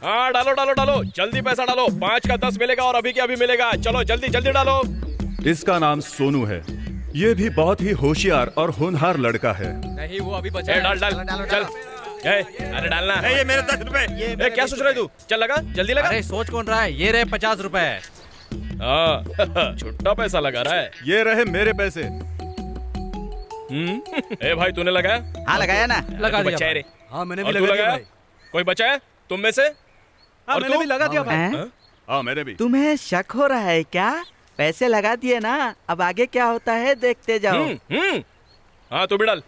हाँ डालो डालो डालो, जल्दी पैसा डालो। 5 का 10 मिलेगा और अभी के अभी मिलेगा। चलो जल्दी जल्दी डालो। इसका नाम सोनू है। ये भी बहुत ही होशियार और होनहार लड़का है। नहीं वो अभी बचा है। डाल डाल चल। अरे डालना है। ये मेरे 10 रुपए। क्या सोच रहे तू? चल लगा, जल्दी लगा। अरे सोच कौन रहा है? ये रहे 50 रुपए। छुट्टा पैसा लगा रहा है। ये रहे मेरे पैसे। ए भाई तूने लगाया? हाँ लगाया ना। लगा दिया बचा रे। हाँ मैंने और भी तू लगा दिया लगाया? भाई। कोई बचा है तुम में से? हाँ मैंने भी लगा दिया भाई। हाँ मैंने भी। तुम्हें शक हो रहा है क्या? पैसे लगा दिए ना, अब आगे क्या होता है देखते जाओ। हाँ तू भी डाल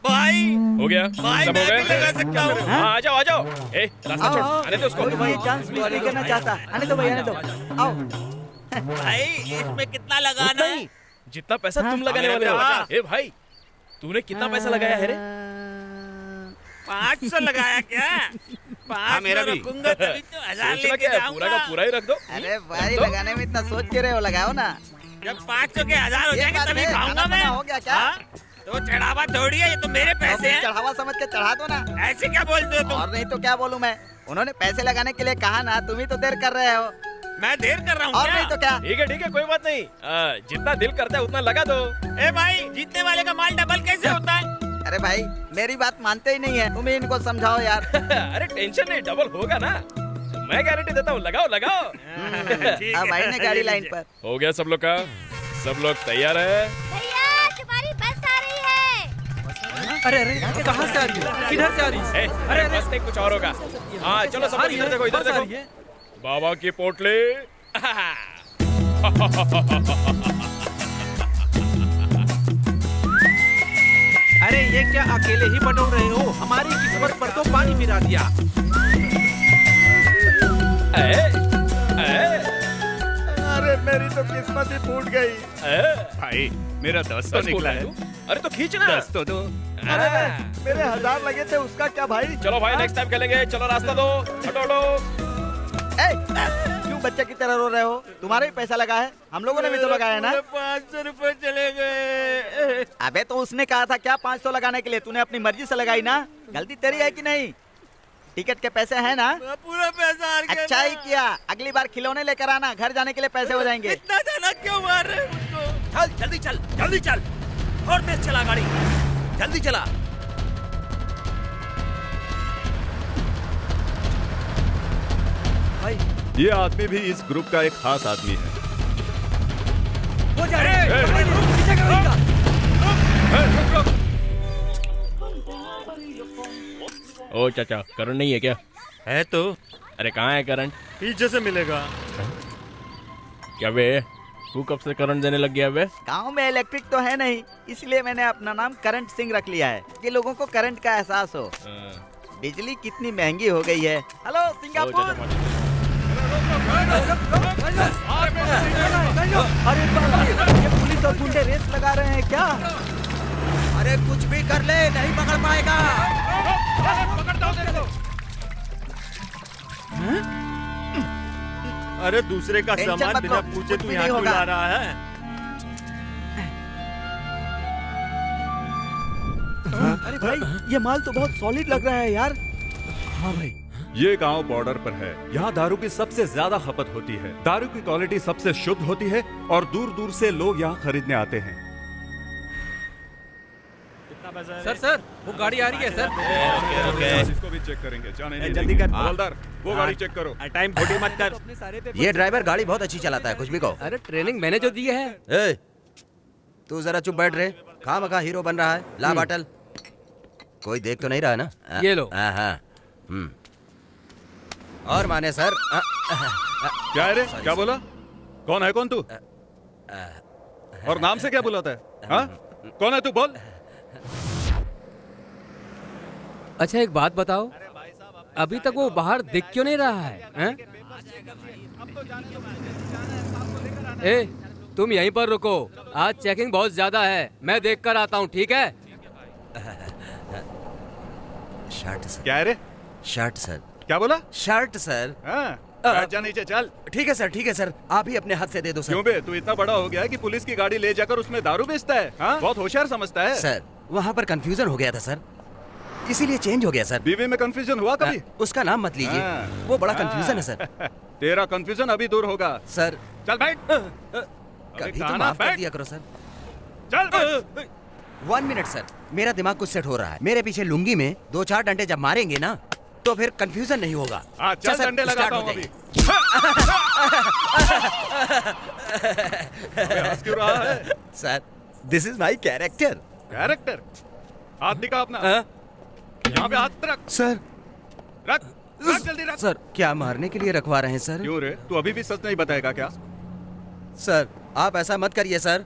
भाई। हो गया? भाई सब हो मैं भी गए? लगा सकता हूँ। हाँ आ जाओ आ जाओ। रास्ता छोड़, आने दो उसको। कोई भाई चांस मिस नहीं करना चाहता। आने दो भाई, आने दो। आओ। भाई इसमें कितना लगाना है? जितना पैसा तुम लगाने वाले हो। ए भाई तूने कितना पैसा लगाया है रे? 500 लगाया क्या? 500 रखूंगा तभी तो 1000 सोचना लेके क्या है? जाऊंगा। पूरा का पूरा ही रख दो। अरे भाई लगाने में इतना सोच के रहे हो, लगाओ ना। जब 500 के 1000 हो ये जाएंगे बात तभी है, खाऊंगा खाना मैं। बना हो गया क्या? हाँ? तो चढ़ावा थोड़ी है, ये तो मेरे पैसे हैं। चढ़ावा समझ के चढ़ा दो ना। ऐसे क्या बोलते हो तुम? और नहीं तो क्या बोलूं मैं? उन्होंने पैसे लगाने के लिए कहा ना, तुम ही तो देर कर रहे हो। मैं देर कर रहा हूँ और क्या? नहीं तो क्या? ठीक है कोई बात नहीं। जितना दिल करता है उतना लगा दो। ए भाई जीतने वाले का माल डबल कैसे होता है? अरे भाई मेरी बात मानते ही नहीं है, तुम ही इनको समझाओ यार। अरे टेंशन नहीं, डबल होगा ना। मैं गारंटी देता हूँ, लगाओ लगाओ। अब भाई ने गाड़ी लाइन पर। हो गया सब लोग का? सब लोग तैयार है? भैया तुम्हारी बस आ रही है। अरे अरे कहाँ से आ रही है? किधर से आ रही है? अरे बस नहीं कुछ और होगा। हाँ चलो सब लोग इधर देखो, इधर देखो। बाबा की पोटली। अरे ये क्या अकेले ही बटोर रहे हो? हमारी किस्मत पर तो पानी फिरा दिया। अरे मेरी तो किस्मत ही फूट गई। भाई मेरा 10 तो निकला है। अरे तो खींच ना। 10 तो दो। मेरे 1000 लगे थे, उसका क्या भाई? चलो भाई नेक्स्ट टाइम खेलेंगे। चलो रास्ता दो, हटो हटो। क्यों बच्चे की तरह रो रहे हो? तुम्हारा ही पैसा लगा है, हम लोगों ने भी तो लगाया ना। 500 रुपए चले गए। अबे तो उसने कहा था क्या 500 लगाने के लिए? तूने अपनी मर्जी से लगाई ना। गलती तेरी है कि नहीं? टिकट के पैसे हैं ना? पूरा पैसा हार गया। अच्छा ही किया, अगली बार खिलौने लेकर आना, घर जाने के लिए पैसे हो जाएंगे। इतना ज्यादा क्यों मार रहे हो मुझको? चल जल्दी चल, जल्दी चल। और तेज चला गाड़ी, जल्दी चला। ये आदमी भी इस ग्रुप का एक खास आदमी है। वो जा रहे हैं। ओ चाचा करण नहीं है क्या? है तो। अरे कहाँ है करण? पीछे से मिलेगा। क्या बे तू कब से करंट देने लग गया बे? गांव में इलेक्ट्रिक तो है नहीं, इसलिए मैंने अपना नाम करंट सिंह रख लिया है कि लोगों को करंट का एहसास हो। बिजली कितनी महंगी हो गई है। Hello Singapore. अरे ये पुलिस और गुंडे रेस लगा रहे हैं क्या? अरे कुछ भी कर ले, नहीं पकड़ पाएगा। अरे दूसरे का टेंशन सामान मत बिना लो, पूछे कुछ तू भी यहाँ नहीं क्यों होगा। ला रहा है? अरे भाई ये माल तो बहुत सॉलिड लग रहा है यार। हाँ भाई ये गांव बॉर्डर पर है। यहाँ दारू की सबसे ज्यादा खपत होती है। दारू की क्वालिटी सबसे शुद्ध होती है और दूर दूर से लोग यहाँ खरीदने आते हैं। सर वो गाड़ी आ रही है सर। इसको भी चेक करेंगे। जाने नहीं जल्दी देंगे। कर। हवलदार वो गाड़ी चेक करो। टाइम खोटी मत कर। ये ड्राइवर गाड़ी बहुत अच्छी चलाता है, कुछ भी कहो। अरे ट्रेनिंग मैंने जो दी है। ए, तू जरा चुप बैठ रहे। खामखा हीरो बन रहा है। ला बाटल। कोई देख तो नहीं रहा ना? ये लो। हाँ। और माने सर। क्या है रे? क्या बोला? कौन है कौन तू? और नाम से क्या बुलाता है? हाँ? कौन है तू? बोल। अच्छा एक बात बताओ, अभी तक वो बाहर दिख क्यों नहीं रहा है? ए, तुम यहीं पर रुको, आज चेकिंग बहुत ज्यादा है, मैं देख कर आता हूँ, ठीक है? Shirt sir. क्या है रे? Shirt sir. क्या बोला? Shirt sir. हाँ, बैठ जा नीचे चल। ठीक है सर, आप ही अपने हाथ से दे दो सर। क्यों बे? तू इतना बड़ा हो गया है कि पुलिस की गाड़ी ले जाकर उसमें दारू बेचता है? हाँ? बहुत होशियार समझता है। सर वहाँ पर कंफ्यूजन हो गया था सर। इसीलिए चेंज हो गया सर। बीवी में कंफ्यूजन हुआ कभी? उसका नाम मत लीजिए, वो बड़ा कंफ्यूजन है सर। तेरा कंफ्यूजन अभी दूर होगा सर। चल बैठ। कभी तो माफ कर दिया करो सर। चल 1 मिनट सर, मेरा दिमाग कुछ सेट हो रहा है। मेरे पीछे लुंगी में 2-4 डंडे जब मारेंगे ना तो फिर कंफ्यूजन नहीं होगा। चल डंडे लगाता हूं अभी। हंस क्यों रहा है? Sir this is my character. Character? हाथ दिखा अपना। यहाँ पे हाथ रख। सर रख जल्दी रख। सर क्या मारने के लिए रखवा रहे हैं सर? क्यों रे, तू अभी भी सच नहीं बताएगा क्या? सर आप ऐसा मत करिए सर।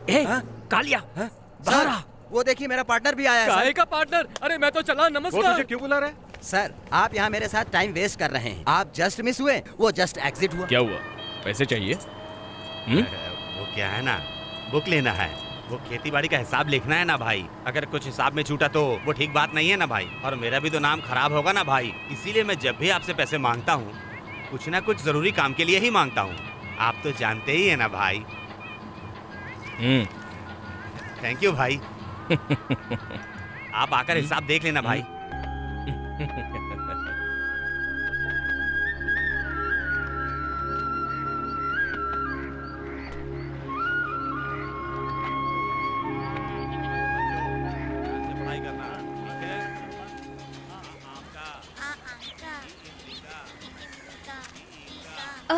कालिया बाहर आ। वो देखिए मेरा पार्टनर भी आया है। काहे का पार्टनर? अरे मैं तो चला। वो नमस्कार। तुझे क्यों बुला रहा है? सर आप यहाँ मेरे साथ टाइम वेस्ट कर रहे हैं। आप जस्ट मिस हुए, वो जस्ट एग्जिट हुआ। क्या हुआ? पैसे चाहिए? वो क्या है ना, बुक लेना है, वो खेती बाड़ी का हिसाब लिखना है ना भाई। अगर कुछ हिसाब में छूटा तो वो ठीक बात नहीं है ना भाई, और मेरा भी तो नाम खराब होगा ना भाई। इसीलिए मैं जब भी आपसे पैसे मांगता हूँ कुछ ना कुछ जरूरी काम के लिए ही मांगता हूँ। आप तो जानते ही है ना भाई। थैंक यू भाई। आप आकर हिसाब देख लेना भाई।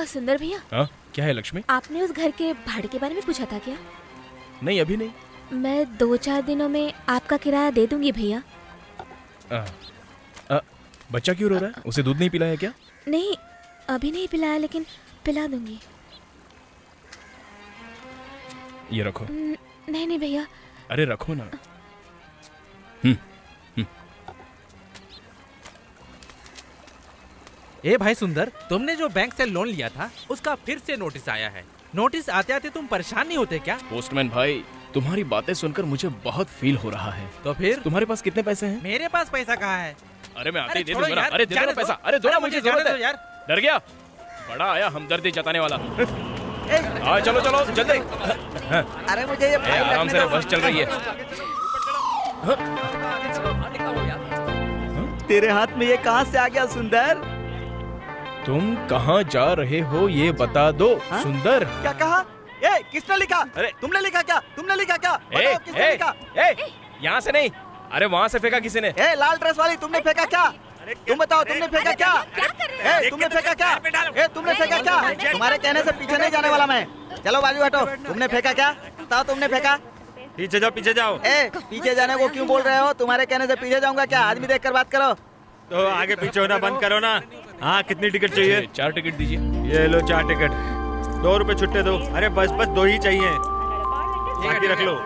सुंदर भैया। हाँ क्या है लक्ष्मी? आपने उस घर के भाड़े के बारे में पूछा था क्या? नहीं अभी नहीं। मैं 2-4 दिनों में आपका किराया दे दूंगी भैया। बच्चा क्यों रो रहा है? उसे दूध नहीं पिलाया क्या? नहीं अभी नहीं पिलाया, लेकिन पिला दूंगी। ये रखो। नहीं नहीं भैया। अरे रखो ना। ए भाई सुंदर, तुमने जो बैंक से लोन लिया था उसका फिर से नोटिस आया है। नोटिस आते आते तुम परेशान नहीं होते क्या? पोस्टमैन भाई तुम्हारी बातें सुनकर मुझे बहुत फील हो रहा है। तो फिर तुम्हारे पास कितने पैसे हैं? मेरे पास पैसा कहाँ है? अरे मैं आते ही दे छोड़ो दूंगा ना। यार, अरे दे दो ना जाने पैसा। दो। अरे दो ना, अरे मुझे मुझे जाने जरूरत दो है यार। डर गया? बड़ा आया हमदर्दी जताने वाला। हाँ चलो चलो जल्दी। अरे मुझे ये फाइल आराम रखने से दो। बस चल रही है। तेरे हाथ में ये कहाँ से आ गया सुंदर? तुम कहाँ जा रहे हो ये बता दो। सुंदर क्या कहा? किसने लिखा? अरे तुमने लिखा क्या? तुमने लिखा क्या? बताओ, किसने लिखा? यहाँ से नहीं, अरे वहाँ से फेंका किसी ने। लाल ड्रेस वाली तुमने फेंका क्या? तुम बताओ तुमने फेंका क्या? तुमने फेंका क्या? तुमने फेंका क्या? तुम्हारे कहने से पीछे नहीं जाने वाला मैं। चलो बाजू हटो। तुमने फेंका क्या? बताओ तुमने फेंका? पीछे जाओ पीछे जाओ। पीछे जाने को क्यों बोल रहे हो? तुम्हारे कहने से पीछे जाऊंगा क्या? आदमी देख कर बात करो। तो आगे पीछे होना बंद करो ना। हाँ कितनी टिकट चाहिए? 4 टिकट दीजिए। ये लो 4 टिकट। 2 रुपए छुट्टे दो। अरे बस 2 ही चाहिए, बाकी रख लो।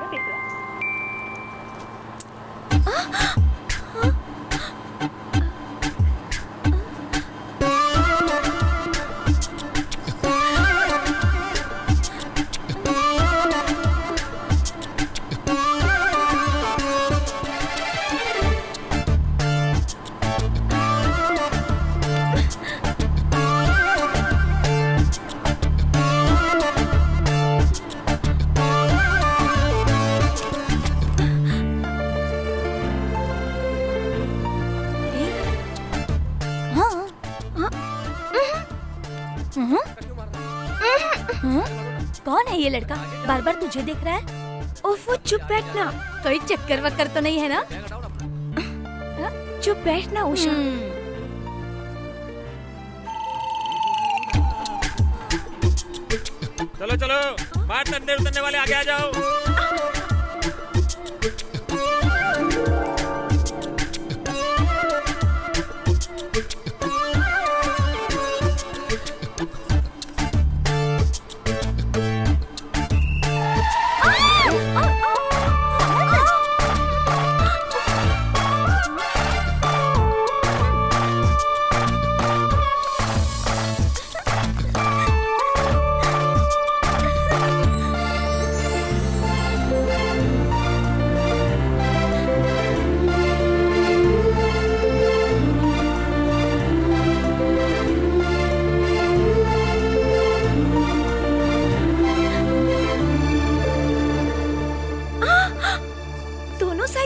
कौन है ये लड़का? बार बार तुझे देख रहा है। ओफ वो चुप बैठना। कोई चक्कर वक्कर तो नहीं है ना? चुप बैठना उषा। चलो चलो बाहर चढ़ने उतरने वाले आगे आ जाओ।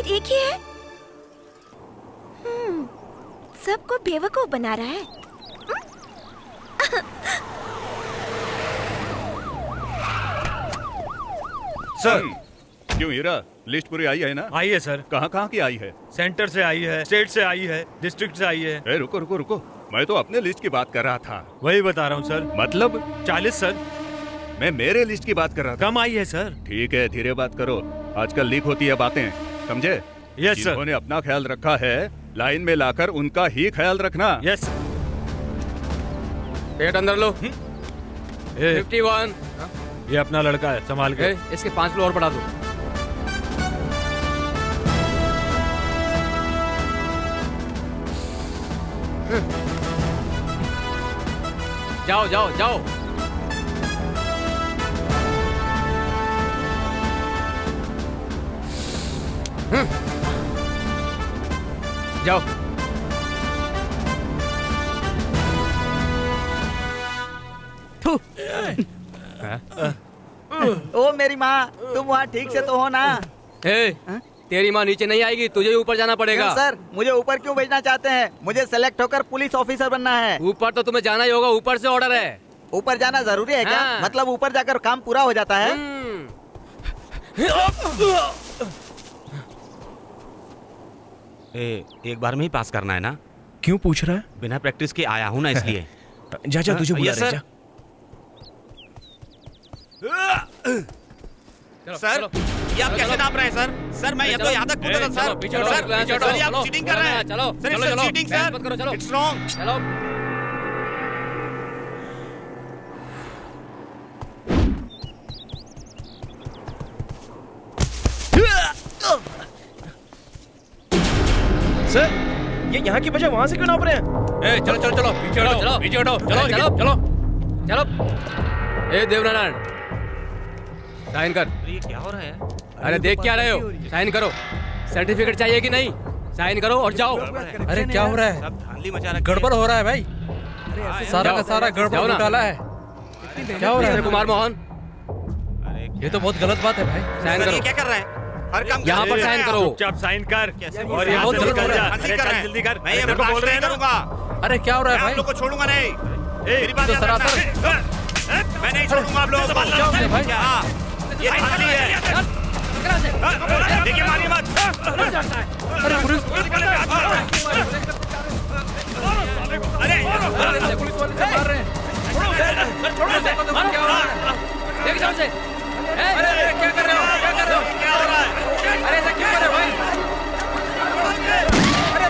एक ही है। को बेवकूफ बना रहा है। सर क्यों हीरा, लिस्ट पूरी आई है ना? आई है सर। कहाँ की आई है? सेंटर से आई है, स्टेट से आई है, डिस्ट्रिक्ट से आई है। रुको रुको रुको, मैं तो अपने लिस्ट की बात कर रहा था। वही बता रहा हूँ सर। मतलब 40 सर। मैं मेरे लिस्ट की बात कर रहा था। कम आई है सर। ठीक है, धीरे बात करो, आजकल लीक होती है बातें, समझे? Yes sir. जिन्होंने अपना ख्याल रखा है लाइन में लाकर उनका ही ख्याल रखना। यस। पेट अंदर लो। 51। ये अपना लड़का है, संभाल के। इसके 5 किलो और बढ़ा दो। जाओ जाओ जाओ। जाओ। ओ मेरी माँ, तुम वहाँ ठीक से तो हो ना? तेरी माँ नीचे नहीं आएगी, तुझे ऊपर जाना पड़ेगा। सर, मुझे ऊपर क्यों भेजना चाहते हैं? मुझे सेलेक्ट होकर पुलिस ऑफिसर बनना है। ऊपर तो तुम्हें जाना ही होगा, ऊपर से ऑर्डर है। ऊपर जाना जरूरी है क्या? हाँ। मतलब ऊपर जाकर काम पूरा हो जाता है? एक बार में ही पास करना है ना? क्यों पूछ रहा है? बिना प्रैक्टिस के आया हूँ ना, इसलिए। जा जा, तुझे बुला रहे हैं, जा। सर, ये आप कैसे नाप रहे हैं सर? सर, मैं तो यहाँ तक कूदा था सर। सर, ये आप चीटिंग कर रहे हैं। चलो sir, cheating sir. It's wrong. चलो। सर, ये यहाँ की बजाय वहाँ से क्यों नाप रहे हैं? चलो चलो चलो, पीछे हटो, चलो पीछे हटो, चलो चलो चलो चलो। देवनारायण, साइन कर। ये क्या हो रहा है? अरे देख क्या रहे हो? साइन करो। सर्टिफिकेट चाहिए कि नहीं? साइन करो और जाओ। अरे क्या हो रहा है? सब धांधली मचा रखी है। गड़बड़ हो रहा है भाई, सारा का सारा गड़बड़ डाला है। क्या हो रहा है? कुमार मोहन, ये तो बहुत गलत बात है भाई। साइन करो। क्या कर रहा है? हर काम यहाँ पर साइन करो। चुपचाप साइन कर और यहाँ से निकल जा। जल्दी कर। मैं ये बोल रहे करूँगा। अरे क्या हो रहा है भाई? आप लोग को छोड़ूंगा नहीं। मेरी बात तो याद रखना। सरासर मैं नहीं छोड़ूंगा आप लोगों को। ये धांधली है। देखिए, मारिए मत। अरे पुलिस, अरे पुलिस वाले से मार रहे हैं। छोड़ो से, क्या हो रहा है? देख जाओ से। अरे क्या कर रहे हो? क्या कर रहे हो? क्या हो रहा है? अरे ऐसा क्यों कर रहे हो भाई? अरे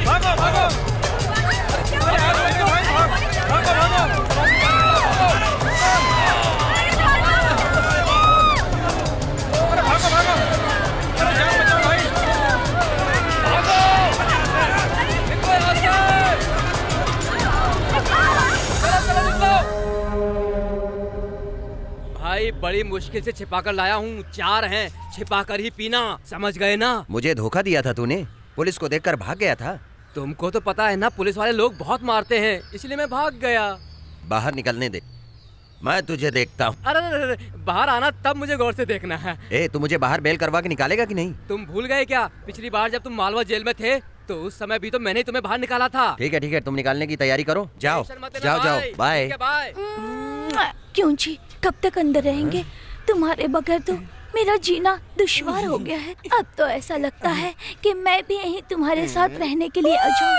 भागो भागो। अरे हाथ लगे भाई, भागो भागो। अरे भागो भागो। अरे जान बचाओ भाई, भागो। निकलो यहाँ से। चलो निकलो। भाई बड़ी मुश्किल से छिपाकर लाया हूँ, 4 हैं, छिपाकर ही पीना, समझ गए ना? मुझे धोखा दिया था तूने, पुलिस को देखकर भाग गया था। तुमको तो पता है ना, पुलिस वाले लोग बहुत मारते हैं, इसलिए मैं भाग गया। बाहर निकलने दे, मैं तुझे देखता हूँ। अरे बाहर आना, तब मुझे गौर से देखना है। तू मुझे बाहर बेल करवा के निकालेगा कि नहीं? तुम भूल गए क्या? पिछली बार जब तुम मालवा जेल में थे तो उस समय भी तो मैंने ही तुम्हें बाहर निकाला था। ठीक है, तुम निकालने की तैयारी करो। जाओ जाओ जाओ, बाय। क्यों जी, कब तक अंदर रहेंगे? तुम्हारे बगैर तो मेरा जीना दुश्वार हो गया है। अब तो ऐसा लगता है कि मैं भी यहीं तुम्हारे साथ रहने के लिए आ जाऊं।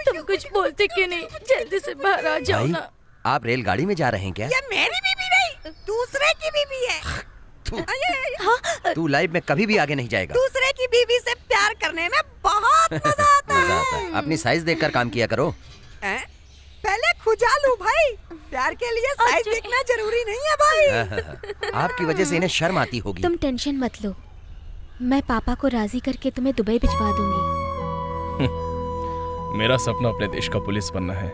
तुम कुछ बोलते क्यों नहीं? जल्दी से बाहर आ जाओ ना। आप रेलगाड़ी में जा रहे हैं क्या? ये मेरी बीबी नहीं, दूसरे की बीबी है। तू लाइफ में कभी भी आगे नहीं जाएगा। दूसरे की बीबी से प्यार करने में बहुत मजा आता है। अपनी साइज देखकर काम किया करो। पहले खुजालू भाई, प्यार के लिए साइज देखना जरूरी नहीं है भाई। आपकी वजह से इन्हें शर्म आती होगी। तुम टेंशन मत लो, मैं पापा को राजी करके तुम्हें दुबई भिजवा दूंगी। मेरा सपना अपने देश का पुलिस बनना है।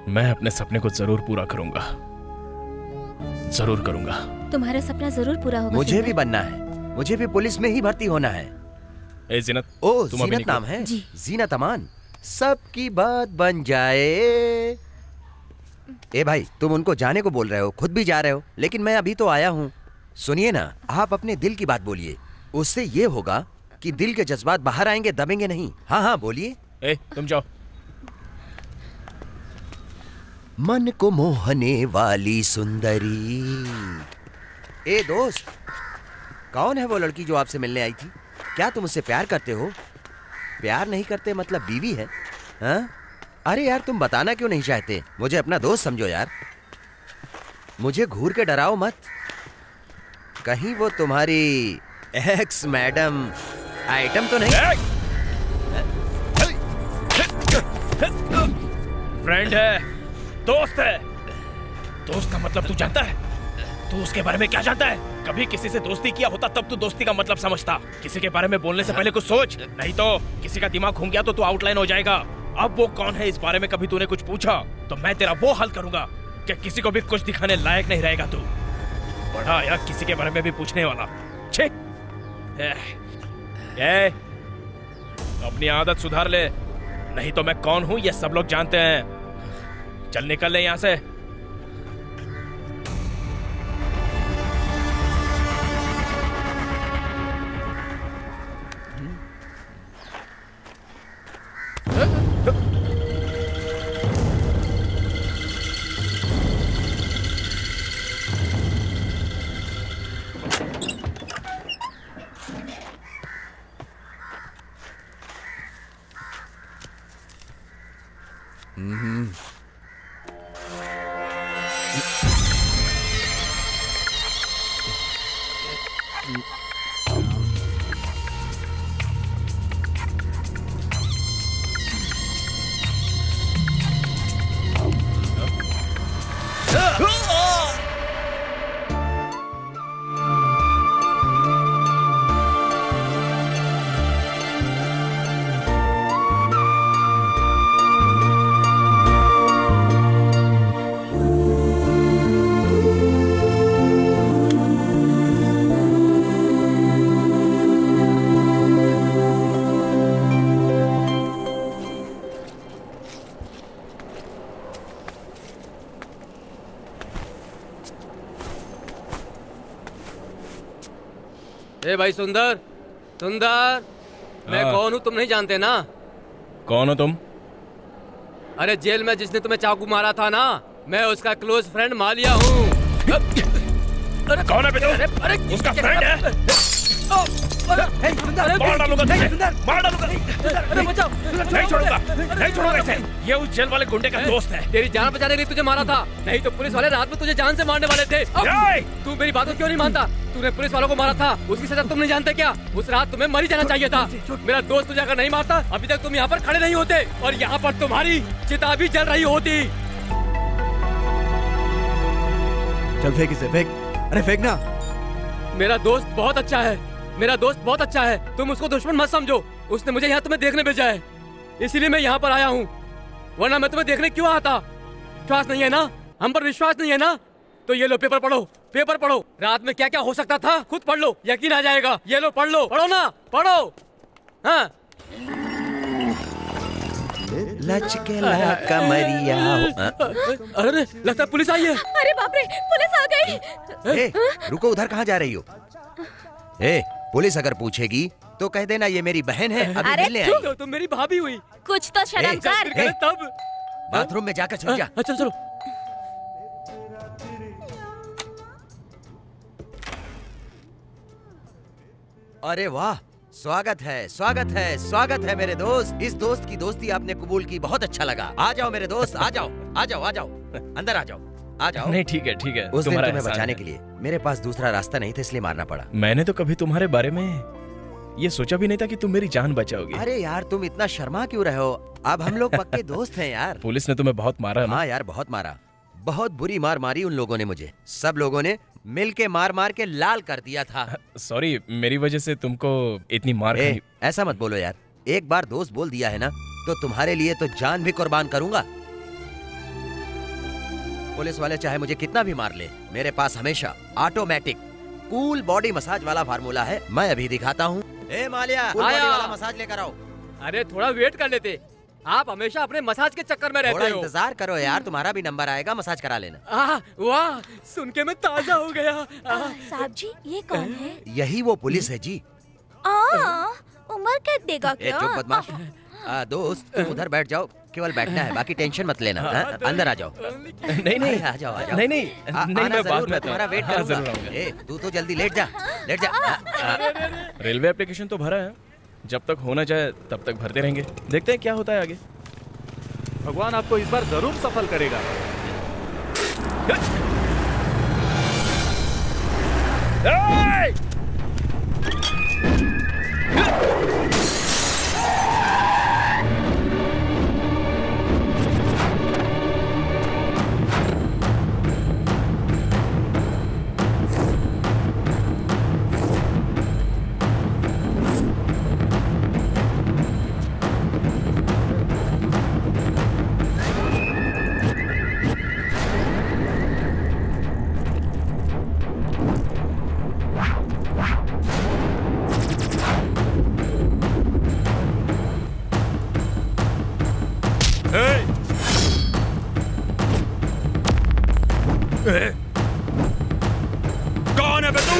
मैं अपने सपने को जरूर पूरा करूंगा, जरूर करूंगा। तुम्हारा सपना जरूर पूरा होगा। मुझे भी बनना है, मुझे भी पुलिस में ही भर्ती होना है। ए जीनत, ओ जीनत नाम है? जीनत अमान, सबकी बात बन जाए। ए भाई, तुम उनको जाने को बोल रहे हो, खुद भी जा रहे हो, लेकिन मैं अभी तो आया हूँ। सुनिए ना, आप अपने दिल की बात बोलिए, उससे ये होगा कि दिल के जज्बात बाहर आएंगे, दबेंगे नहीं। हाँ हाँ बोलिए। तुम जाओ। मन को मोहने वाली सुंदरी। ए दोस्त, कौन है वो लड़की जो आपसे मिलने आई थी? क्या तुम उससे प्यार करते हो? प्यार नहीं करते मतलब बीवी है? हाँ? अरे यार तुम बताना क्यों नहीं चाहते? मुझे अपना दोस्त समझो यार। मुझे घूर के डराओ मत, कहीं वो तुम्हारी एक्स मैडम आइटम तो नहीं? फ्रेंड है, दोस्त है। दोस्त का मतलब तू जानता है? तू उसके बारे में क्या जानता है? कभी किसी से दोस्ती किया होता तब तू दोस्ती का मतलब समझता। किसी के बारे में बोलने से पहले कुछ सोच, नहीं तो किसी का दिमाग घूम गया तो तू आउटलाइन हो जाएगा। अब वो कौन है इस बारे में कभी तूने कुछ पूछा तो मैं तेरा वो हल करूंगा कि किसी को भी कुछ दिखाने लायक नहीं रहेगा तू। बड़ा या किसी के बारे में भी पूछने वाला। छे अपनी आदत सुधार ले, नहीं तो मैं कौन हूं ये सब लोग जानते हैं। चल निकल ले यहां से। ए भाई सुंदर, सुंदर, मैं कौन हूँ तुम नहीं जानते ना? कौन हो तुम? अरे जेल में जिसने तुम्हें चाकू मारा था ना, मैं उसका क्लोज फ्रेंड मालिया हूँ। अरे कौन है बेटा? अरे उसका फ्रेंड है? मार डालूंगा तुझे, मार डालूंगा। अरे बचाओ, नहीं छोड़ूंगा, नहीं छोड़ूंगा इसे। ये उस जेल वाले गुंडे का दोस्त है। तेरी जान बचाने के लिए तुझे मारा था, नहीं तो पुलिस वाले रात में तुझे जान से मारने वाले थे। तू मेरी बातों क्यों नहीं मानता? तूने पुलिस वालों को मारा था, उसकी सजा तुम नहीं जानते क्या? उस रात तुम्हें मर ही जाना चाहिए था। मेरा दोस्त तुझे अगर नहीं मारता अभी तक तुम यहाँ पर खड़े नहीं होते और यहाँ पर तुम्हारी चिता भी जल रही होती। चल फेंक इसे, फेंक। अरे फेंक ना। मेरा दोस्त बहुत अच्छा है, मेरा दोस्त बहुत अच्छा है, तुम उसको दुश्मन मत समझो। उसने मुझे यहाँ तुम्हें देखने भेजा है, इसीलिए मैं यहाँ पर आया हूँ, वरना मैं तुम्हें देखने क्यों आता? विश्वास नहीं है ना? हम पर विश्वास नहीं है ना? तो ये लो पेपर पढ़ो, पेपर पढ़ो। रात में क्या क्या हो सकता था खुद पढ़ लो, यकीन आ जाएगा। ये लो पढ़ लो, पढ़ो ना, पढ़ो। हाँ लचकेला कमरिया। अरे लगता है पुलिस आई है। अरे बाप रे, पुलिस आ गई। रुको, उधर कहाँ जा रही हो? पुलिस अगर पूछेगी तो कह देना ये मेरी बहन है, अभी मिलने आई। तो तुम मेरी भाभी हुई। कुछ तो शर्म कर। तब बाथरूम में जाकर छुप जा। अच्छा चलो। अरे वाह, स्वागत है, स्वागत है, स्वागत है मेरे दोस्त। इस दोस्त की दोस्ती आपने कबूल की, बहुत अच्छा लगा। आ जाओ मेरे दोस्त, आ जाओ, आ जाओ, आ जाओ, अंदर आ जाओ, आ जाओ। नहीं ठीक है, ठीक है। उस दिन तुम्हें बचाने के लिए मेरे पास दूसरा रास्ता नहीं था, इसलिए मारना पड़ा। मैंने तो कभी तुम्हारे बारे में ये सोचा भी नहीं था कि तुम मेरी जान बचाओगे। अरे यार तुम इतना शर्मा क्यों रहे हो? अब हम लोग पक्के दोस्त हैं यार। पुलिस ने तुम्हें बहुत मारा ना? हाँ यार बहुत मारा, बहुत बुरी मार मारी उन लोगों ने मुझे। सब लोगों ने मिल के मार मार के लाल कर दिया था। सॉरी, मेरी वजह से तुमको इतनी मार खानी। ऐसा मत बोलो यार, एक बार दोस्त बोल दिया है ना तो तुम्हारे लिए तो जान भी कुर्बान करूंगा। पुलिस वाले चाहे मुझे कितना भी मार ले, मेरे पास हमेशा ऑटोमेटिक कूल बॉडी मसाज वाला फार्मूला है। मैं अभी दिखाता हूँ। ए मालिया, कूल बॉडी वाला मसाज लेकर आओ। अरे थोड़ा वेट कर लेते, आप हमेशा अपने मसाज के चक्कर में थोड़ा रहते हो। इंतजार करो यार, तुम्हारा भी नंबर आएगा, मसाज करा लेना। वाह, सुन के मैं ताजा हो गया। साहब जी, ये कौन है? यही वो पुलिस है जी। उम्र कैद देगा ए, क्या? चुप बदमाश। दोस्त तुम उधर बैठ जाओ, केवल बैठना है, बाकी टेंशन मत लेना। अंदर आ जाओ। नहीं आ जाओ, आ जाओ। नहीं मैं बाद में तुम्हारा वेट करूंगा। ए, तू तो जल्दी लेट जा, लेट जा। रेलवे एप्लीकेशन तो भरा है, जब तक होना चाहे तब तक भरते रहेंगे, देखते हैं क्या होता है आगे। भगवान आपको इस बार जरूर सफल करेगा। कौन है बे तू?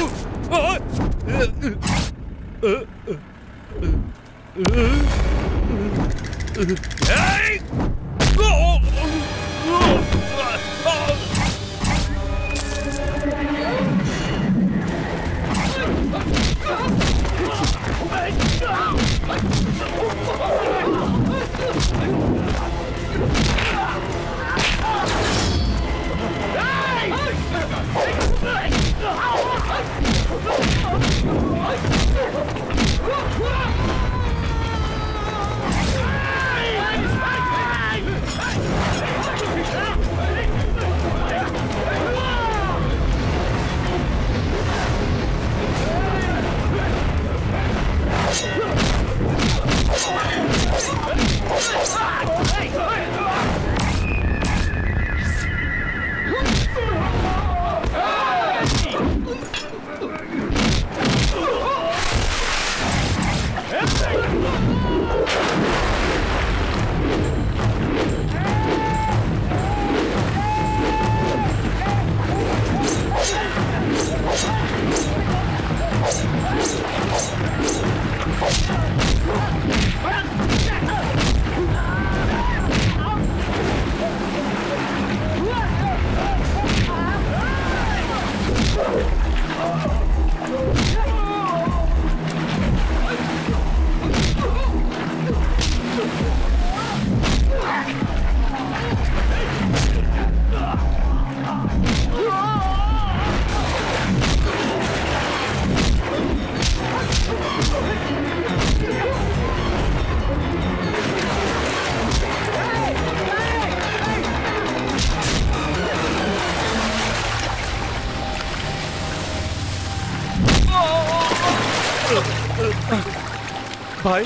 भाई,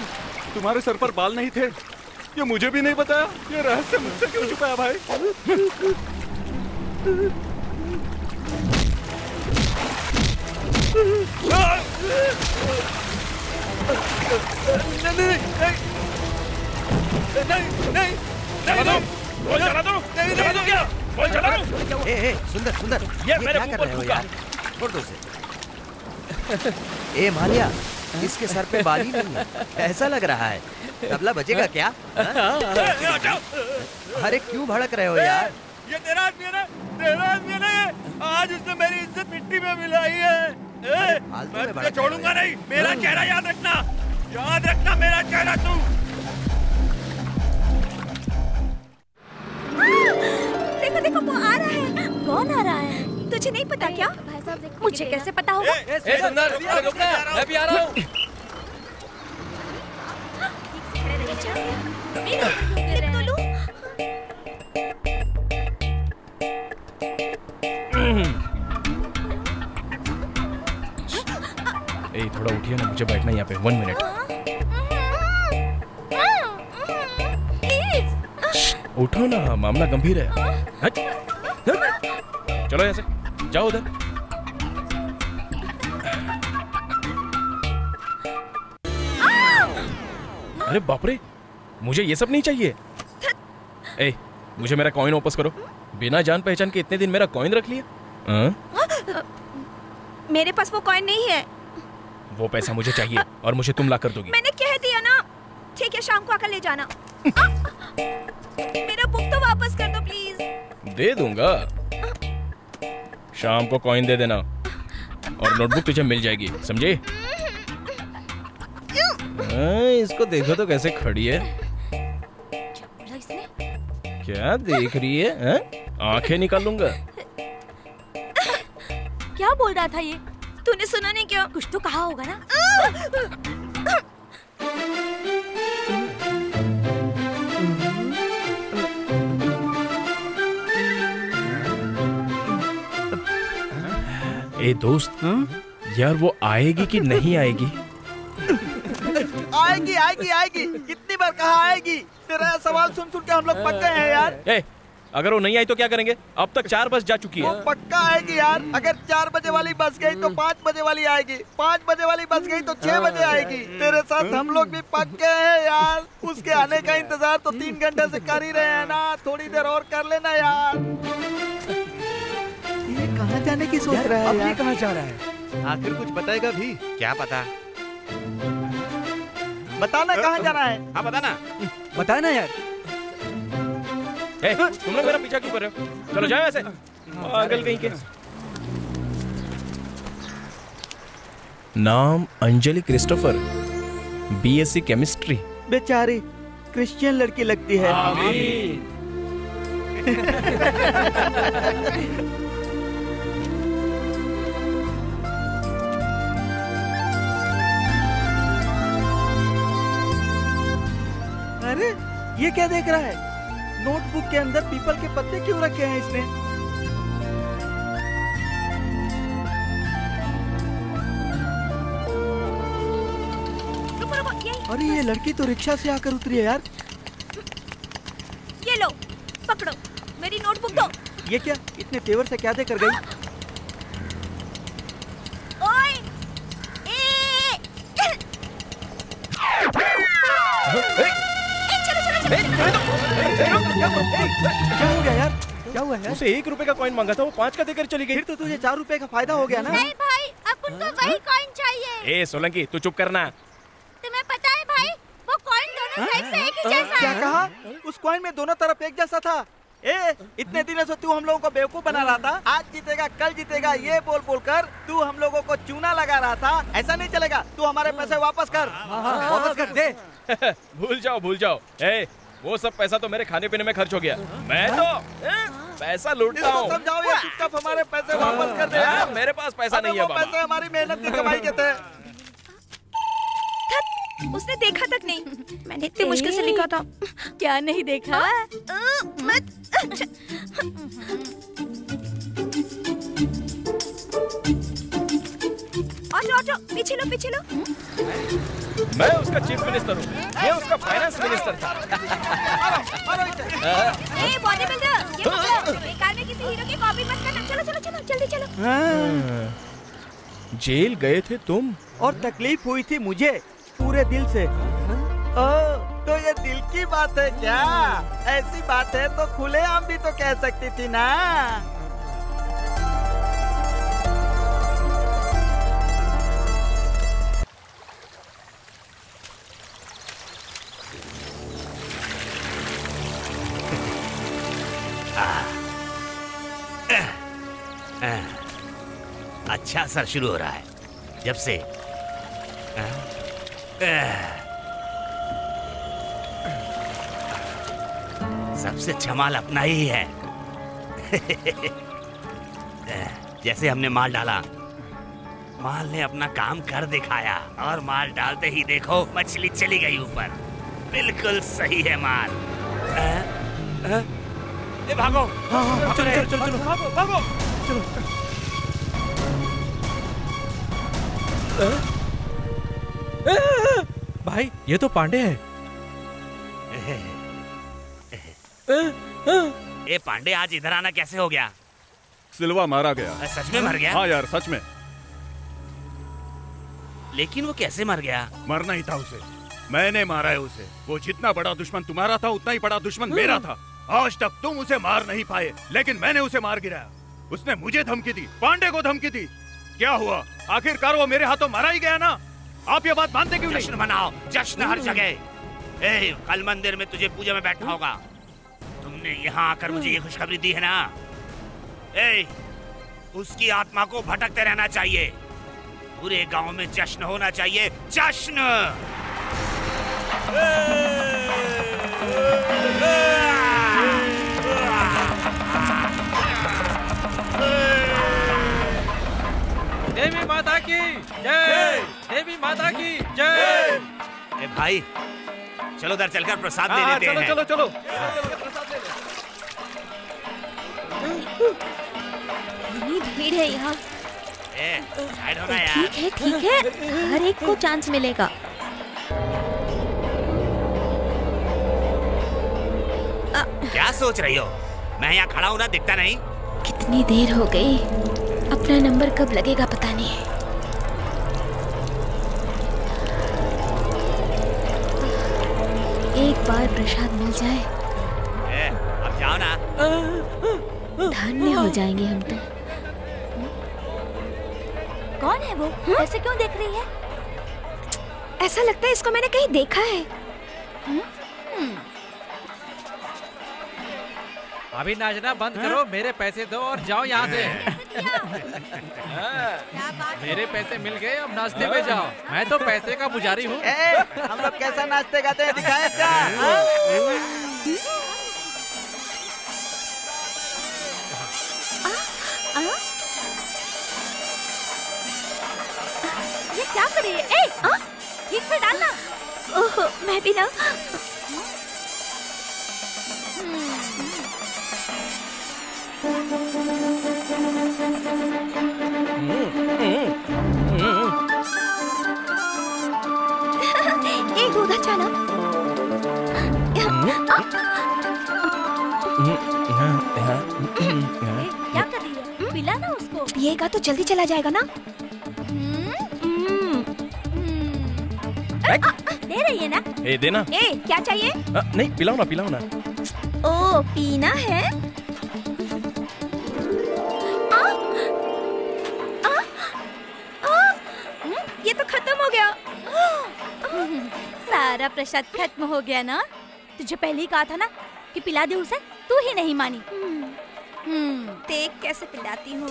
तुम्हारे सर पर बाल नहीं थे, ये मुझे भी नहीं बताया। ये रहस्य मुझसे क्यों छुपाया भाई? सुंदर सुंदर, ये क्या कर रहे हो यार? छोड़ दो उसे। ए मालिया, इसके सर पे बाल ही नहीं है, ऐसा लग रहा है। तबला बजेगा क्या? अरे क्यों भड़क रहे हो यार? ये तेरा आदमी है ना? तेरा आदमी है ना ये? आज उसने मेरी इज्जत मिट्टी में मिलाई है। मैं तुझे छोड़ूंगा नहीं। मेरा चेहरा याद रखना, याद रखना मेरा चेहरा तू। देखो देखो, वो आ रहा है। कौन आ रहा है? तुझे नहीं पता क्या? मुझे कैसे पता होगा? सुंदर, रुकना, मैं भी आ रहा हूँ। थोड़ा उठिए ना, मुझे बैठना यहाँ पे। 1 मिनट। उठो ना, मामला गंभीर है। चलो ऐसे जाओ उधर। अरे बाप रे, मुझे ये सब नहीं चाहिए। ए, मुझे मेरा कॉइन वापस करो। बिना जान पहचान के इतने दिन मेरा कॉइन रख लिया। मेरे पास वो कॉइन नहीं है। वो पैसा मुझे चाहिए और मुझे तुम ला कर दोगी। मैंने कह दिया ना। ठीक है, शाम को आकर ले जाना। मेरा बुक तो वापस कर दो प्लीज। दे दूंगा, शाम को कॉइन दे देना और नोटबुक तुझे मिल जाएगी, समझे? इसको देखो तो कैसे खड़ी है। क्या देख रही है? आंखें निकालूंगा। क्या बोल रहा था ये? तूने सुना नहीं क्या? कुछ तो कहा होगा ना। ए दोस्त, यार वो आएगी कि नहीं आएगी? आएगी आएगी आएगी, कितनी बार कहा आएगी? तेरा सवाल सुन सुन के हम लोग पक गए हैं यार। ए, अगर वो नहीं आई तो क्या करेंगे? अब तक 4 बस जा चुकी है। वो पक्का आएगी यार। अगर 4 बजे वाली बस गई तो 5 बजे वाली आएगी, 5 बजे वाली बस गई तो 6 बजे आएगी। तेरे साथ हम लोग भी पक गए हैं यार। उसके आने का इंतजार तो 3 घंटे से कर ही रहे हैं ना। थोड़ी देर और कर लेना यार। ये कहाँ जाने की सोच रहा है? अब ये कहाँ जा रहा है? आखिर कुछ बताएगा भी? क्या पता? बताना कहाँ जाना है? हाँ बताना। बताना यार। तुम लोग मेरा पीछा क्यों कर रहे हो? चलो जाओ ऐसे, पागल कहीं के। नाम अंजलि क्रिस्टोफर, BSc केमिस्ट्री। बेचारी क्रिश्चियन लड़की लगती है। अरे ये क्या देख रहा है? नोटबुक के अंदर पीपल के पत्ते क्यों रखे हैं इसने? अरे ये लड़की तो रिक्शा से आकर उतरी है यार। ये लो, पकड़ो, मेरी नोटबुक दो। ये क्या? इतने तेवर से क्या देकर गई? ओए! क्या हो गया यार? क्या हुआ है? उसे 1 रुपए का कॉइन मांगा था, वो 5 का देकर चली गई। फिर तो तुझे 4 रुपए का फायदा हो गया ना? नहीं भाई, अब उनको वही कॉइन चाहिए। ए सोलंकी, तू चुप करना। तुम्हें पता है भाई, वो कॉइन दोनों साइड से एक ही जैसा क्या है। कहा? उस कॉइन में दोनों तरफ एक जैसा था। इतने दिनों से तू हम लोगों को बेवकूफ बना रहा था। आज जीतेगा कल जीतेगा ये बोल बोल कर तू हम लोगों को चूना लगा रहा था। ऐसा नहीं चलेगा। तू हमारे पैसे वापस कर। वापस कर दे। भूल जाओ। वो सब पैसा तो मेरे खाने पीने में खर्च हो गया। मैं तो पैसा लूटता हूँ। समझाओ ये चुपचाप हमारे पैसे वापस कर दे। मेरे पास पैसा नहीं है। पैसे हमारी मेहनत की कमाई के थे। उसने देखा तक नहीं। मैंने इतनी मुश्किल से लिखा था। क्या नहीं देखा? मत। ऑटो, पीछे लो। मैं उसका चीफ मिनिस्टर हूँ, ये उसका फाइनेंस मिनिस्टर था। बॉडी बिल्डर, ये पकड़ो। बेकार में किसी हीरो की कॉपी मत करना। चलो, जल्दी चलो। जेल गए थे तुम? और तकलीफ हुई थी मुझे पूरे दिल से। तो ये दिल की बात है क्या? ऐसी बात है तो खुलेआम भी तो कह सकती थी ना। अच्छा असर शुरू हो रहा है जब से सबसे अच्छा माल अपना ही है। जैसे हमने माल डाला, माल ने अपना काम कर दिखाया और माल डालते ही देखो मछली चली गई ऊपर। बिल्कुल सही है माल। भागो। चलो भागो। भाई ये तो पांडे है। ये पांडे आज इधर आना कैसे हो गया? सिल्वा मारा गया। सच में मर गया? हाँ यार सच में। लेकिन वो कैसे मर गया? मरना ही था उसे। मैंने मारा है उसे। वो जितना बड़ा दुश्मन तुम्हारा था उतना ही बड़ा दुश्मन मेरा था। आज तक तुम उसे मार नहीं पाए, लेकिन मैंने उसे मार गिराया। उसने मुझे धमकी दी, पांडे को धमकी दी। क्या हुआ? आखिरकार वो मेरे हाथों मारा ही गया ना। आप ये बात मानते क्यों नहीं? जश्न मनाओ, जश्न हर जगह। कल मंदिर में तुझे पूजा में बैठना होगा। तुमने यहाँ आकर मुझे ये खुशखबरी दी है ना। उसकी आत्मा को भटकते रहना चाहिए। पूरे गांव में जश्न होना चाहिए, जश्न। देवी माता की जय, देवी माता की जय। भाई चलो उधर चलकर प्रसाद ले लेते हैं। चलो चलो इतनी भीड़ है यहाँ। साइड होना यार। ठीक है, हर एक को चांस मिलेगा। क्या सोच रही हो? मैं यहाँ खड़ा हूँ ना, दिखता नहीं? कितनी देर हो गई, अपना नंबर कब लगेगा पता नहीं। एक बार प्रसाद मिल जाए अब जाओ ना। धन्य हो जाएंगे हम तो। कौन है वो? ऐसे क्यों देख रही है? ऐसा लगता है इसको मैंने कहीं देखा है। अभी नाचना बंद करो, मेरे पैसे दो और जाओ यहाँ से। मेरे पैसे मिल गए, अब नाचते में जाओ। मैं तो पैसे का पुजारी हूँ। हम लोग कैसा नाचते गाते हैं दिखाए क्या? ये क्या कर रही है? ठीक से डालना। ओह, मैं भी ना। दूध अच्छा ना? क्या कर रही है? पिला ना उसको। पिएगा तो जल्दी चला जाएगा ना। दे रही है ना? देना। क्या चाहिए? नहीं, पिलाओ ना। ओ, पीना है? ये तो खत्म हो गया। सारा प्रसाद खत्म हो गया ना? तुझे पहले ही कहा था ना कि पिला दे उसे, तू ही नहीं मानी। देख कैसे पिलाती हूँ।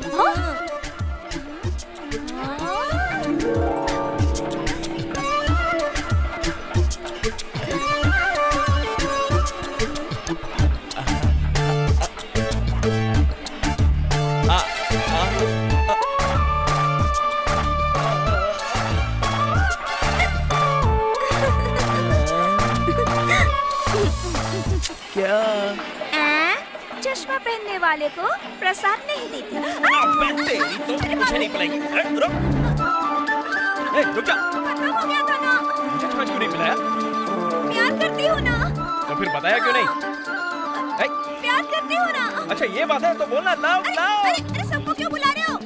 क्या? चश्मा पहनने वाले को प्रसाद नहीं देती। तो मुझे नहीं पिलाएगी। रुक जा। खत्म हो गया था ना। मुझे तुम्हें क्यों नहीं पिलाया? प्यार करती हूँ ना। तो फिर बताया क्यों नहीं? प्यार करती हूँ ना। अच्छा ये बात है तो बोलना। लाओ। अरे सबको क्यों बुला रहे हो?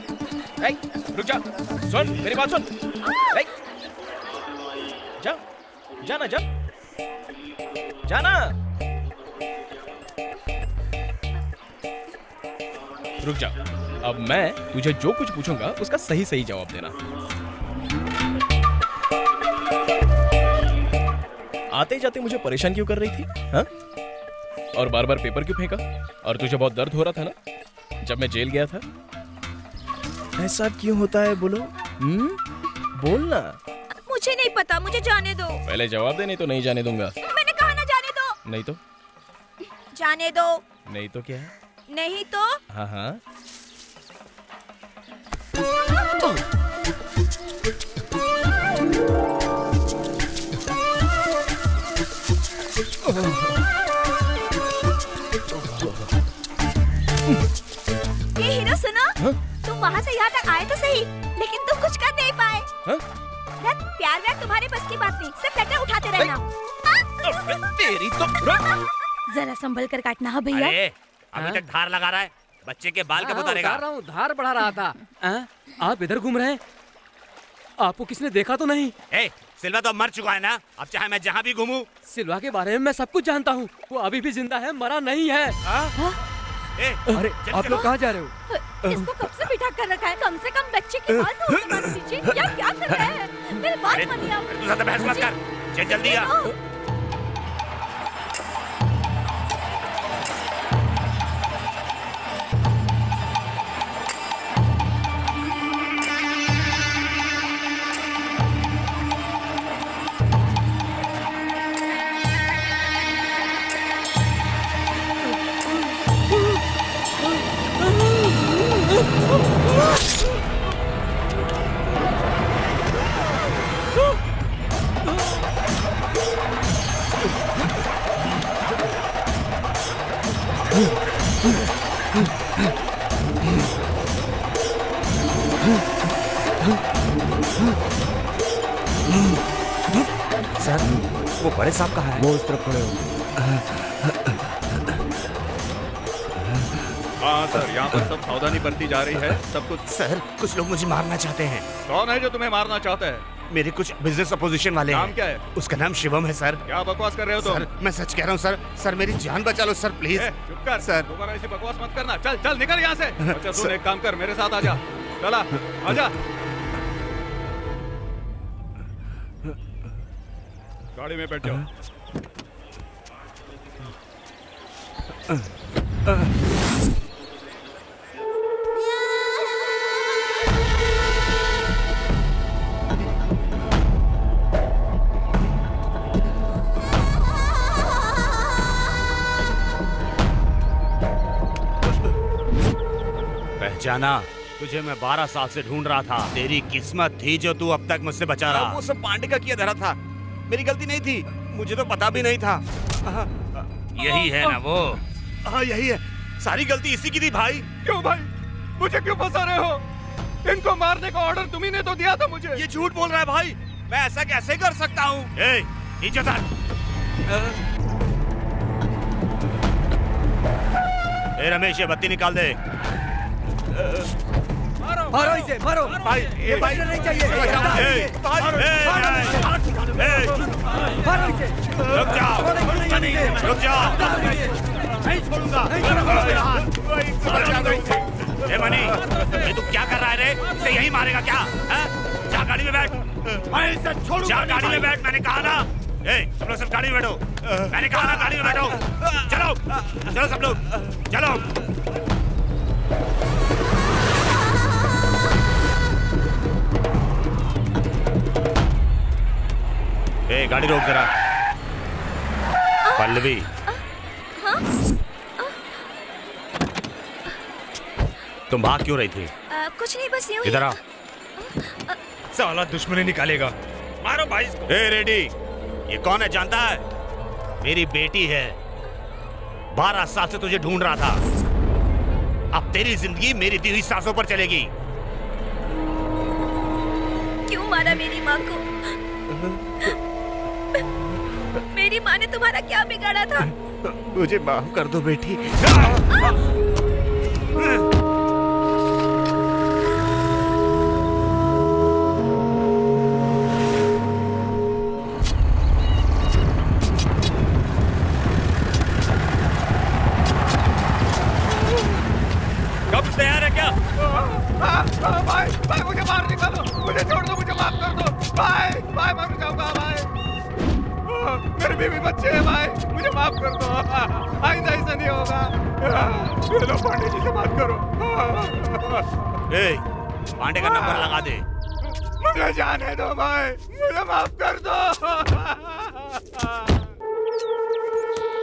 रुक जा, सुन मेरी बात सुन। जाना जाना। रुक जा, अब मैं तुझे जो कुछ पूछूंगा उसका सही सही जवाब देना। आते जाते मुझे परेशान क्यों कर रही थी? हाँ? और बार बार पेपर क्यों फेंका? और तुझे बहुत दर्द हो रहा था ना जब मैं जेल गया था? ऐसा क्यों होता है बोलो? बोलना। मुझे नहीं पता, मुझे जाने दो। पहले जवाब दे, नहीं तो नहीं जाने दूंगा। मैंने कहा ना जाने दो। नहीं तो? जाने दो। नहीं तो क्या है? नहीं तो? हाँ। ये हीरो सुनो, तुम वहाँ से यहाँ तक आए तो सही, लेकिन तुम कुछ कर नहीं पाए। प्यार व्यार तुम्हारे बस की बात नहीं, सिर्फ लड्डू उठाते रहना। तेरी तो जरा संभल कर काटना है भैया। अभी तक धार लगा रहा है, बच्चे के बाल कब उतारेगा? धार बढ़ा रहा था। आप इधर घूम रहे हैं? आपको किसने देखा तो नहीं? ए, सिल्वा तो मर चुका है ना, अब चाहे मैं जहाँ भी घूमूं। सिल्वा के बारे में मैं सब कुछ जानता हूँ। वो अभी भी जिंदा है, मरा नहीं है। अरे आप लोग कहाँ जा रहे हो? इसको कब से बिठा कर रखा है? कम से कम बच्चे की बात तो मान लीजिए। या क्या कर रहे हैं? मेरी बात मानिए आप। तू ज़्यादा बहस मत कर, चल जल्दी आ। सर, वो बड़े साहब कहाँ हैं? वो उस तरफ खड़े हो। हाँ सर, यहाँ पर सब सावधानी बरती जा रही है, सब कुछ। सर, कुछ लोग मुझे मारना चाहते हैं। कौन है जो तुम्हें मारना चाहता है? मेरे कुछ बिजनेस अपोजिशन वाले हैं। नाम क्या है? उसका नाम शिवम है सर। क्या बकवास कर रहे हो तुम? सर, मैं सच कह रहा हूँ सर। सर, मेरी जान बचा लो सर, प्लीज। चुप कर सर। दोबारा ऐसी बकवास मत करना। चल चल निकल यहाँ से। अच्छा सुन, एक काम कर, मेरे साथ आजा। चला आजा। गाड़ी में बैठ जाओ। पहचाना? तुझे मैं 12 साल से ढूंढ रहा था। तेरी किस्मत थी जो तू अब तक मुझसे बचा रहा। वो सब पांडे का किया धरा था, मेरी गलती नहीं थी। मुझे तो पता भी नहीं था। यही है ना वो? हाँ यही है। सारी गलती इसी की थी भाई। क्यों भाई? मुझे क्यों फंसा रहे हो? इनको मारने का ऑर्डर तुम्ही ने तो दिया था मुझे। ये झूठ बोल रहा है भाई। मैं ऐसा कैसे कर सकता हूँ? नीचे उतर। रमेश, ये बत्ती निकाल दे। मारो इसे, मारो भाई। ये भाई नहीं चाहिए। मारो इसे। रुक जाओ, रुक जाओ। नहीं छोड़ूंगा। मनी, ये तू क्या कर रहा है रे? इसे यही मारेगा क्या? जा गाड़ी में बैठ। मैं इसे छोड़ूंगा। जा गाड़ी में बैठ, मैंने कहा ना। तुम लोग सब गाड़ी में बैठो। मैंने कहा ना गाड़ी में बैठो। चलो चलो सब लोग चलो। गाड़ी रोक जरा। पल्लवी, तुम भाग क्यों रही थी? कुछ नहीं, बस यूं ही। इधर आ। साला दुश्मनी निकालेगा। मारो भाई इसको। रेडी? ये कौन है जानता है? मेरी बेटी है। 12 साल से तुझे ढूंढ रहा था। अब तेरी जिंदगी मेरी दी हुई सांसों पर चलेगी। क्यों मारा मेरी माँ को? मेरी माँ ने तुम्हारा क्या बिगाड़ा था? मुझे माफ कर दो बेटी। कब तैयार है क्या? भाई भाई मुझे मार निकालो, मुझे छोड़ दो, मुझे माफ कर दो। भाई भाई मर जाऊंगा भाई। मेरे बीवी बच्चे हैं भाई, मुझे माफ कर दो। आइंदा ऐसा नहीं होगा। लो पांडे जी से बात करो। पांडे का नंबर लगा दे। मुझे जाने दो भाई, मुझे माफ कर दो।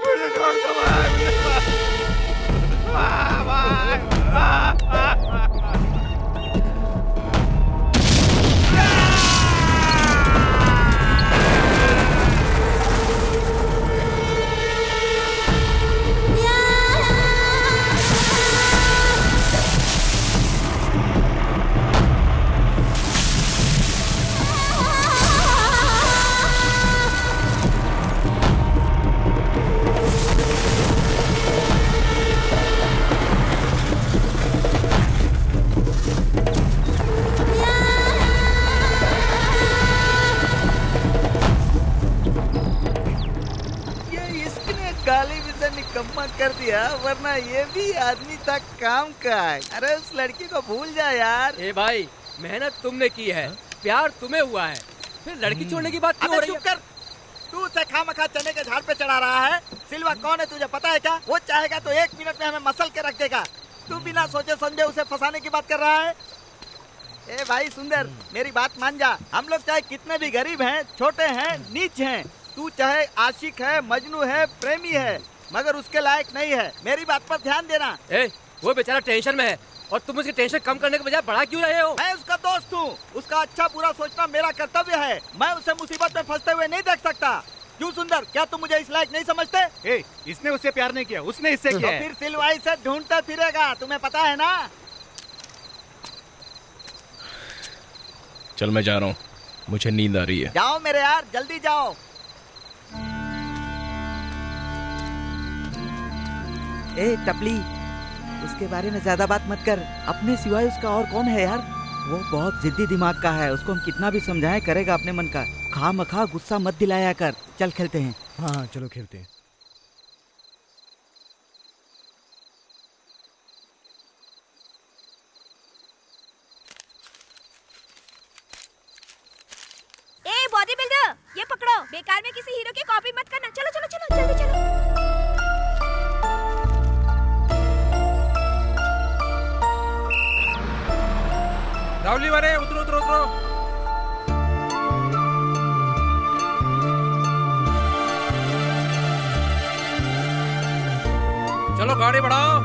मुझे छोड़ दो भाई। गाली भी से निकम्मा कर दिया, वरना ये भी आदमी था काम का। अरे उस लड़की को भूल जा यार। ए भाई, मेहनत तुमने की है, प्यार तुम्हें हुआ है, फिर लड़की छोड़ने की बात क्यों हो रही है? चुप कर, तू उसे खामखा चने के झाड़ पे चढ़ा रहा है। सिल्वा कौन है तुझे पता है क्या? वो चाहेगा तो 1 मिनट में हमें मसल के रख देगा। तू बिना सोचे समझे उसे फंसाने की बात कर रहा है। ए भाई सुंदर, मेरी बात मान जा। हम लोग चाहे कितने भी गरीब हैं, छोटे हैं, नीच हैं, तू चाहे आशिक है, मजनू है, प्रेमी है, मगर उसके लायक नहीं है। मेरी बात पर ध्यान देना। ए, वो बेचारा टेंशन में है और तुम उसकी टेंशन कम करने के बजाय बढ़ा क्यों रहे हो? मैं उसका दोस्त हूँ, उसका अच्छा बुरा सोचना मेरा कर्तव्य है। मैं उसे मुसीबत में फंसते हुए नहीं देख सकता। क्यों सुंदर, क्या तुम मुझे इस लायक नहीं समझते? ए, इसने उससे प्यार नहीं किया, उसने इससे किया है। फिर सिलवाई से ढूंढता फिरेगा, तुम्हें पता है ना। चल मैं जा रहा हूँ, मुझे नींद आ रही है। जाओ मेरे यार, जल्दी जाओ। ए टपली, उसके बारे में ज्यादा बात मत कर। अपने सिवाय उसका और कौन है यार? वो बहुत जिद्दी दिमाग का है, उसको हम कितना भी समझाएं करेगा अपने मन का। खामखा गुस्सा मत दिलाया कर। चल खेलते हैं। हाँ चलो खेलते हैं। ए बॉडी बिल्डर, ये पकड़ो। बेकार में किसी हीरो की कॉपी मत करना। चलो चलो चलो जल्दी चलो। रावली वाले उतरो उतरो उतरो। चलो गाड़ी बढ़ाओ।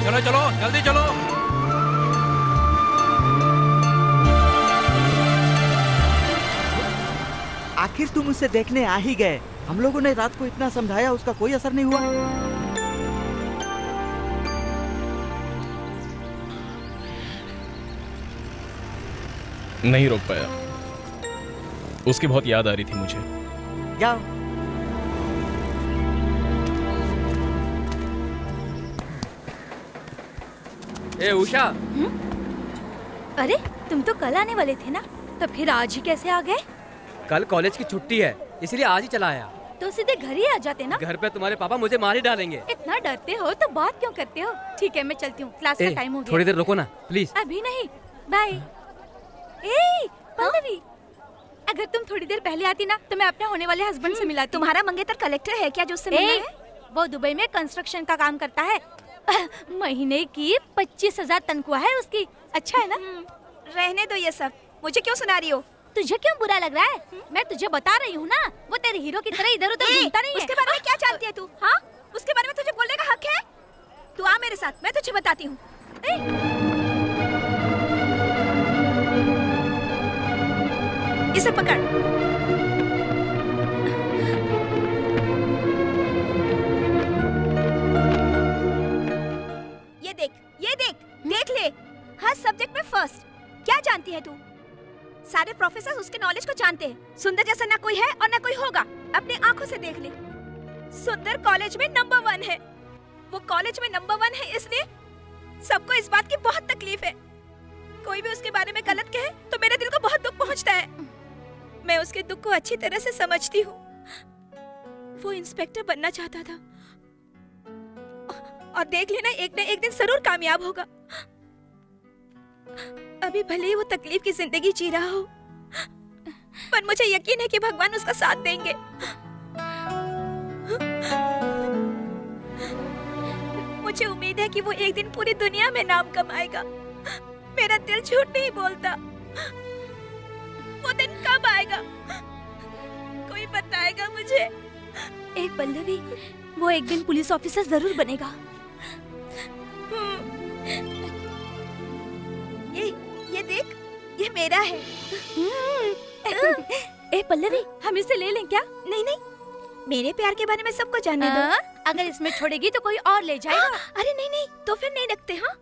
चलो चलो जल्दी चलो। आखिर तुम उसे देखने आ ही गए। हम लोगों ने रात को इतना समझाया, उसका कोई असर नहीं हुआ। नहीं रोक पाया, उसकी बहुत याद आ रही थी मुझे। जाओ। ए उषा। अरे तुम तो कल आने वाले थे ना, तो फिर आज ही कैसे आ गए? कल कॉलेज की छुट्टी है, इसलिए आज ही चला आया। तो सीधे घर ही आ जाते ना। घर पे तुम्हारे पापा मुझे मार ही डालेंगे। इतना डरते हो तो बात क्यों करते हो? ठीक है मैं चलती हूँ, क्लास का टाइम हो गया। थोड़ी देर रुको ना प्लीज। अभी नहीं, बाय। ए पल्लवी, अगर तुम थोड़ी देर पहले आती ना तो मैं अपने होने वाले हस्बैंड से मिलाती। तुम्हारा मंगेतर कलेक्टर है क्या जो उससे मिलना है? वो दुबई में कंस्ट्रक्शन का काम करता है। महीने की 25,000 तनख्वाह है उसकी। अच्छा है ना? रहने दो ये सब, मुझे क्यों सुना रही हो? तुझे क्यों बुरा लग रहा है? मैं तुझे बता रही हूँ ना, वो तेरे हीरो की तरह इधर उधर घूमता नहीं है। उसके बारे में क्या जानती है तू? हाँ, उसके बारे में तुझे बोलने का हक है? तू आ मेरे साथ, मैं तुझे बताती हूँ। इसे पकड़। ये देख देख ले, हर सब्जेक्ट में फर्स्ट। क्या जानती है तू? सारे प्रोफेसर उसके नॉलेज को जानते हैं। सुंदर जैसा ना कोई है और ना कोई होगा, अपने आंखों से देख ले। सुंदर कॉलेज में नंबर 1 है। वो कॉलेज में नंबर 1 है, इसलिए सबको इस बात की बहुत तकलीफ है। कोई भी उसके बारे में गलत कहे तो मेरे दिल को बहुत दुख पहुंचता है। मैं उसके दुख को अच्छी तरह से समझती हूँ। वो इंस्पेक्टर बनना चाहता था और देख लेना एक न एक दिन जरूर कामयाब होगा। अभी भले ही वो तकलीफ की जिंदगी जी रहा हो, पर मुझे यकीन है कि भगवान उसका साथ देंगे। मुझे उम्मीद है कि वो एक दिन पूरी दुनिया में नाम कमाएगा। मेरा दिल झूठ नहीं बोलता। वो दिन कब आएगा? कोई बताएगा मुझे? एक पल्लवी, वो एक दिन पुलिस ऑफिसर जरूर बनेगा। ये देख, ये मेरा है। ए पल्लवी, हम इसे ले लें क्या? नहीं नहीं, मेरे प्यार के बारे में सबको जानने दो। अगर इसमें छोड़ेगी तो कोई और ले जाएगा। अरे नहीं नहीं, तो फिर नहीं रखते। हाँ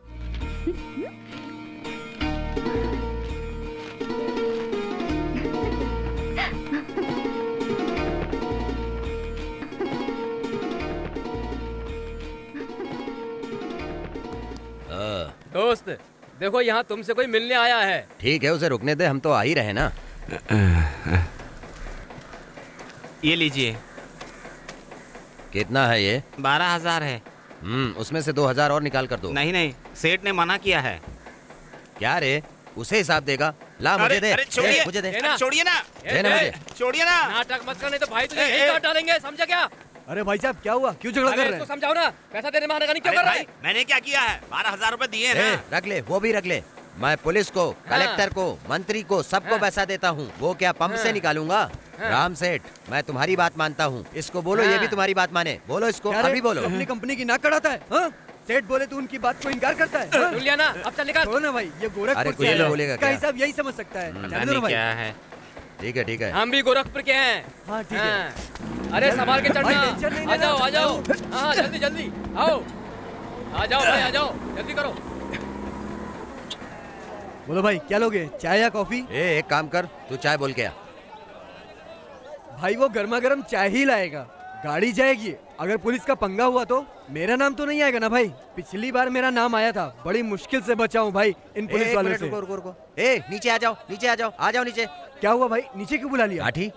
दोस्त देखो, यहाँ तुमसे कोई मिलने आया है। ठीक है, उसे रुकने दे, हम तो आ ही रहे ना। ये लीजिए। कितना है ये? 12,000 है। उसमें से 2,000 और निकाल कर दो। नहीं नहीं, सेठ ने मना किया है। क्या रे, उसे हिसाब देगा? ला मुझे दे। छोड़िए, मुझे दे। छोड़िए ना, देना मुझे। छोड़िए ना। नाटक मत करने तो भाई तुझे यही काट डालेंगे, समझा क्या? अरे भाई साहब क्या हुआ, क्यों झगड़ा कर रहे हैं? इसको समझाओ ना, पैसा देने में आनाकानी क्यों कर रहा है? मैंने क्या किया है? 12,000 रुपए दिए ना। रख ले, वो भी रख ले। मैं पुलिस को, कलेक्टर को, मंत्री को, सबको पैसा देता हूँ। वो क्या पंप से निकालूंगा? राम सेठ, मैं तुम्हारी बात मानता हूँ। इसको बोलो ये भी तुम्हारी बात माने। बोलो इसको, अभी बोलो। अपनी कंपनी की नाक कटाता है, हाँ? सेठ बोले तो उनकी बात को इनकार करता है, हाँ? जुलियाना, अब चल निकाल। छोड़ो ना भाई, ये गोरखपुर से कोई बोलेगा इसका क्या? हिसाब यही समझ सकता है। जाने दो ना भाई। क्या है? ठीक है ठीक है। हम भी गोरखपुर के हैं। हाँ ठीक है। अरे संभाल के चढ़ना। भाई, टेंशन नहीं आ जाओ लेना। आ जाओ। हाँ जल्दी जल्दी आओ। आ जाओ भाई, आ जाओ, जल्दी करो। बोलो भाई क्या लोगे, चाय या कॉफी? एक काम कर, तू चाय बोल के आ। भाई वो गर्मा गर्म चाय ही लाएगा, गाड़ी जाएगी। अगर पुलिस का पंगा हुआ तो मेरा नाम तो नहीं आएगा ना भाई। पिछली बार मेरा नाम आया था, बड़ी मुश्किल से बचा हूँ भाई इन पुलिस वालों से। रुको। ए नीचे आ जाओ, नीचे आ जाओ, आ जाओ नीचे। क्या हुआ भाई, नीचे क्यों बुला लिया? लाठी,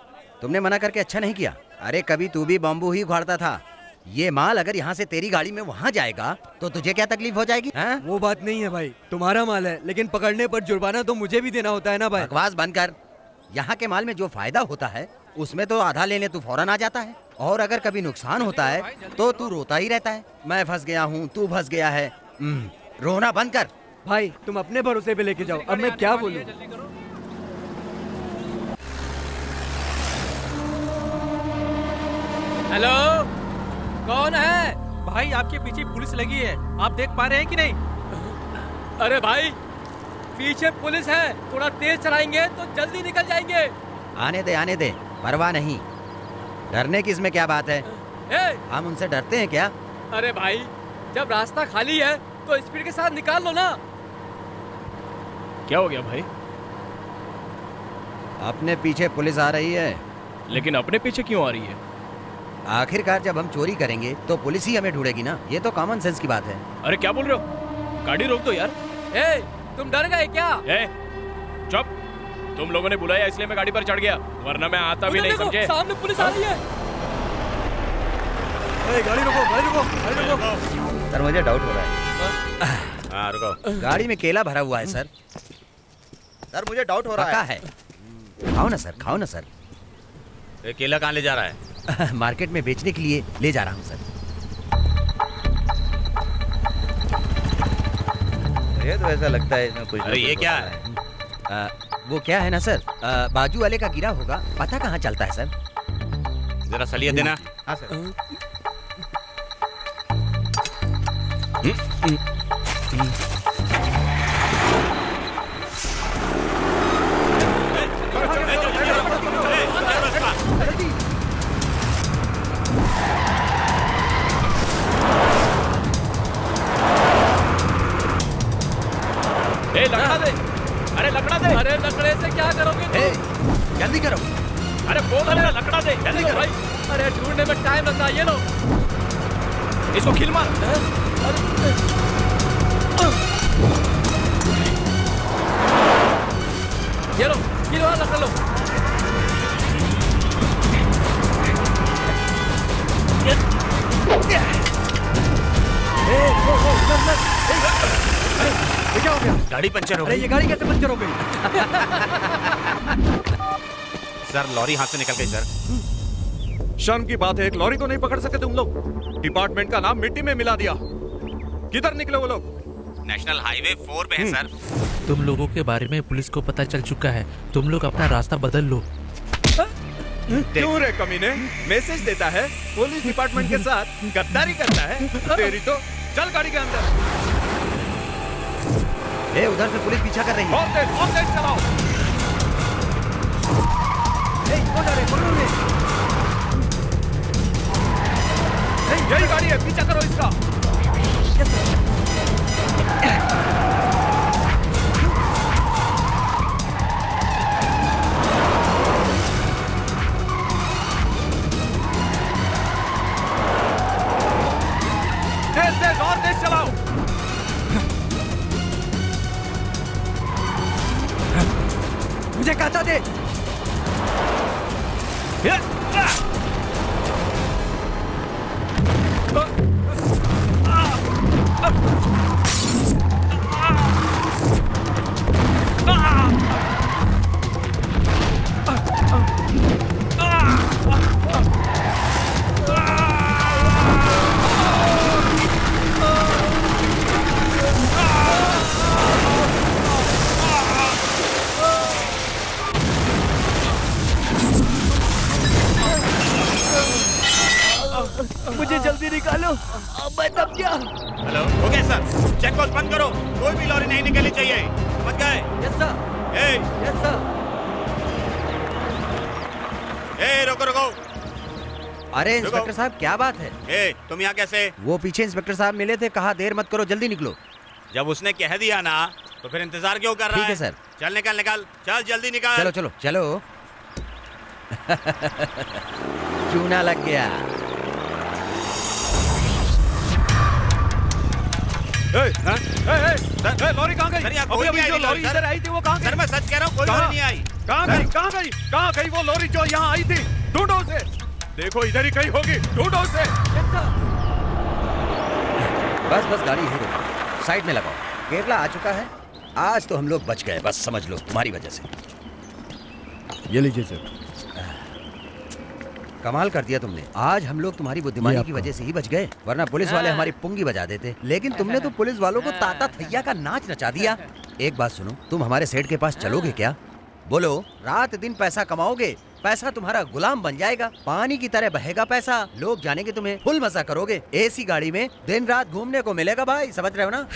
तुमने मना करके अच्छा नहीं किया। अरे कभी तू भी बम्बू ही उखाड़ता था। ये माल अगर यहाँ से तेरी गाड़ी में वहाँ जाएगा तो तुझे क्या तकलीफ हो जाएगी? वो बात नहीं है भाई, तुम्हारा माल है, लेकिन पकड़ने पर जुर्माना तो मुझे भी देना होता है ना भाई। बकवास बंद कर। यहाँ के माल में जो फायदा होता है उसमें तो आधा लेने तू फौरन आ जाता है, और अगर कभी नुकसान होता है तो तू रोता ही रहता है। मैं फंस गया हूँ, तू फंस गया है। रोना बंद कर। भाई तुम अपने भरोसे पे लेके जाओ, अब मैं क्या बोलूं? हेलो, कौन है? भाई आपके पीछे पुलिस लगी है, आप देख पा रहे हैं कि नहीं? अरे भाई पीछे पुलिस है, थोड़ा तेज चलाएंगे तो जल्दी निकल जाएंगे। आने दे, परवाह नहीं। डरने की इसमें क्या बात है? हम उनसे डरते हैं क्या? अरे भाई जब रास्ता खाली है तो स्पीड के साथ निकाल लो ना। क्या हो गया भाई? अपने पीछे पुलिस आ रही है। लेकिन अपने पीछे क्यों आ रही है? आखिरकार जब हम चोरी करेंगे तो पुलिस ही हमें ढूंढेगी ना। ये तो कॉमन सेंस की बात है। अरे क्या बोल रहे हो? गाड़ी रोक दो यार। तुम डर गए क्या? चुप। तुम लोगों ने बुलाया इसलिए मैं गाड़ी पर चढ़ गया, वरना मैं आता भी नहीं, समझे? सामने पुलिस आ रही है। गाड़ी रोको, गाड़ी रोको, गाड़ी रोको। सर मुझे डाउट हो रहा है। हाँ रुको। गाड़ी में केला भरा हुआ है सर। सर मुझे डाउट हो रहा पक्का है। खाओ ना सर, खाओ ना सर। ये केला कहाँ ले जा रहा है? मार्केट में बेचने के लिए ले जा रहा हूँ सर। ये तो ऐसा लगता है इसमें कुछ। अरे ये क्या है? वो क्या है ना सर, बाजू वाले का गिरा होगा, पता कहाँ चलता है सर। जरा सलिया देना। हाँ सर। लकड़ा दे। अरे लकड़ा दे। अरे लकड़े से क्या करोगे तुम? जल्दी करो। अरे बोल रहा लकड़ा दे, जल्दी करो भाई। अरे ढूंढने में टाइम लगता है। ये लो, इसको खिल मार। ये लो, ये लो, लकड़ा लो। ये क्या हो गया? गाड़ी पंचर हो अरे गई। ये गाड़ी कैसे पंचर हो गई? सर लॉरी हाथ से निकल गई सर। शर्म की बात है, एक लॉरी को नहीं पकड़ सके तुम लोग। डिपार्टमेंट का नाम मिट्टी में मिला दिया। किधर निकले वो लोग? नेशनल हाईवे 4 पे है सर। तुम लोगों के बारे में पुलिस को पता चल चुका है, तुम लोग अपना रास्ता बदल लो। क्यों रे कमीने? मैसेज देता है, पुलिस डिपार्टमेंट के साथ गद्दारी करता है। तेरी तो चल गाड़ी के अंदर। उधर से पुलिस पीछा कर रही है। बहुत तेज चलाओ। कौन जा रहे? पकड़ो उन्हें। यही गाड़ी है, पीछा करो इसका। तेज और तेज चलाओ। मुझे कहता दे। मुझे जल्दी निकालो, मैं दब गया। हेलो, हो गया सर। चेक पोस्ट बंद करो, कोई भी लॉरी नहीं निकलनी चाहिए। समझ गए? Yes sir. Yes sir. रुको रुको। अरे इंस्पेक्टर साहब, क्या बात है? तुम यहाँ कैसे? वो पीछे इंस्पेक्टर साहब मिले थे, कहा देर मत करो, जल्दी निकलो। जब उसने कह दिया ना, तो फिर इंतजार क्यों कर रहा है? ठीक है सर। चल निकल निकल, चल जल्दी निकल। चलो चलो चलो। चूना लग गया। लॉरी कहाँ गई? अभी जो लॉरी इधर आई थी वो कहाँ गई? सर मैं सच कह रहा हूँ, कोई लॉरी नहीं आई। कहाँ गई वो लॉरी जो यहाँ आई थी? ढूंढो उसे। देखो इधर ही कहीं होगी, ढूंढो उसे। बस बस गाड़ी यहीं रोको, साइड में लगाओ। केरला आ चुका है, आज तो हम लोग बच गए, बस समझ लो तुम्हारी वजह से। ये लीजिए सर। कमाल कर दिया तुमने, आज हम लोग तुम्हारी बुद्धिमानी की वजह से ही बच गए, वरना पुलिस वाले हमारी पुंगी बजा देते। लेकिन तुमने तो पुलिस वालों को ताता थैया का नाच नचा दिया। एक बात सुनो, तुम हमारे सेठ के पास चलोगे क्या? बोलो, रात दिन पैसा कमाओगे, पैसा तुम्हारा गुलाम बन जाएगा, पानी की तरह बहेगा पैसा, लोग जानेंगे तुम्हें, फुल मजा करोगे, एसी गाड़ी में दिन रात घूमने को मिलेगा भाई, समझ रहे हो ना?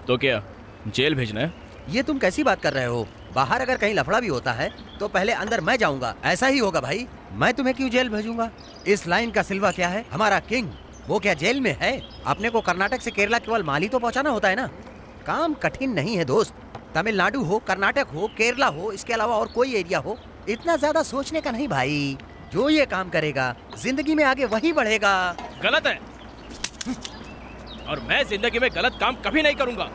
तो क्या जेल भेजना है? ये तुम कैसी बात कर रहे हो? बाहर अगर कहीं लफड़ा भी होता है तो पहले अंदर मैं जाऊंगा, ऐसा ही होगा भाई। मैं तुम्हें क्यों जेल भेजूंगा? इस लाइन का सिल्वा क्या है? हमारा किंग, वो क्या जेल में है? अपने को कर्नाटक से केरला केवल माल ही तो पहुंचाना होता है ना। काम कठिन नहीं है दोस्त, तमिलनाडु हो, कर्नाटक हो, केरला हो, इसके अलावा और कोई एरिया हो, इतना ज्यादा सोचने का नहीं भाई। जो ये काम करेगा जिंदगी में आगे वही बढ़ेगा। गलत है, और मैं जिंदगी में गलत काम कभी नहीं करूंगा।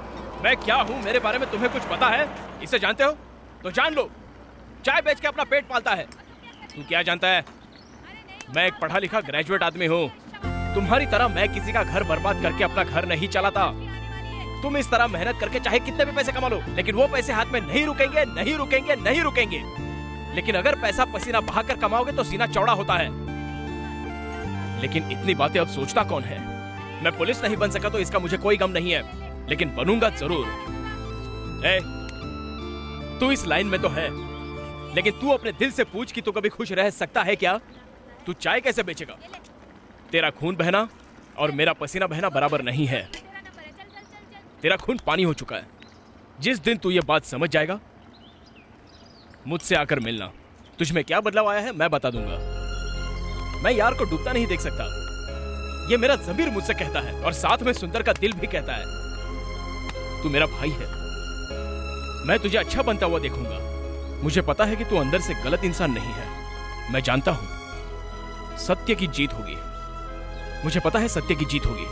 मैं क्या हूँ, मेरे बारे में तुम्हें कुछ पता है? इसे जानते हो तो जान लो। चाय बेच के अपना पेट पालता है। तू क्या जानता है? मैं एक पढ़ा लिखा ग्रेजुएट आदमी हूँ। तुम्हारी तरह मैं किसी का घर बर्बाद करके अपना घर नहीं चलाता। तुम इस तरह मेहनत करके चाहे कितने भी पैसे कमा लो, लेकिन वो पैसे हाथ में नहीं रुकेंगे, नहीं रुकेंगे, नहीं रुकेंगे। लेकिन अगर पैसा पसीना बहाकर कमाओगे तो सीना चौड़ा होता है। लेकिन इतनी बातें अब सोचता कौन है? मैं पुलिस नहीं बन सका तो इसका मुझे कोई गम नहीं है, लेकिन बनूंगा जरूर। तू इस लाइन में तो है, लेकिन तू अपने दिल से पूछ कि तू कभी खुश रह सकता है क्या? तू चाय कैसे बेचेगा? तेरा खून बहना और मेरा पसीना बहना बराबर नहीं है। तेरा खून पानी हो चुका है। जिस दिन तू ये बात समझ जाएगा, मुझसे आकर मिलना। तुझ में क्या बदलाव आया है मैं बता दूंगा। मैं यार को डूबता नहीं देख सकता, ये मेरा ज़मीर मुझसे कहता है, और साथ में सुंदर का दिल भी कहता है। तू मेरा भाई है, मैं तुझे अच्छा बनता हुआ देखूंगा। मुझे पता है कि तू अंदर से गलत इंसान नहीं है। मैं जानता हूं सत्य की जीत होगी। मुझे पता है सत्य की जीत होगी।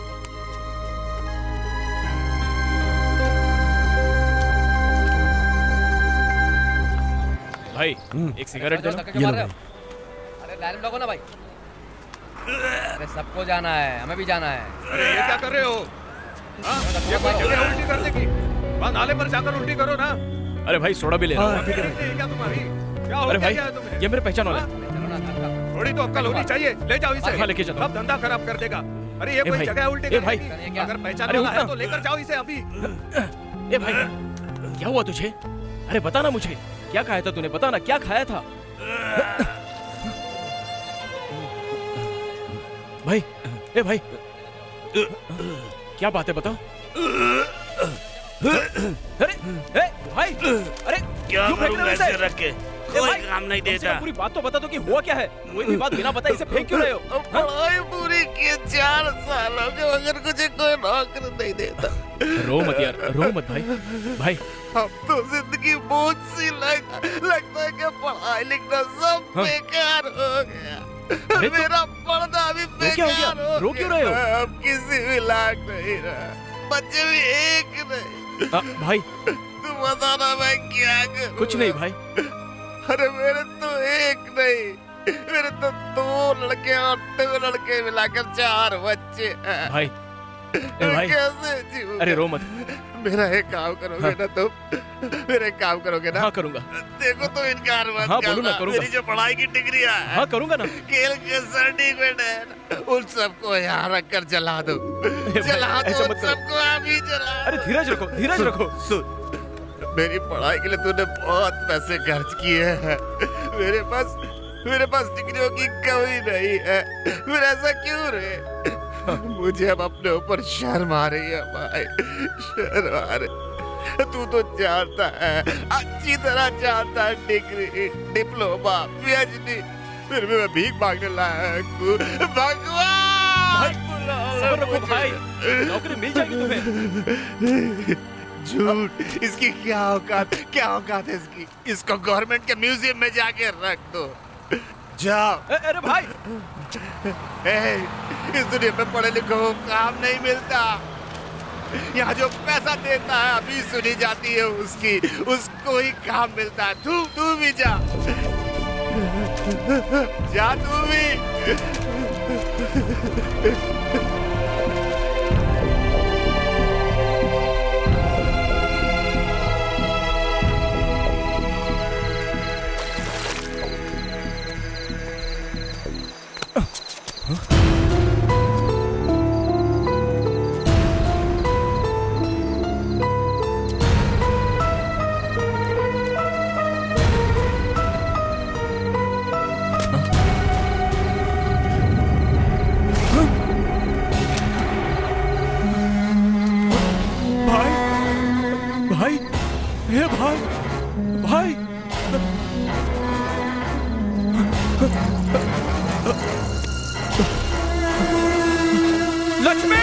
भाई एक सिगरेट दो ना। अरे लाइन में लगो ना भाई। अरे सबको जाना है, हमें भी जाना है। अरे ये क्या कर रहे हो? ये कोई जगह उल्टी करने की? वहाँ नाले पर जाकर उल्टी करो ना। अरे भाई सोडा भी ले लो। क्या तुम्हारी? क्या हो अरे भाई गया तुम्हें? ये मेरे पहचान वाला है। थोड़ी तो अक्ल होनी चाहिए। ले जाओ इसे। हाँ, लेके चलो। सब धंधा खराब कर देगा। अरे ये कोई जगह उल्टी करने की? अगर पहचान वाला है तो लेकर जाओ इसे अभी। ए भाई क्या हुआ तुझे? अरे बता ना मुझे, क्या खाया था तूने? बता ना क्या खाया था? भाई ए भाई क्या बात है बताओ। अरे ए भाई, अरे क्या क्यों फेंक रहे हो करूं इसे? ऐसे रख के? कोई काम नहीं देता। पूरी बात तो बता दो कि हुआ क्या है। कोई भी बात बिना बताए इसे फेंक क्यों रहे हो? पढ़ाई पूरी की 4 साल हो गए मगर मुझे कोई नौकरी नहीं देता। रो मत यार, रो मत भाई। भाई अब तो जिंदगी बोझ सी लगता है कि पढ़ाई लिखना सब बेकार हो गया। मेरा पढ़ना भी बेकार हो गया। रो क्यों रहे हो? अब किसी भी लायक नहीं रहा, बच्चे भी एक नहीं। भाई तू बताना मैं क्या करूं? कुछ नहीं भाई। अरे मेरे तो एक नहीं, मेरे तो 2 लड़के और 2 लड़के मिलाकर 4 बच्चे हैं। भाई भाई, कैसे जीऊंगा? अरे रो मत। मेरा एक काम करोगे ना तुम? मेरा एक काम करोगे ना? हाँ करूंगा। देखो तो इनकार मत हाँ बोलो ना, करूंगा। मेरी जो पढ़ाई की डिग्री है, हाँ करूंगा ना। खेल के सर्टिफिकेट है ना, उन सबको यहाँ रख कर जला दो, जला दो ऐसा मत करो। सबको, अभी जला अरे दो। धीरज रखो, धीरज रखो। सुन, मेरी पढ़ाई के लिए तूने बहुत पैसे खर्च किए हैं, मेरे पास डिग्रियों की कमी नहीं है, फिर ऐसा क्यों रे? मुझे अब अपने ऊपर शर्म आ रही है भाई, शर्म आ रही। तू तो जानता है, अच्छी तरह जानता है, डिग्री, डिप्लोमा, पीएचडी, फिर भी मैं भीख मांगने लायक हूँ। भगवान सब्र रखो भाई, नौकरी मिल जाएगी तुम्हें। झूठ, इसकी क्या औकात है इसकी? इसको गवर्नमेंट के म्यूजियम में जाके रख दो, जाओ। अरे भाई, इस दुनिया में पढ़े लिखों को काम नहीं मिलता, यहाँ जो पैसा देता है अभी सुनी जाती है उसको ही काम मिलता है। तू भी जा तू भी। भाई लक्ष्मी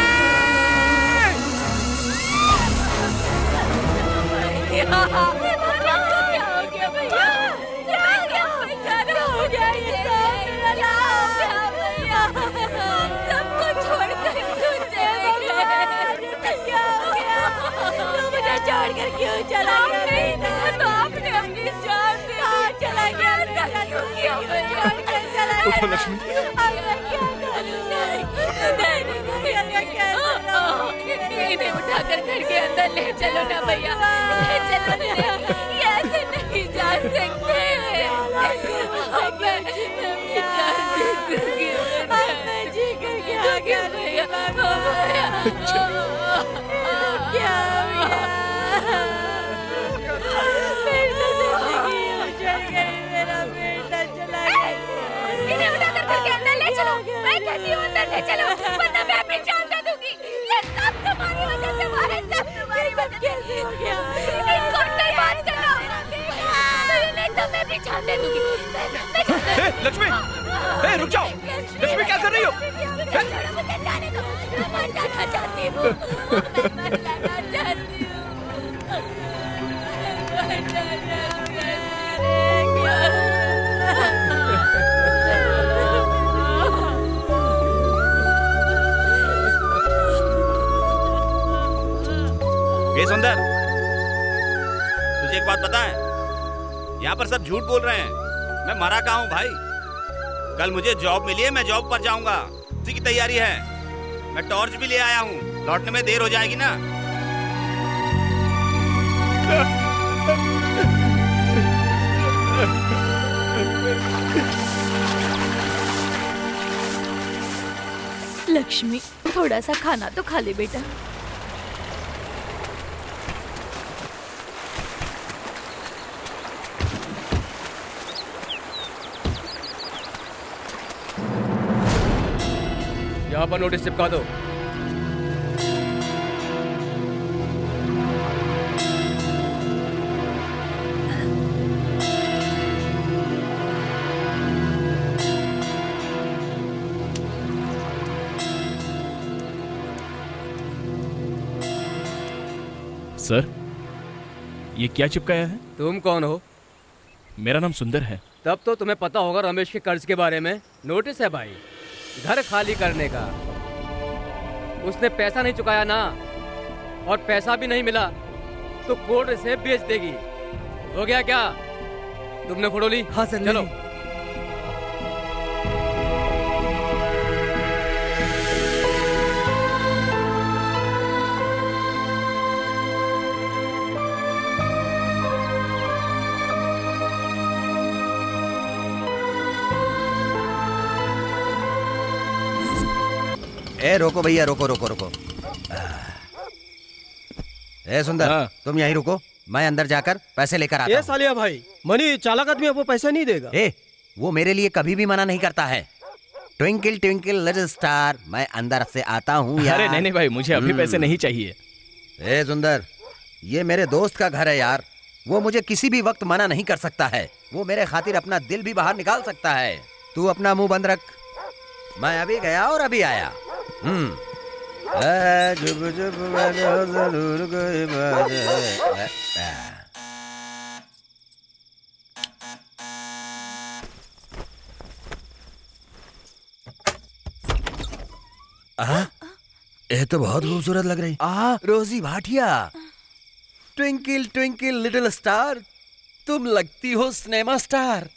छोड़कर क्यों चला गया? तो आपने अपनी जान दे दी, चला गया, क्यों छोड़कर चला गया? उठो लक्ष्मी। इन्हें उठाकर घर के अंदर ले चलो ना भैया, ले चलो ना, ये ऐसे नहीं जा सकते। जी करके आ गया भैया, क्या मेरा बेटा चला गया। इन्हें उठाकर घर के अंदर ले चलो, मैं कहती हूँ अंदर ले चलो, वरना मैं अपनी जान दे दूंगी। ये सब तुम्हारी वजह से हुआ है, सब तुम्हारी वजह से हो गया। इनको नहीं बात करना, नहीं तो मैं अपनी जान दे दूंगी। लक्ष्मी, रुक जाओ। लक्ष्मी क्या कर रही हो? मुझे जाने दो, मैं मर जाना चाहती हूँ, मैं मर जाना चाहती हूँ। ये सुंदर, तुझे एक बात पता है? यहाँ पर सब झूठ बोल रहे हैं। मैं मरा कहाँ हूँ भाई? कल मुझे जॉब मिली है, मैं जॉब पर जाऊंगा, उसी की तैयारी है। मैं टॉर्च भी ले आया हूँ, लौटने में देर हो जाएगी ना। लक्ष्मी, थोड़ा सा खाना तो खा ले बेटा। यहाँ पर नोटिस चिपका दो। सर, ये क्या चिपकाया है? तुम कौन हो? मेरा नाम सुंदर है। तब तो तुम्हें पता होगा रमेश के कर्ज के बारे में। नोटिस है भाई, घर खाली करने का। उसने पैसा नहीं चुकाया ना, और पैसा भी नहीं मिला तो कोर्ट इसे बेच देगी। हो गया क्या? तुमने फोटो ली? हाँ सर, चलो। ए रोको भैया, रोको रोको रोको। ए सुंदर, तुम यहीं रुको, मैं अंदर जाकर पैसे लेकर आता हूं। सालिया भाई, मनी चालाक आदमी आपको पैसा नहीं देगा। ए, वो मेरे लिए कभी भी मना नहीं करता है। ट्विंकल ट्विंकल लिटिल स्टार, मैं अंदर से आता हूँ यार। अरे नहीं भाई, मुझे अभी पैसे नहीं चाहिए। ए सुंदर, ये मेरे दोस्त का घर है यार, वो मुझे किसी भी वक्त मना नहीं कर सकता है। वो मेरे खातिर अपना दिल भी बाहर निकाल सकता है। तू अपना मुंह बंद रख, मैं अभी गया और अभी आया। ये तो बहुत खूबसूरत लग रही। रोजी Bhatia, twinkle twinkle little star, तुम लगती हो सिनेमा स्टार।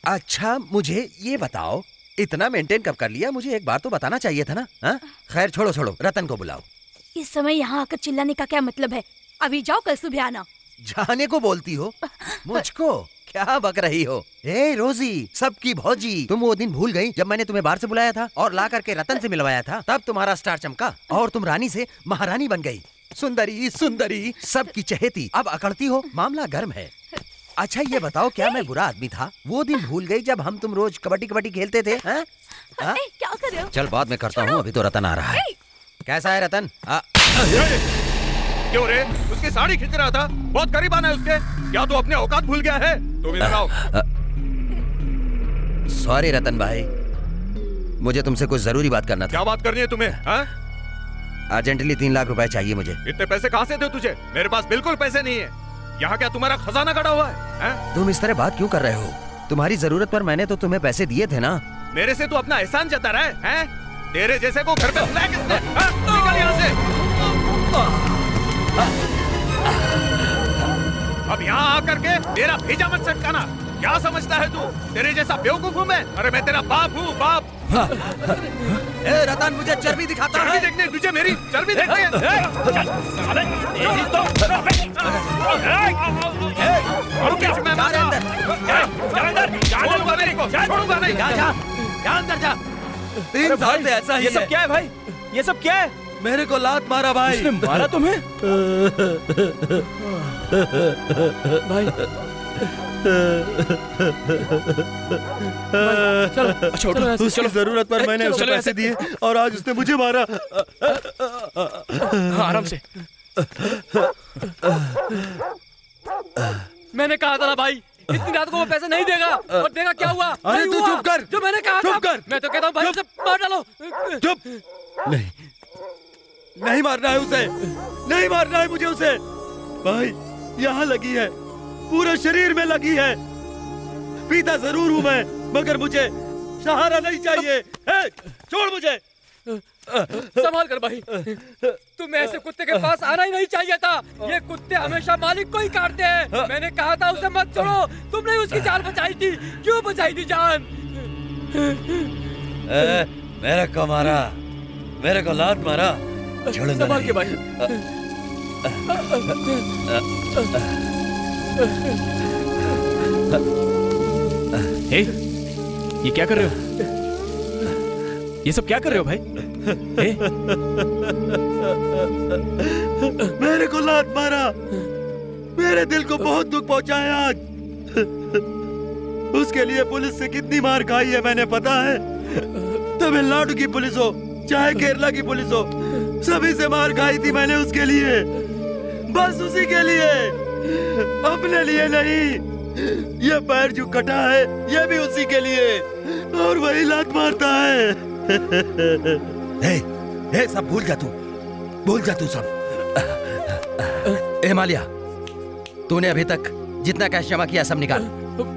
अच्छा मुझे ये बताओ, इतना मेंटेन कब कर लिया? मुझे एक बार तो बताना चाहिए था ना। खैर छोड़ो छोड़ो, रतन को बुलाओ। इस समय यहाँ आकर चिल्लाने का क्या मतलब है? अभी जाओ, कल सुबह आना। जाने को बोलती हो मुझको? क्या बक रही हो? ए रोजी, सबकी भौजी, तुम वो दिन भूल गई जब मैंने तुम्हें बाहर से बुलाया था और ला करके रतन से मिलवाया था? तब तुम्हारा स्टार चमका और तुम रानी से महारानी बन गई। सुंदरी सुंदरी, सबकी चहेती, अब अकड़ती हो। मामला गर्म है। अच्छा ये बताओ, क्या मैं बुरा आदमी था? वो दिन भूल गई जब हम तुम रोज कबड्डी कबड्डी खेलते थे? क्या कर रहे हो? चल बाद में करता हूँ, अभी तो रतन आ रहा है। कैसा है रतन? क्यों रे? उसकी साड़ी खींच रहा था, बहुत करीब आना है उसके। क्या तू अपने औकात भूल गया है? तुम इधर आओ। सॉरी रतन भाई, मुझे तुमसे कुछ जरूरी बात करना था। क्या बात करनी है तुम्हें? अर्जेंटली 3 लाख रुपए चाहिए मुझे। इतने पैसे कहाँ से थे तुझे? मेरे पास बिल्कुल पैसे नहीं है। यहाँ क्या तुम्हारा खजाना गड़ा हुआ है? तुम इस तरह बात क्यों कर रहे हो? तुम्हारी जरूरत पर मैंने तो तुम्हें पैसे दिए थे ना। मेरे से तू अपना एहसान जता रहा है? तेरे जैसे को घर पे बुलाया किसने? निकल यहाँ से। अब यहाँ आकर के मेरा भेजा मत चटकाना। क्या समझता है तू? तेरे जैसा बेवकूफ हूँ मैं? अरे मैं तेरा बाप हूँ, बाप। ए रतन, मुझे चर्बी दिखाता है। देखने तुझे मेरी चर्बी देखने। जा 3 साल से ऐसा ही ये सब क्या है भाई? ये सब क्या है? मेरे को लात मारा भाई। उसने मारा तुम्हें? भाई चलो, उसकी जरूरत पर मैंने उसे पैसे दिए और आज उसने मुझे मारा। आराम से। मैंने कहा था ना भाई, इतनी रात को वो पैसे नहीं देगा। और देगा क्या हुआ? अरे तू चुप कर। जो मैंने कहा चुप था। कर। मैं तो कहता हूँ भाई उसे मार डालो। चुप। नहीं मारना है उसे, नहीं मारना है मुझे उसे। भाई यहाँ लगी है, पूरे शरीर में लगी है। पीता जरूर हूँ मैं, मगर मुझे सहारा नहीं चाहिए। छोड़ मुझे। संभाल कर भाई, तुम्हें ऐसे कुत्ते के पास आना ही नहीं चाहिए था। ये कुत्ते हमेशा मालिक को ही काटते हैं। मैंने कहा था उसे मत छोड़ो, तुमने उसकी जान बचाई थी। क्यों बचाई थी जान? मेरे को मारा, मेरे को लात मारा। संभाल के भाई। ये क्या कर रहे हो? ये सब क्या कर रहे हो भाई? मेरे को लात मारा, मेरे दिल को बहुत दुख पहुंचाया आज। उसके लिए पुलिस से कितनी मार खाई है मैंने, पता है? तमिलनाडु की पुलिस हो चाहे केरला की पुलिस हो, सभी से मार खाई थी मैंने उसके लिए। बस उसी के लिए, अपने लिए नहीं। ये पैर जो कटा है ये भी उसी के लिए, और वही लात मारता है। हे, सब भूल जा तू, भूल जा तू सब। ए मालिया, तूने अभी तक जितना कैश जमा किया सब निकाल,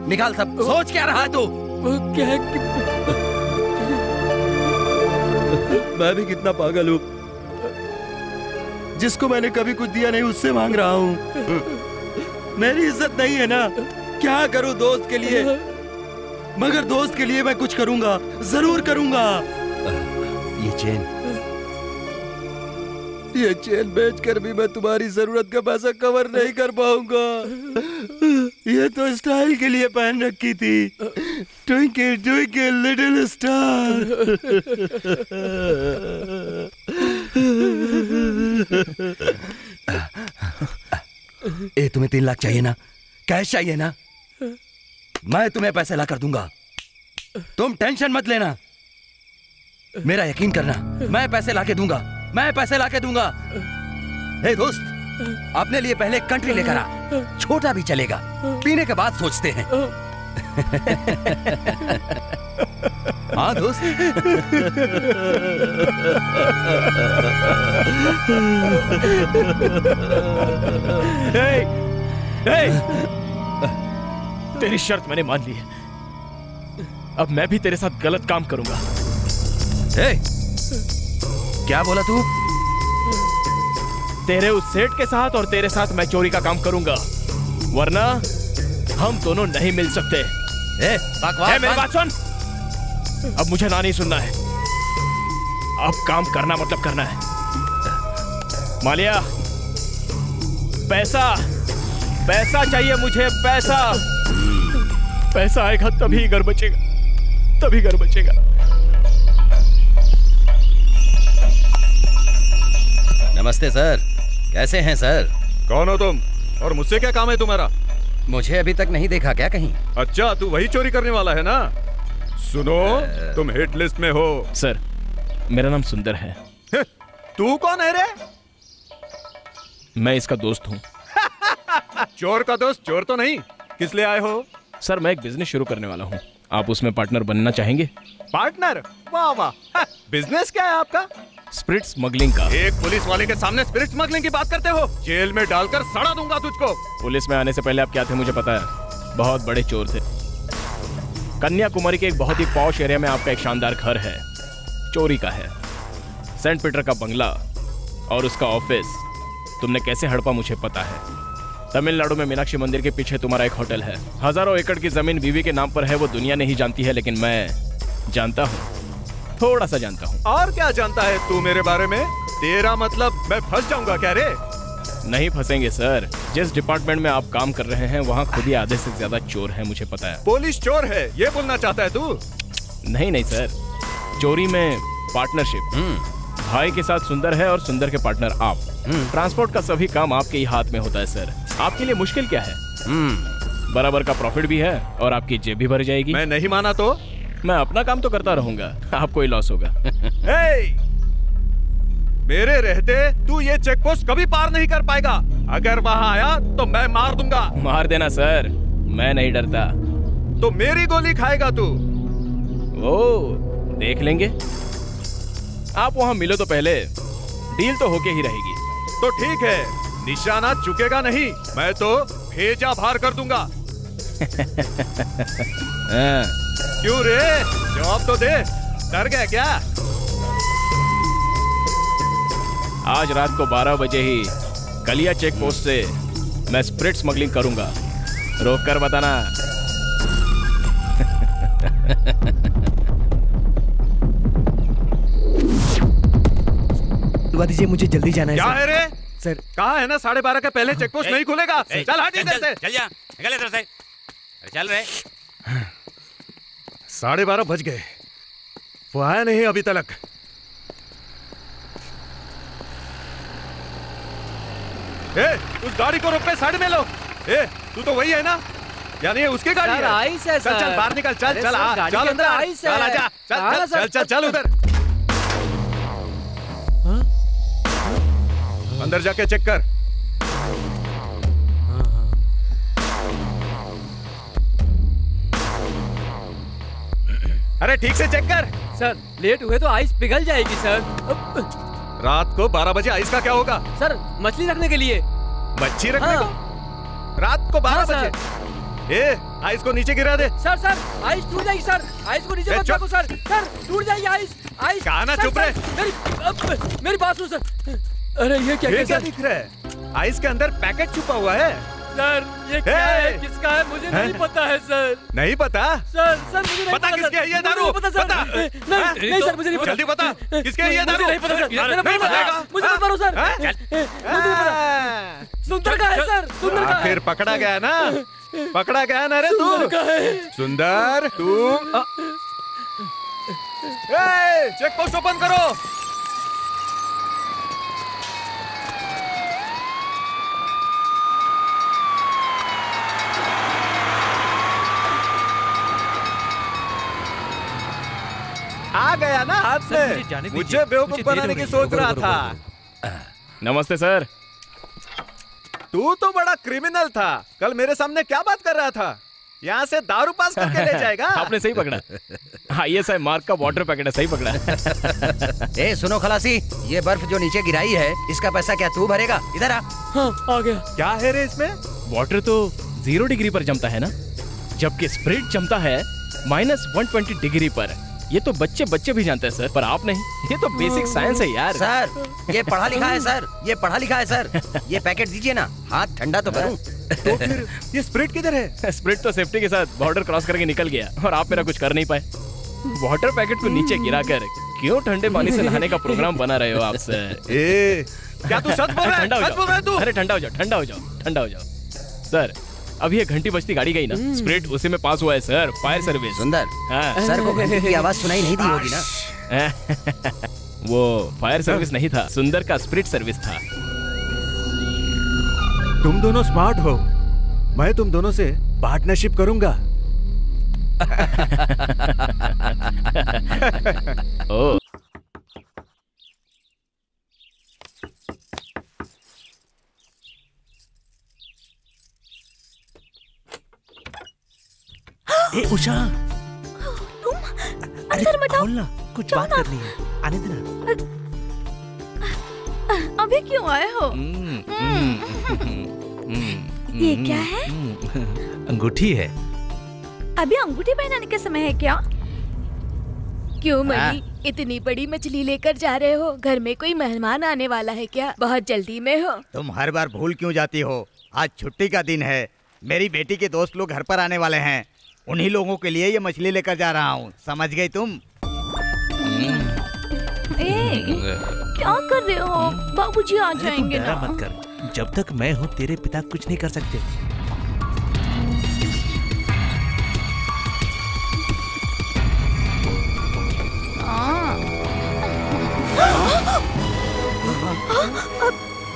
निकाल सब। सोच क्या रहा है तू? क्या है मैं भी कितना पागल हूँ, जिसको मैंने कभी कुछ दिया नहीं उससे मांग रहा हूँ। मेरी इज्जत नहीं है ना, क्या करूँ दोस्त के लिए? मगर दोस्त के लिए मैं कुछ करूंगा, जरूर करूंगा। ये चेन ये चेन बेचकर भी मैं तुम्हारी जरूरत का पैसा कवर नहीं कर पाऊंगा। ये तो स्टाइल के लिए पहन रखी थी। Twinkle twinkle little star. ए, तुम्हें 3 लाख चाहिए ना? कैश चाहिए ना? मैं तुम्हें पैसे ला कर दूंगा, तुम टेंशन मत लेना। मेरा यकीन करना, मैं पैसे लाके दूंगा, मैं पैसे लाके दूंगा। हे दोस्त, अपने लिए पहले कंट्री लेकर आ, छोटा भी चलेगा, पीने के बाद सोचते हैं। हाँ दोस्त। तेरी शर्त मैंने मान ली है, अब मैं भी तेरे साथ गलत काम करूंगा। क्या बोला तू? तेरे उस सेठ के साथ और तेरे साथ मैं चोरी का काम करूंगा, वरना हम दोनों नहीं मिल सकते। मेरी बात सुन, अब मुझे ना नहीं सुनना है, अब काम करना मतलब करना है। मालिया, पैसा पैसा चाहिए मुझे, पैसा। पैसा आएगा तभी घर बचेगा, तभी घर बचेगा। नमस्ते सर, कैसे हैं सर? कौन हो तुम और मुझसे क्या काम है तुम्हारा? मुझे अभी तक नहीं देखा क्या कहीं? अच्छा, तू वही चोरी करने वाला है ना? सुनो, तुम हिट लिस्ट में हो। सर, मेरा नाम सुंदर है। तू कौन है रे? मैं इसका दोस्त हूँ। चोर का दोस्त चोर तो नहीं, किस लिए आए हो? सर, मैं एक बिजनेस शुरू करने वाला हूँ, आप उसमें पार्टनर बनना चाहेंगे? पार्टनर? वाह वाह। बिजनेस क्या है आपका? स्पिरिट स्मगलिंग का। एक पुलिस वाले के सामने स्पिरिट स्मगलिंग की बात करते हो? जेल में डालकर सड़ा दूंगा तुझको। पुलिस में आने से पहले आप क्या थे मुझे पता है, बहुत बड़े चोर थे। कन्याकुमारी के एक बहुत ही पॉश एरिया में आपका एक शानदार घर है, चोरी का है। सेंट पीटर का बंगला और उसका ऑफिस तुमने कैसे हड़पा मुझे पता है। तमिलनाडु में मीनाक्षी मंदिर के पीछे तुम्हारा एक होटल है, हजारों एकड़ की जमीन बीवी के नाम पर है, वो दुनिया नहीं जानती है, लेकिन मैं जानता हूँ, थोड़ा सा जानता हूँ। और क्या जानता है तू मेरे बारे में? तेरा मतलब मैं फंस जाऊंगा क्या रे? नहीं फंसेंगे सर, जिस डिपार्टमेंट में आप काम कर रहे हैं वहाँ खुद ही आधे से ज्यादा चोर है, मुझे पता है। पुलिस चोर है ये बोलना चाहता है तू? नहीं सर, चोरी में पार्टनरशिप। भाई के साथ सुंदर है और सुंदर के पार्टनर आप। ट्रांसपोर्ट का सभी काम आपके ही हाथ में होता है सर, आपके लिए मुश्किल क्या है? बराबर का प्रॉफिट भी है और आपकी जेब भी भर जाएगी। मैं नहीं माना तो? मैं अपना काम तो करता रहूंगा, आपको ही लॉस होगा। मेरे रहते तू ये चेक पोस्ट कभी पार नहीं कर पाएगा। अगर वहाँ आया तो मैं मार दूंगा। मार देना सर, मैं नहीं डरता। तो मेरी गोली खाएगा तू? ओ, देख लेंगे। आप वहाँ मिलो तो पहले, डील तो होके ही रहेगी। तो ठीक है, निशाना चुकेगा नहीं, मैं तो भेजा भार कर दूंगा। क्यों रे, जवाब तो दे, डर गया क्या? आज रात को 12 बजे ही कलिया चेक पोस्ट से मैं स्पिरिट स्मगलिंग करूंगा, रोक कर बताना। दुआ दीजिए, मुझे जल्दी जाना है। क्या है रे? सर, कहा है ना 12:30 का पहले चेक पोस्ट नहीं खुलेगा। चल हट इधर से। चल जा, निकल इधर से। चल रहे। 12:30 बज गए, वो आया नहीं अभी तक। उस गाड़ी को रोक पे साइड में लो। तू तो वही है ना? यानी ये उसकी गाड़ी है? आइस है चल चल बाहर निकल, चल चल आ, चल अंदर आइस है। चल आजा, चल चल चल चल उधर। अंदर जाके चेक कर। अरे ठीक से चेक कर। सर, लेट हुए तो आइस पिघल जाएगी सर। रात को 12 बजे आइस का क्या होगा? सर, मछली रखने के लिए। मच्छी रखने को? रात को 12 बजे? आइस को नीचे गिरा दे। सर सर, आइस टूट जाएगी सर, आइस को नीचे मत रखो सर। सर, टूट जाएगी आइस। आइस कहा ना, चुप रहे। मेरी बात सुनो सर। अरे ये क्या दिख रहा है? आइस के अंदर पैकेट छुपा हुआ है। सर ये क्या है, किसका है मुझे नहीं पता है सर। नहीं पता? सर मुझे नहीं पता किसके है ये दारू? पता सर। नहीं सर मुझे नहीं पता। जल्दी बता किसके है ये दारू? नहीं पता सर, नहीं पता, मुझे मत मारो सर। सुंदर का है सर, सुंदर का है। फिर पकड़ा गया ना, पकड़ा गया ना रे तू। सुंदर तू चेक पोस्ट ओपन करो। आ गया ना हाथ से, मुझे बेवकूफ बनाने की सोच रहा था। नमस्ते सर। तू तो बड़ा क्रिमिनल था, कल मेरे सामने क्या बात कर रहा था? यहाँ से दारू पास करके ले जाएगा। आपने सही पकड़ा। ISI मार्क का वाटर पैकेट है, सही पकड़ा। ए सुनो खलासी, ये बर्फ जो नीचे गिराई है इसका पैसा क्या तू भरेगा? इधर आ। हाँ आ गया। क्या है रे इसमें? वाटर तो 0 डिग्री पर जमता है ना, जबकि स्प्रिट जमता है -120 डिग्री पर। ये तो बच्चे भी जानते हैं सर, पर आप नहीं। ये तो बेसिक साइंस है यार। सर ये पढ़ा लिखा है सर, ये पढ़ा लिखा है सर। ये पैकेट दीजिए ना, हाथ ठंडा तो करूं। तो फिर ये स्प्रिट किधर है? स्प्रिट तो सेफ्टी के साथ बॉर्डर क्रॉस करके निकल गया और आप मेरा कुछ कर नहीं पाए। वाटर पैकेट को नीचे गिराकर क्यों ठंडे पानी से नहाने का प्रोग्राम बना रहे हो आप सर? क्या तू सच बोल रहा है? सच बोल रहा है तू? अरे ठंडा हो जाओ, ठंडा हो जाओ, ठंडा हो जाओ सर। अभी ये घंटी बजती गाड़ी गई ना, स्प्रिट उसी में पास हुआ है सर। Fire service. सुंदर हाँ। सर को घंटी की आवाज सुनाई नहीं दी होगी ना? वो फायर सर्विस नहीं था, सुंदर का स्प्रिट सर्विस था। तुम दोनों स्मार्ट हो, मैं तुम दोनों से पार्टनरशिप करूंगा। ओ उषा, तुम अंदर मत आओ, कुछ बात करनी है, आने देना। अभी क्यों आए हो? ये क्या है? अंगूठी है। अभी अंगूठी पहनाने का समय है क्या? क्यों मनी, इतनी बड़ी मछली लेकर जा रहे हो? घर में कोई मेहमान आने वाला है क्या? बहुत जल्दी में हो। तुम हर बार भूल क्यों जाती हो? आज छुट्टी का दिन है, मेरी बेटी के दोस्त लोग घर पर आने वाले हैं, उन्हीं लोगों के लिए ये मछली लेकर जा रहा हूँ, समझ गई तुम? क्या कर रहे हो? बाबूजी आ जाएंगे ना। मत कर, जब तक मैं हूँ तेरे पिता कुछ नहीं कर सकते।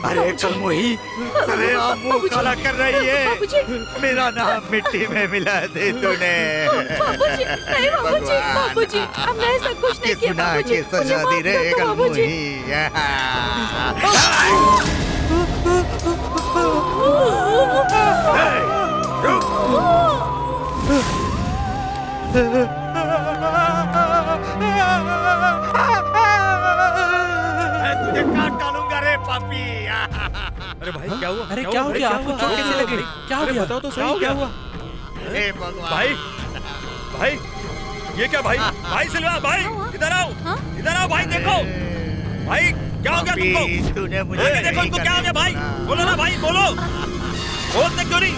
अरे कलमोही, अरे आप मुंह काला कर रही है। मेरा नाम मिट्टी में मिला दे तूने। बाबूजी, नहीं बाबूजी, बाबूजी, हमने ऐसा कुछ नहीं किया बाबूजी। सजा दी रे कलमोही। तुझे काट डालूंगा रे पापी। अरे भाई क्या हुआ? अरे क्या हो गया? आपको चोट कैसे लगी? क्या हो गया? बताओ तो सही, क्या हुआ? हे भगवान। भाई भाई ये क्या भाई? भाई सिल्वा भाई इधर आओ, इधर आओ भाई, देखो भाई क्या हो गया तुमको? तूने मुझे देखो इनको क्या हो गया भाई? बोलो ना भाई, बोलो, बोलते क्यों नहीं?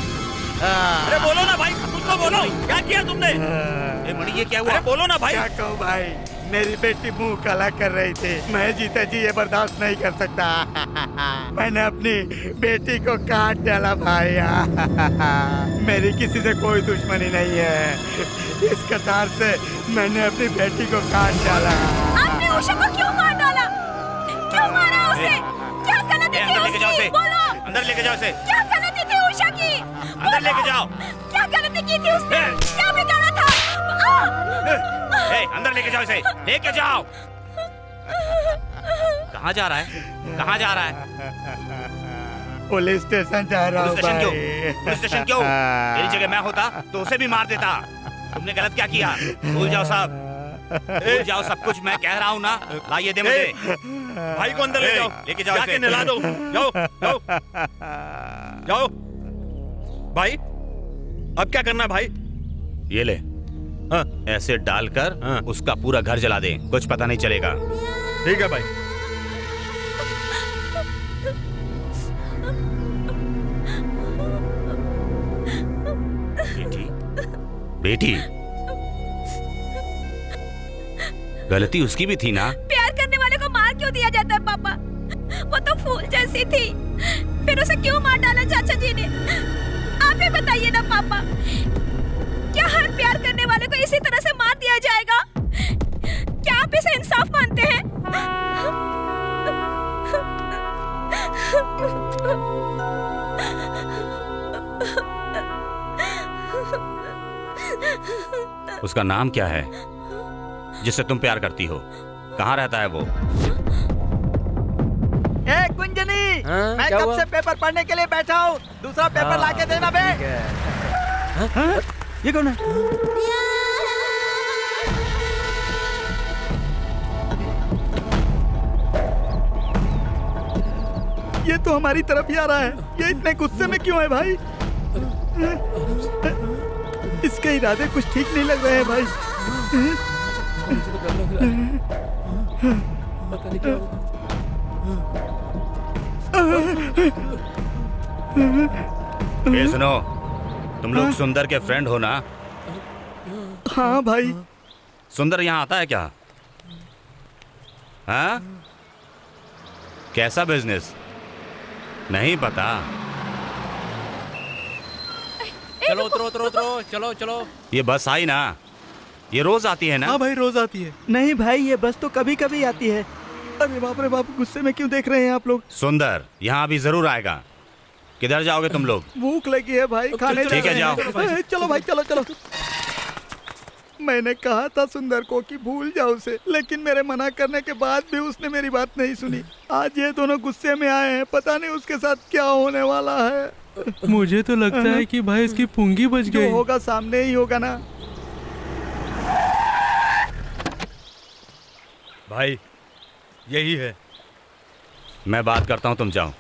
अरे बोलो ना भाई, कुछ तो बोलो, क्या किया तुमने? मणि ये क्या हुआ? अरे बोलो ना भाई। क्या कहूँ भाई, मेरी बेटी मुंह काला कर रही थी, मैं जीते जी ये बर्दाश्त नहीं कर सकता। मैंने अपनी बेटी को काट डाला भाई। मेरी किसी से कोई दुश्मनी नहीं है, इस कतार से मैंने अपनी बेटी को काट डाला। आपने उषा को क्यों मार डाला? क्यों मारा उसे? क्या गलती थी उसकी? बोलो। अंदर लेके जाओ उसे। क्या गलती थी उषा की? अंदर लेके जाओ। क्या गलती की थी उसने? क्या बिगाड़ा था? अंदर लेके जाओ इसे, लेके जाओ। कहाँ जा रहा है? कहाँ जा रहा है? पुलिस स्टेशन जा रहा हूँ। पुलिस स्टेशन क्यों? पुलिस स्टेशन क्यों? मेरी जगह मैं होता तो उसे भी मार देता। तुमने गलत क्या किया? भूल जाओ सब, भूल जाओ सब कुछ, मैं कह रहा हूँ ना। लाइए दे मुझे। भाई को अंदर ले जाओ, लेके जाओ, जाके नहला दो। जाओ जाओ जाओ। भाई अब क्या करना है भाई? ये ले। हाँ। ऐसे डालकर उसका पूरा घर जला दे, कुछ पता नहीं चलेगा। ठीक है भाई। बेटी, गलती उसकी भी थी ना। प्यार करने वाले को मार क्यों दिया जाता है पापा? वो तो फूल जैसी थी, फिर उसे क्यों मार डाला चाचा जी ने? आप ही बताइए ना पापा, क्या हर प्यार करने वाले को इसी तरह से मार दिया जाएगा? क्या आप इसे इंसाफ मानते हैं? उसका नाम क्या है जिससे तुम प्यार करती हो? कहाँ रहता है वो? ए कुंजनी, मैं कब से पेपर पढ़ने के लिए बैठा हूँ, दूसरा पेपर लाके देना बे। ये कौन है? ये तो हमारी तरफ ही आ रहा है। ये इतने गुस्से में क्यों है भाई? इसके इरादे कुछ ठीक नहीं लग रहे हैं भाई। पता नहीं क्या ये सुनो, तुम लोग सुंदर के फ्रेंड हो ना? हाँ भाई। सुंदर यहाँ आता है क्या? हाँ? कैसा बिजनेस? नहीं पता? चलो उतरो उतरो उतरो, चलो चलो। ये बस आई ना? ये रोज आती है ना? हाँ भाई, रोज आती है। नहीं भाई, ये बस तो कभी कभी आती है। अरे बाप रे बाप, गुस्से में क्यों देख रहे हैं आप लोग? सुंदर यहाँ अभी जरूर आएगा। किधर जाओगे तुम लोग? भूख लगी है भाई, खाने ठीक है, जाओ। चलो भाई, चलो चलो। मैंने कहा था सुंदर को कि भूल जाओ उसे, लेकिन मेरे मना करने के बाद भी उसने मेरी बात नहीं सुनी। आज ये दोनों गुस्से में आए हैं, पता नहीं उसके साथ क्या होने वाला है। मुझे तो लगता है कि भाई इसकी पुंगी बच गई। जो होगा सामने ही होगा ना। भाई यही है। मैं बात करता हूँ, तुम जाओ।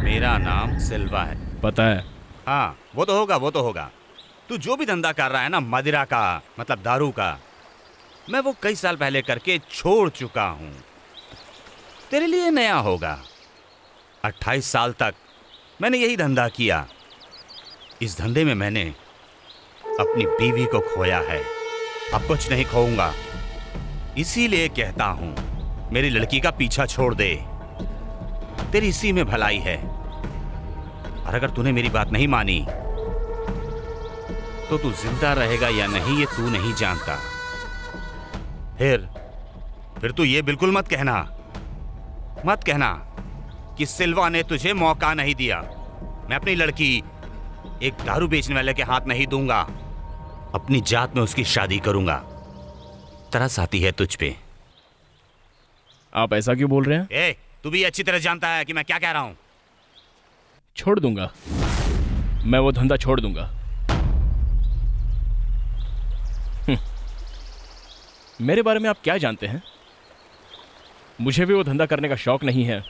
मेरा नाम सिल्वा है। पता है? हाँ, वो तो होगा, वो तो होगा। तू जो भी धंधा कर रहा है ना, मदिरा का, मतलब दारू का, मैं वो कई साल पहले करके छोड़ चुका हूं। तेरे लिए नया होगा। 28 साल तक मैंने यही धंधा किया। इस धंधे में मैंने अपनी बीवी को खोया है, अब कुछ नहीं खोऊंगा। इसीलिए कहता हूं, मेरी लड़की का पीछा छोड़ दे। तेरी इसी में भलाई है। और अगर तूने मेरी बात नहीं मानी तो तू जिंदा रहेगा या नहीं ये तू नहीं जानता। फिर तू ये बिल्कुल मत कहना कि सिल्वा ने तुझे मौका नहीं दिया। मैं अपनी लड़की एक दारू बेचने वाले के हाथ नहीं दूंगा। अपनी जात में उसकी शादी करूंगा। तरस आती है तुझ पे। आप ऐसा क्यों बोल रहे हैं? ए, तू भी अच्छी तरह जानता है कि मैं क्या कह रहा हूं। छोड़ दूंगा, मैं वो धंधा छोड़ दूंगा। मेरे बारे में आप क्या जानते हैं? मुझे भी वो धंधा करने का शौक नहीं है।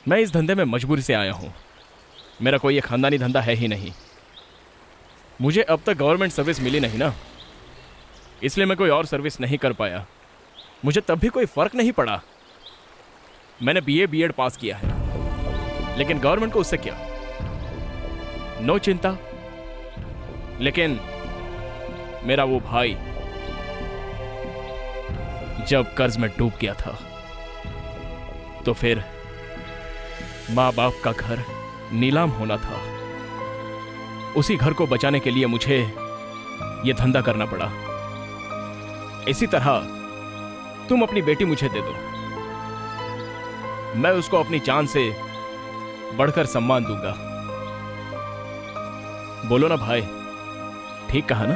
मैं इस धंधे में मजबूरी से आया हूं। मेरा कोई ये खानदानी धंधा है ही नहीं। मुझे अब तक गवर्नमेंट सर्विस मिली नहीं ना, इसलिए मैं कोई और सर्विस नहीं कर पाया। मुझे तब भी कोई फर्क नहीं पड़ा। मैंने बीए बीएड पास किया है, लेकिन गवर्नमेंट को उससे क्या? नो चिंता। लेकिन मेरा वो भाई जब कर्ज में डूब गया था, तो फिर माँ बाप का घर नीलाम होना था। उसी घर को बचाने के लिए मुझे यह धंधा करना पड़ा। इसी तरह तुम अपनी बेटी मुझे दे दो, मैं उसको अपनी जान से बढ़कर सम्मान दूंगा। बोलो ना भाई, ठीक कहा ना?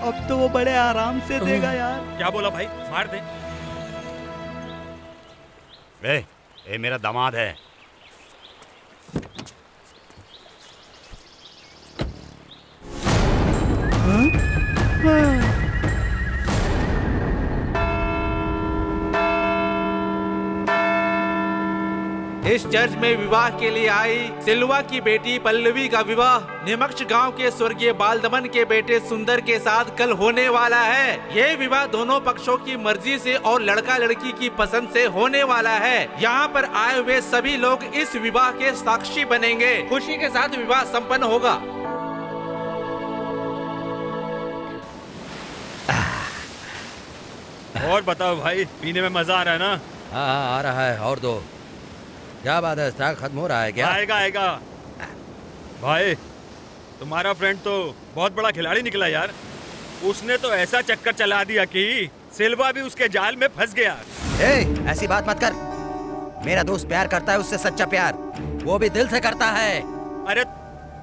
अब तो वो बड़े आराम से देगा यार। क्या बोला भाई? मार दे। ए, मेरा दामाद है। हाँ? इस चर्च में विवाह के लिए आई सिल्वा की बेटी पल्लवी का विवाह निमक्ष गांव के स्वर्गीय बालदमन के बेटे सुंदर के साथ कल होने वाला है। ये विवाह दोनों पक्षों की मर्जी से और लड़का लड़की की पसंद से होने वाला है। यहाँ पर आए हुए सभी लोग इस विवाह के साक्षी बनेंगे। खुशी के साथ विवाह संपन्न होगा। और बताओ भाई, पीने में मजा आ रहा है ना? हाँ आ रहा है। और दो। क्या बात है, स्टॉक खत्म हो रहा है क्या? आएगा आएगा। भाई तुम्हारा फ्रेंड तो बहुत बड़ा खिलाड़ी निकला यार। उसने तो ऐसा चक्कर चला दिया कि सिल्वा भी उसके जाल में फंस गया। ऐसी बात मत कर। मेरा दोस्त प्यार करता है, उससे सच्चा प्यार, वो भी दिल से करता है। अरे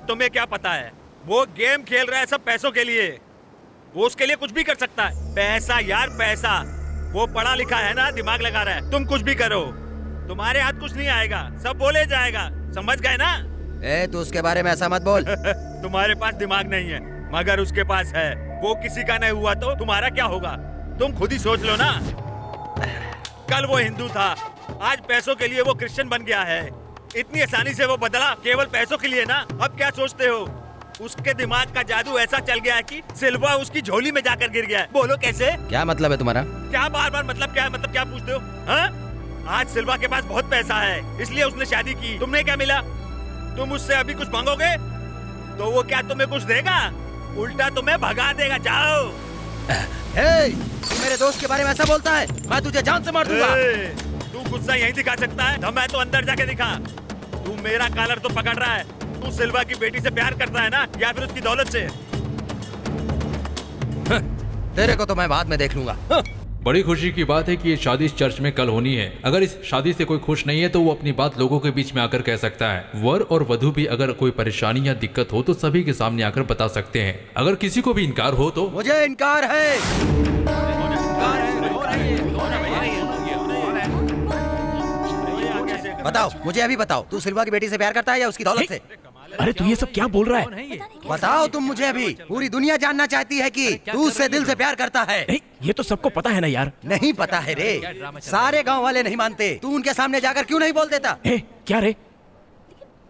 तुम्हें क्या पता है, वो गेम खेल रहा है सब पैसों के लिए। वो उसके लिए कुछ भी कर सकता है। पैसा यार पैसा। वो पढ़ा लिखा है ना, दिमाग लगा रहा है। तुम कुछ भी करो, तुम्हारे हाथ कुछ नहीं आएगा, सब बोले जाएगा। समझ गए ना? तू उसके बारे में ऐसा मत बोल। तुम्हारे पास दिमाग नहीं है, मगर उसके पास है। वो किसी का नहीं हुआ तो तुम्हारा क्या होगा? तुम खुद ही सोच लो ना। कल वो हिंदू था, आज पैसों के लिए वो क्रिश्चियन बन गया है। इतनी आसानी से वो बदला केवल पैसों के लिए ना। अब क्या सोचते हो? उसके दिमाग का जादू ऐसा चल गया है कि सिल्वा उसकी झोली में जाकर गिर गया है। बोलो कैसे? क्या मतलब है तुम्हारा? क्या बार बार मतलब क्या है? मतलब क्या पूछते हो? हाँ? आज सिल्वा के पास बहुत पैसा है, इसलिए उसने शादी की। तुमने क्या मिला? तुम उससे अभी कुछ मांगोगे तो वो क्या तुम्हें कुछ देगा? उल्टा तुम्हें भगा देगा। जाओ। तू मेरे दोस्त के बारे में ऐसा बोलता है, मैं तुझे जान से मार दूंगा। तू गुस्सा यहीं दिखा सकता है, दम है तो अंदर जाके दिखा। तू मेरा कॉलर तो पकड़ रहा है। तू सिल्वा की बेटी से प्यार करता है ना, या फिर उसकी दौलत से? तेरे को तो मैं बाद में देख लूंगा। बड़ी खुशी की बात है कि ये शादी इस चर्च में कल होनी है। अगर इस शादी से कोई खुश नहीं है तो वो अपनी बात लोगों के बीच में आकर कह सकता है। वर और वधू भी अगर कोई परेशानी या दिक्कत हो तो सभी के सामने आकर बता सकते हैं। अगर किसी को भी इनकार हो तो मुझे इनकार है। बताओ, मुझे अभी बताओ, तू सिल्वा की बेटी से प्यार करता है या उसकी दौलत से? अरे तू ये सब क्या बोल रहा है? बताओ तुम मुझे अभी। पूरी दुनिया जानना चाहती है कि तू उससे दिल से प्यार करता है। ये तो सबको पता है ना यार। नहीं पता है रे, सारे गांव वाले नहीं मानते। तू उनके सामने जाकर क्यों नहीं बोल देता? क्या रे,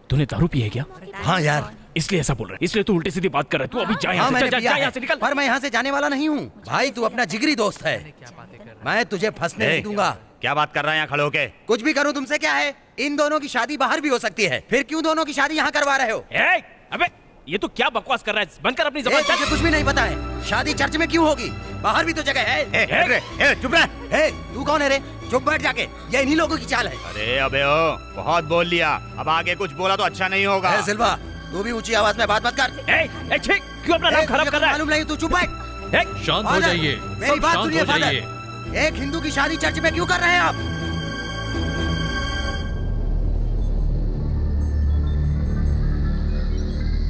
तूने दारू पी है क्या? हाँ यार, इसलिए ऐसा बोल रहा है। इसलिए तू उल्टी सीधी बात कर रहा है। तू अभी जा यहाँ से, जा यहाँ से निकल। पर मैं यहाँ से जाने वाला नहीं हूँ भाई। तू अपना जिगरी दोस्त है, मैं तुझे फंसने नहीं दूंगा। क्या बात कर रहा है यहाँ खड़े होके? कुछ भी करूँ तुमसे क्या है? इन दोनों की शादी बाहर भी हो सकती है, फिर क्यों दोनों की शादी यहाँ करवा रहे हो? अबे ये तो क्या बकवास कर रहा है? बंद कर अपनी ज़बान। तुझे कुछ भी नहीं पता है। शादी चर्च में क्यों होगी? बाहर भी तो जगह है। चुप रह। तू कौन है रे? चुप बैठ जाके। ये इन्हीं लोगों की चाल है। अरे अबे ओ, बहुत बोल लिया। अब आगे कुछ बोला तो अच्छा नहीं होगा। सिल्वा, तू भी ऊंची आवाज में बात मत कर। क्यों अपना नाम खराब कर रहा है? मालूम नहीं, तू चुप बैठ। शांत हो जाइए। मेरी बात सुनिए फादर। एक हिंदू की शादी चर्च में क्यों कर रहे हैं आप?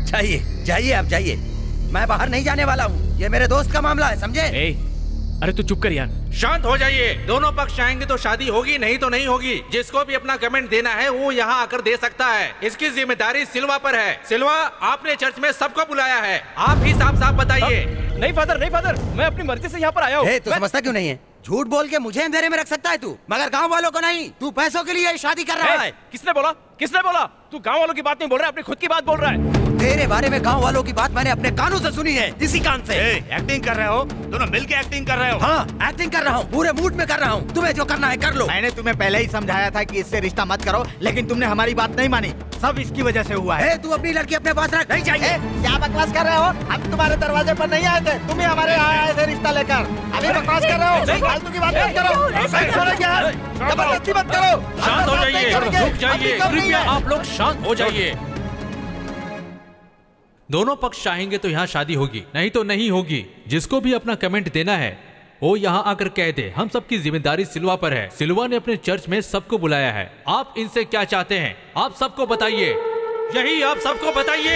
जाइए जाइए, आप जाइए। मैं बाहर नहीं जाने वाला हूँ। ये मेरे दोस्त का मामला है, समझे? अरे तू चुप कर यार। शांत हो जाइए। दोनों पक्ष आएंगे तो शादी होगी, नहीं तो नहीं होगी। जिसको भी अपना कमेंट देना है वो यहाँ आकर दे सकता है। इसकी जिम्मेदारी सिल्वा पर है। सिल्वा, आपने चर्च में सबको बुलाया है, आप ही साफ साफ बताइए। नहीं फादर, नहीं फादर, मैं अपनी मर्जी से यहाँ पर आया हूँ। तू समझता क्यों नहीं है? झूठ बोल के मुझे अंधेरे में रख सकता है तू, मगर गांव वालों को नहीं। तू पैसों के लिए शादी कर रहा है। किसने बोला? किसने बोला? तू गांव वालों की बात नहीं बोल रहा है, अपनी खुद की बात बोल रहा है। तेरे बारे में गांव वालों की बात मैंने अपने कानों से सुनी है, इसी कान से। एक्टिंग कर रहे हो? दोनों मिलके एक्टिंग कर रहे हो? हाँ, एक्टिंग कर रहा हूँ, पूरे मूड में कर रहा हूँ। तुम्हें जो करना है कर लो। मैंने तुम्हें पहले ही समझाया था कि इससे रिश्ता मत करो, लेकिन तुमने हमारी बात नहीं मानी। सब इसकी वजह से हुआ है। तू अपनी लड़की अपने पास रख। नहीं चाहिए। क्या बकवास कर रहे हो? हम तुम्हारे दरवाजे पर नहीं आए थे, तुम ही हमारे यहाँ आए थे रिश्ता लेकर। अभी बकवास कर रहे हो? फालतू की बात मत करो। जबरदस्ती मत करो। शांत हो जाइए, रुक जाइए। आप लोग शांत हो जाइए। दोनों पक्ष चाहेंगे तो यहाँ शादी होगी, नहीं तो नहीं होगी। जिसको भी अपना कमेंट देना है वो यहाँ आकर कह दे। हम सबकी जिम्मेदारी सिल्वा पर है। सिल्वा ने अपने चर्च में सबको बुलाया है। आप इनसे क्या चाहते हैं? आप सबको बताइए। यही आप सबको बताइए।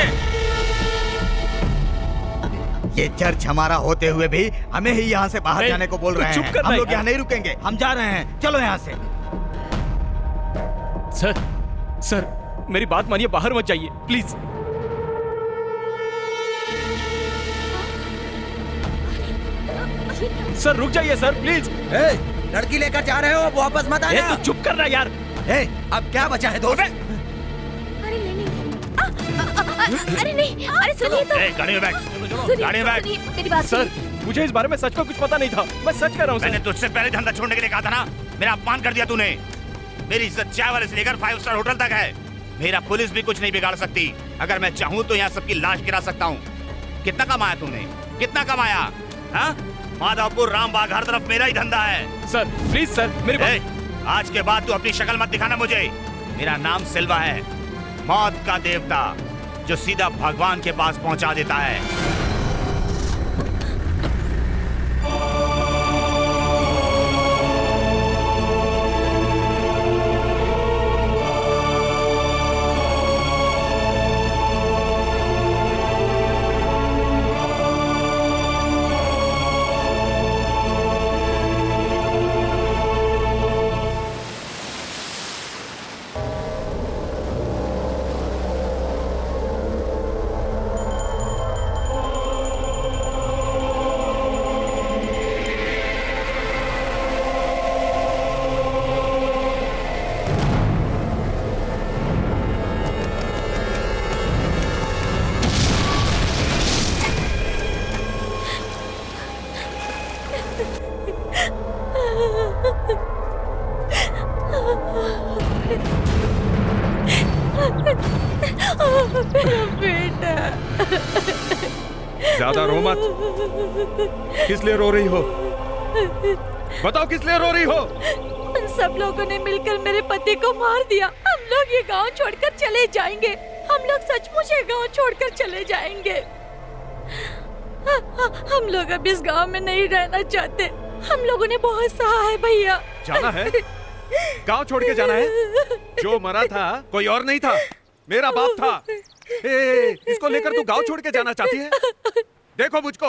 ये चर्च हमारा होते हुए भी हमें ही यहाँ से बाहर जाने को बोल रहे हैं। हम लोग यहाँ नहीं रुकेंगे, हम जा रहे हैं। चलो यहाँ से। सर, मेरी बात मानिए, बाहर मत जाइए प्लीज। सर रुक जाइए सर प्लीज। लड़की लेकर जा रहे हो, अब वापस मत आना। तू चुप करना यार। अब क्या बचा है दोस्त? अरे नहीं अरे नहीं, अरे सुनिए तो। गाड़ी में बैठ, गाड़ी में बैठ। मेरी बात सर मुझे इस बारे में सच में कुछ पता नहीं था, मैं सच कह रहा हूँ। मैंने तुझसे पहले धंधा छोड़ने के लिए कहा था ना, मेरा अपमान कर दिया तूने। मेरी इज्जत चाय वाले से लेकर 5 स्टार होटल तक है। मेरा पुलिस भी कुछ नहीं बिगाड़ सकती। अगर मैं चाहूँ तो यहाँ सबकी लाश गिरा सकता हूँ। कितना कमाया तुमने, कितना कमाया? हाँ, माधवपुर रामबाग हर तरफ मेरा ही धंधा है। सर प्लीज सर मेरी आज के बाद तू अपनी शक्ल मत दिखाना मुझे। मेरा नाम सिल्वा है, मौत का देवता जो सीधा भगवान के पास पहुंचा देता है। ज्यादा रो मत। किस लिए रो रही हो? बताओ किस लिए रो रही हो? उन सब लोगों ने मिलकर मेरे पति को मार दिया। हम लोग ये गांव छोड़कर चले जाएंगे। हम लोग सचमुच ये गांव छोड़कर चले जाएंगे। हम लोग अब इस गांव में नहीं रहना चाहते। हम लोगों ने बहुत सहा है भैया। जाना है? गांव छोड़ के जाना है? जो मरा था कोई और नहीं था, मेरा बाप था। इसको लेकर तू गांव छोड़ के जाना चाहती है? देखो मुझको,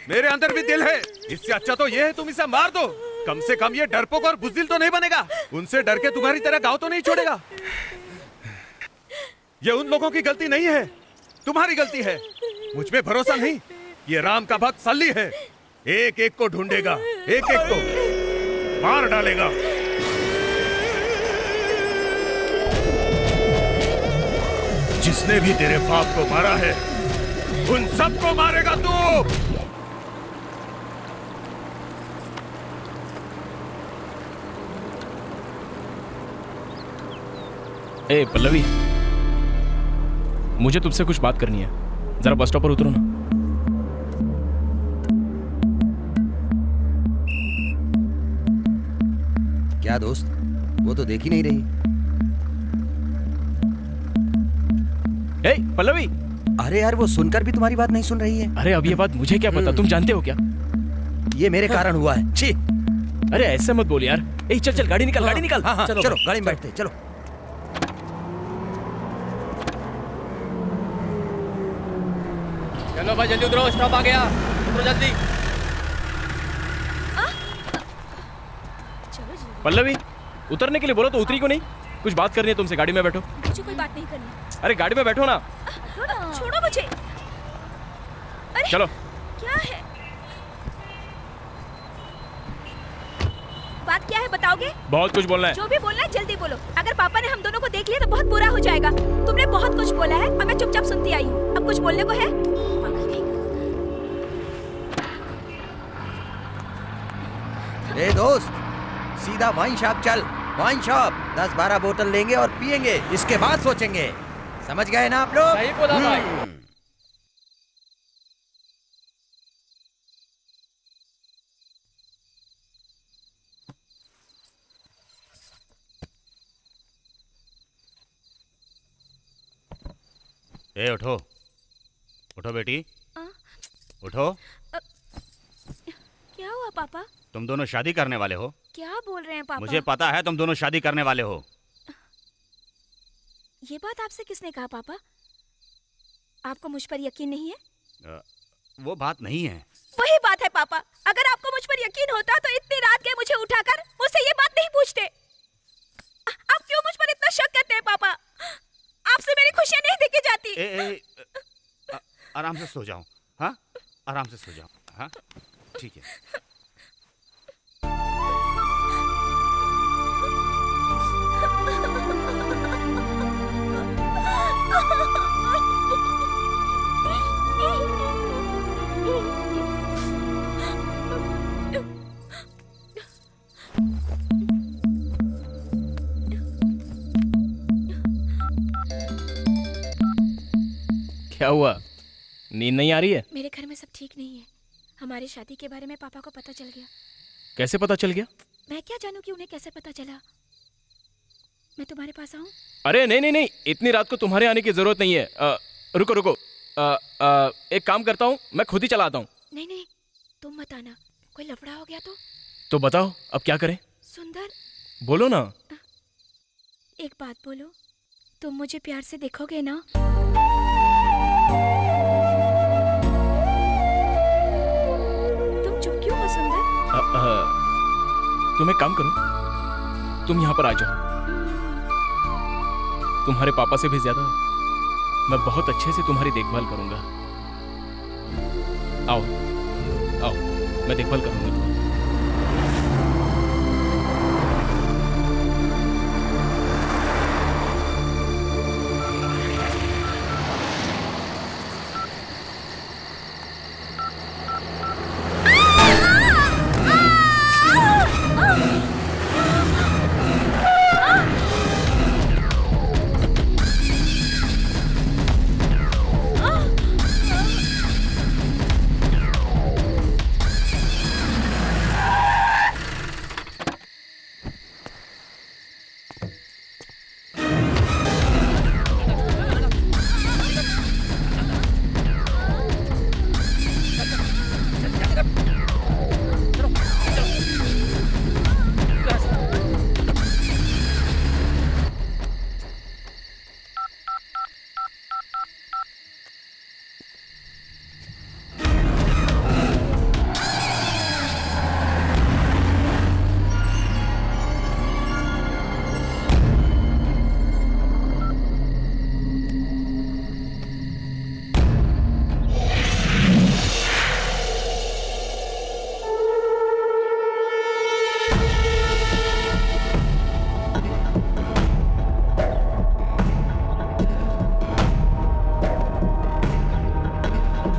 मेरे अंदर भी दिल है। इससे अच्छा तो ये है तुम इसे मार दो। कम से कम ये डरपोक और बुज़दिल तो नहीं बनेगा। उनसे डर के तुम्हारी तरह गांव तो नहीं छोड़ेगा। ये उन लोगों की गलती नहीं है, तुम्हारी गलती है। मुझ पे भरोसा नहीं? ये राम का भक्त सल्ली है, एक एक को ढूंढेगा, एक एक को मार डालेगा। जिसने भी तेरे बाप को मारा है उन सबको मारेगा तू। ए पल्लवी, मुझे तुझसे कुछ बात करनी है, जरा बस स्टॉप पर उतरो ना। क्या दोस्त, वो तो देख ही नहीं रही। ए पल्लवी। अरे यार, वो सुनकर भी तुम्हारी बात नहीं सुन रही है। अरे अब ये बात मुझे क्या पता, तुम जानते हो क्या? ये मेरे कारण हुआ है। छी। अरे ऐसे मत बोल यार। ए चल चल, गाड़ी निकाल, गाड़ी निकाल। हाँ, चलो गाड़ी में बैठते, चलो। चलो भाई जल्दी उतरो, स्टॉप आ गया, उतरो जल्दी। पल्लवी, उतरने के लिए बोलो तो उतरी क्यों नहीं? कुछ बात करनी है तुमसे, गाड़ी में बैठो। मुझे कोई बात नहीं करनी। अरे गाड़ी में बैठो ना। छोड़ो मुझे। अरे चलो। क्या है? बात क्या है बताओगे? बहुत कुछ बोलना है। जो भी बोलना है जल्दी बोलो। अगर पापा ने हम दोनों को देख लिया तो बहुत बुरा हो जाएगा। तुमने बहुत कुछ बोला है और मैं चुपचाप सुनती आई हूँ। अब कुछ बोलने को है? ए दोस्त, सीधा वाइन शॉप चल। वाइन शॉप 10-12 बोतल लेंगे और पियेंगे, इसके बाद सोचेंगे। समझ गए ना आप लोग? सही बोला भाई। ए उठो, उठो बेटी, उठो। क्या हुआ पापा? तुम दोनों शादी करने वाले हो? क्या बोल रहे हैं पापा? मुझे पता है तुम दोनों शादी करने वाले हो। ये बात आपसे किसने कहा पापा? आपको मुझ पर यकीन नहीं है? वो बात नहीं है। वही बात है पापा। अगर आपको मुझ पर यकीन होता तो इतनी रात के मुझे उठाकर मुझसे ये बात नहीं पूछते। आप क्यों मुझ पर इतना शक करते हैं पापा? आपसे मेरी खुशियां नहीं देखी जाती। आराम से सो जाओ। हाँ, आराम से सो जाओ। हाँ, ठीक है। क्या हुआ, नींद नहीं आ रही है? मेरे घर में सब ठीक नहीं है। हमारी शादी के बारे में पापा को पता चल गया। कैसे पता चल गया? मैं क्या जानूं कि उन्हें कैसे पता चला। मैं तुम्हारे पास आऊं? अरे नहीं नहीं नहीं, इतनी रात को तुम्हारे आने की जरूरत नहीं है। रुको रुको, एक काम करता हूँ, मैं खुद ही चला आता हूँ। नहीं नहीं, तुम मत आना, कोई लफड़ा हो गया तो बताओ अब क्या करें? सुंदर, बोलो ना। एक बात बोलो, तुम मुझे प्यार से देखोगे ना? तुम चुप क्यों हो सुंदर? तुम एक काम करो, तुम यहाँ पर आ जाओ। तुम्हारे पापा से भी ज्यादा मैं बहुत अच्छे से तुम्हारी देखभाल करूंगा। आओ आओ, मैं देखभाल करूंगा।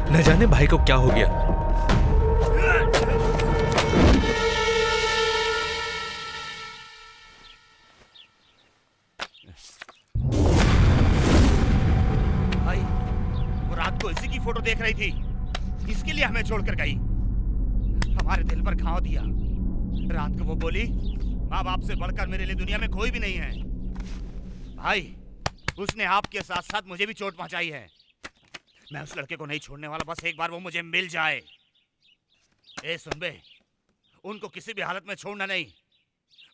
न जाने भाई को क्या हो गया। भाई, वो रात को इसी की फोटो देख रही थी, इसके लिए हमें छोड़कर गई। हमारे दिल पर घाव दिया। रात को वो बोली, माँ बाप से बढ़कर मेरे लिए दुनिया में कोई भी नहीं है। भाई, उसने आपके साथ साथ मुझे भी चोट पहुंचाई है। मैं उस लड़के को नहीं छोड़ने वाला, बस एक बार वो मुझे मिल जाए। ए सुन बे, उनको किसी भी हालत में छोड़ना नहीं,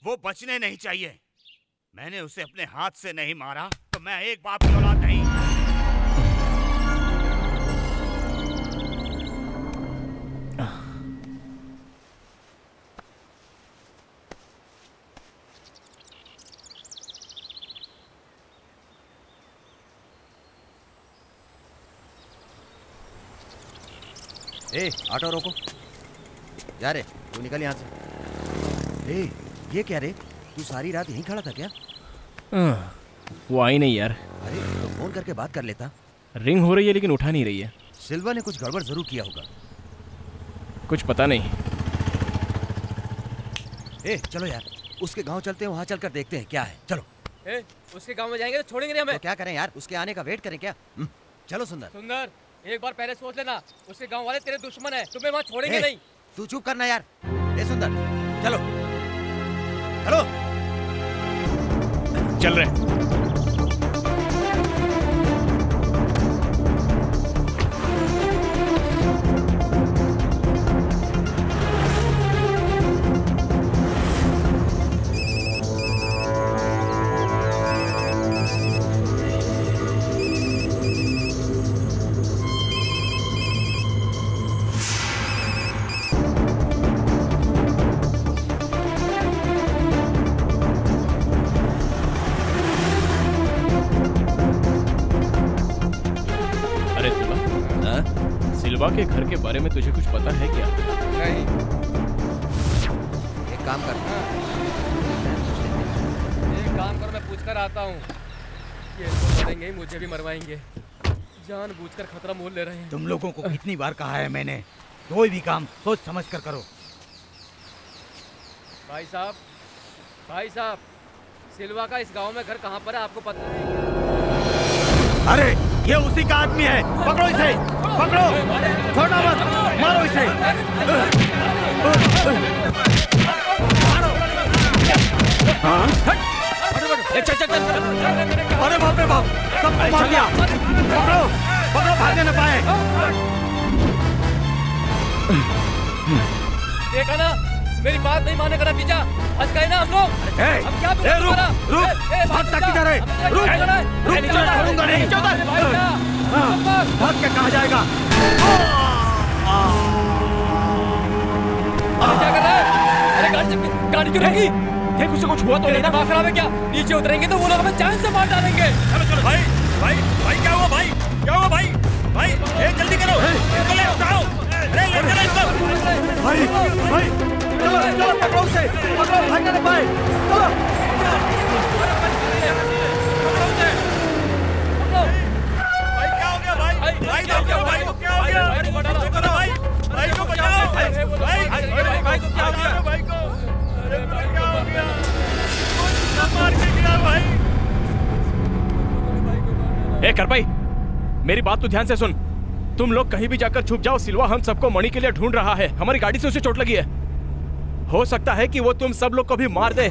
वो बचने नहीं चाहिए। मैंने उसे अपने हाथ से नहीं मारा तो मैं एक बाप की औलाद नहीं। ए, ऑटो रोको। जा रे, तू निकल यहाँ से। ए, ये क्या रे? तू सारी रात यहीं खड़ा था क्या? वो आई नहीं यार। अरे तो फोन करके बात कर लेता। रिंग हो रही है लेकिन उठा नहीं रही है। सिल्वा ने कुछ गड़बड़ जरूर किया होगा। कुछ पता नहीं। ए, चलो यार, उसके गांव चलते हैं, वहाँ चलकर देखते हैं क्या है। चलो। ए, उसके गांव में जाएंगे तो छोड़ेंगे नहीं हमें। तो क्या करें यार, उसके आने का वेट करें क्या? चलो सुंदर। सुंदर, एक बार पहले सोच लेना, उसके गांव वाले तेरे दुश्मन है, तुम्हें वहाँ छोड़ेंगे नहीं। तू चुप करना यार। ए सुंदर, चलो चलो। चल रहे। सिल्वा के घर के बारे में तुझे कुछ पता है क्या? नहीं। एक काम कर। एक काम कर, मैं पूछकर आता हूँ। ये तो मरेंगे ही, मुझे भी मरवाएंगे। जानबूझकर खतरा मोल ले रहे हैं। तुम लोगों को कितनी बार कहा है मैंने, कोई भी काम सोच समझ कर करो। भाई साहब, सिल्वा का इस गांव में घर कहाँ पर है, आपको पता है? अरे ये उसी का आदमी है। पकड़ो इसे, पकड़ो, छोड़ना मत, मारो इसे। चल चल चल। अरे बाप रे बाप, सबको मार दिया। पकड़ो, पकड़ो, भागने न पाए। देखा ना, मेरी बात नहीं माने का नतीजा। आज गए ना हम लोग। अब क्या रुक, भाग तक किधर है? रुक, तुझे छोड़ूंगा नहीं। भाग के कहाँ जाएगा? क्या कर रहा है? अरे गाड़ी क्यों रुकी? देख उसे कुछ हुआ तो नहीं ना? दिमाग खराब है क्या? नीचे उतरेंगे तो वो लोग हमें जान से मार डालेंगे। भाई भाई भाई क्या हुआ भाई? क्या हुआ भाई? भाई जल्दी करो, ले उठाओ। अरे ले चलो इसको। भाई भाई चलो चलो, पकड़ो उसे, पकड़ो, भागने न पाए। चलो। भाई क्या हो गया भाई? भाई क्या हो गया? भाई को क्या हो गया? करो भाई, भाई को बचाओ। भाई को क्या हो गया? भाई को क्या हो गया? मार के गिरा भाई। ए करपाई, मेरी बात तो ध्यान से सुन। तुम लोग कहीं भी जाकर छुप जाओ, सिल्वा हम सबको मणि के लिए ढूंढ रहा है। हमारी गाड़ी से उसे चोट लगी है। हो सकता है कि वो तुम सब लोग को भी मार दे।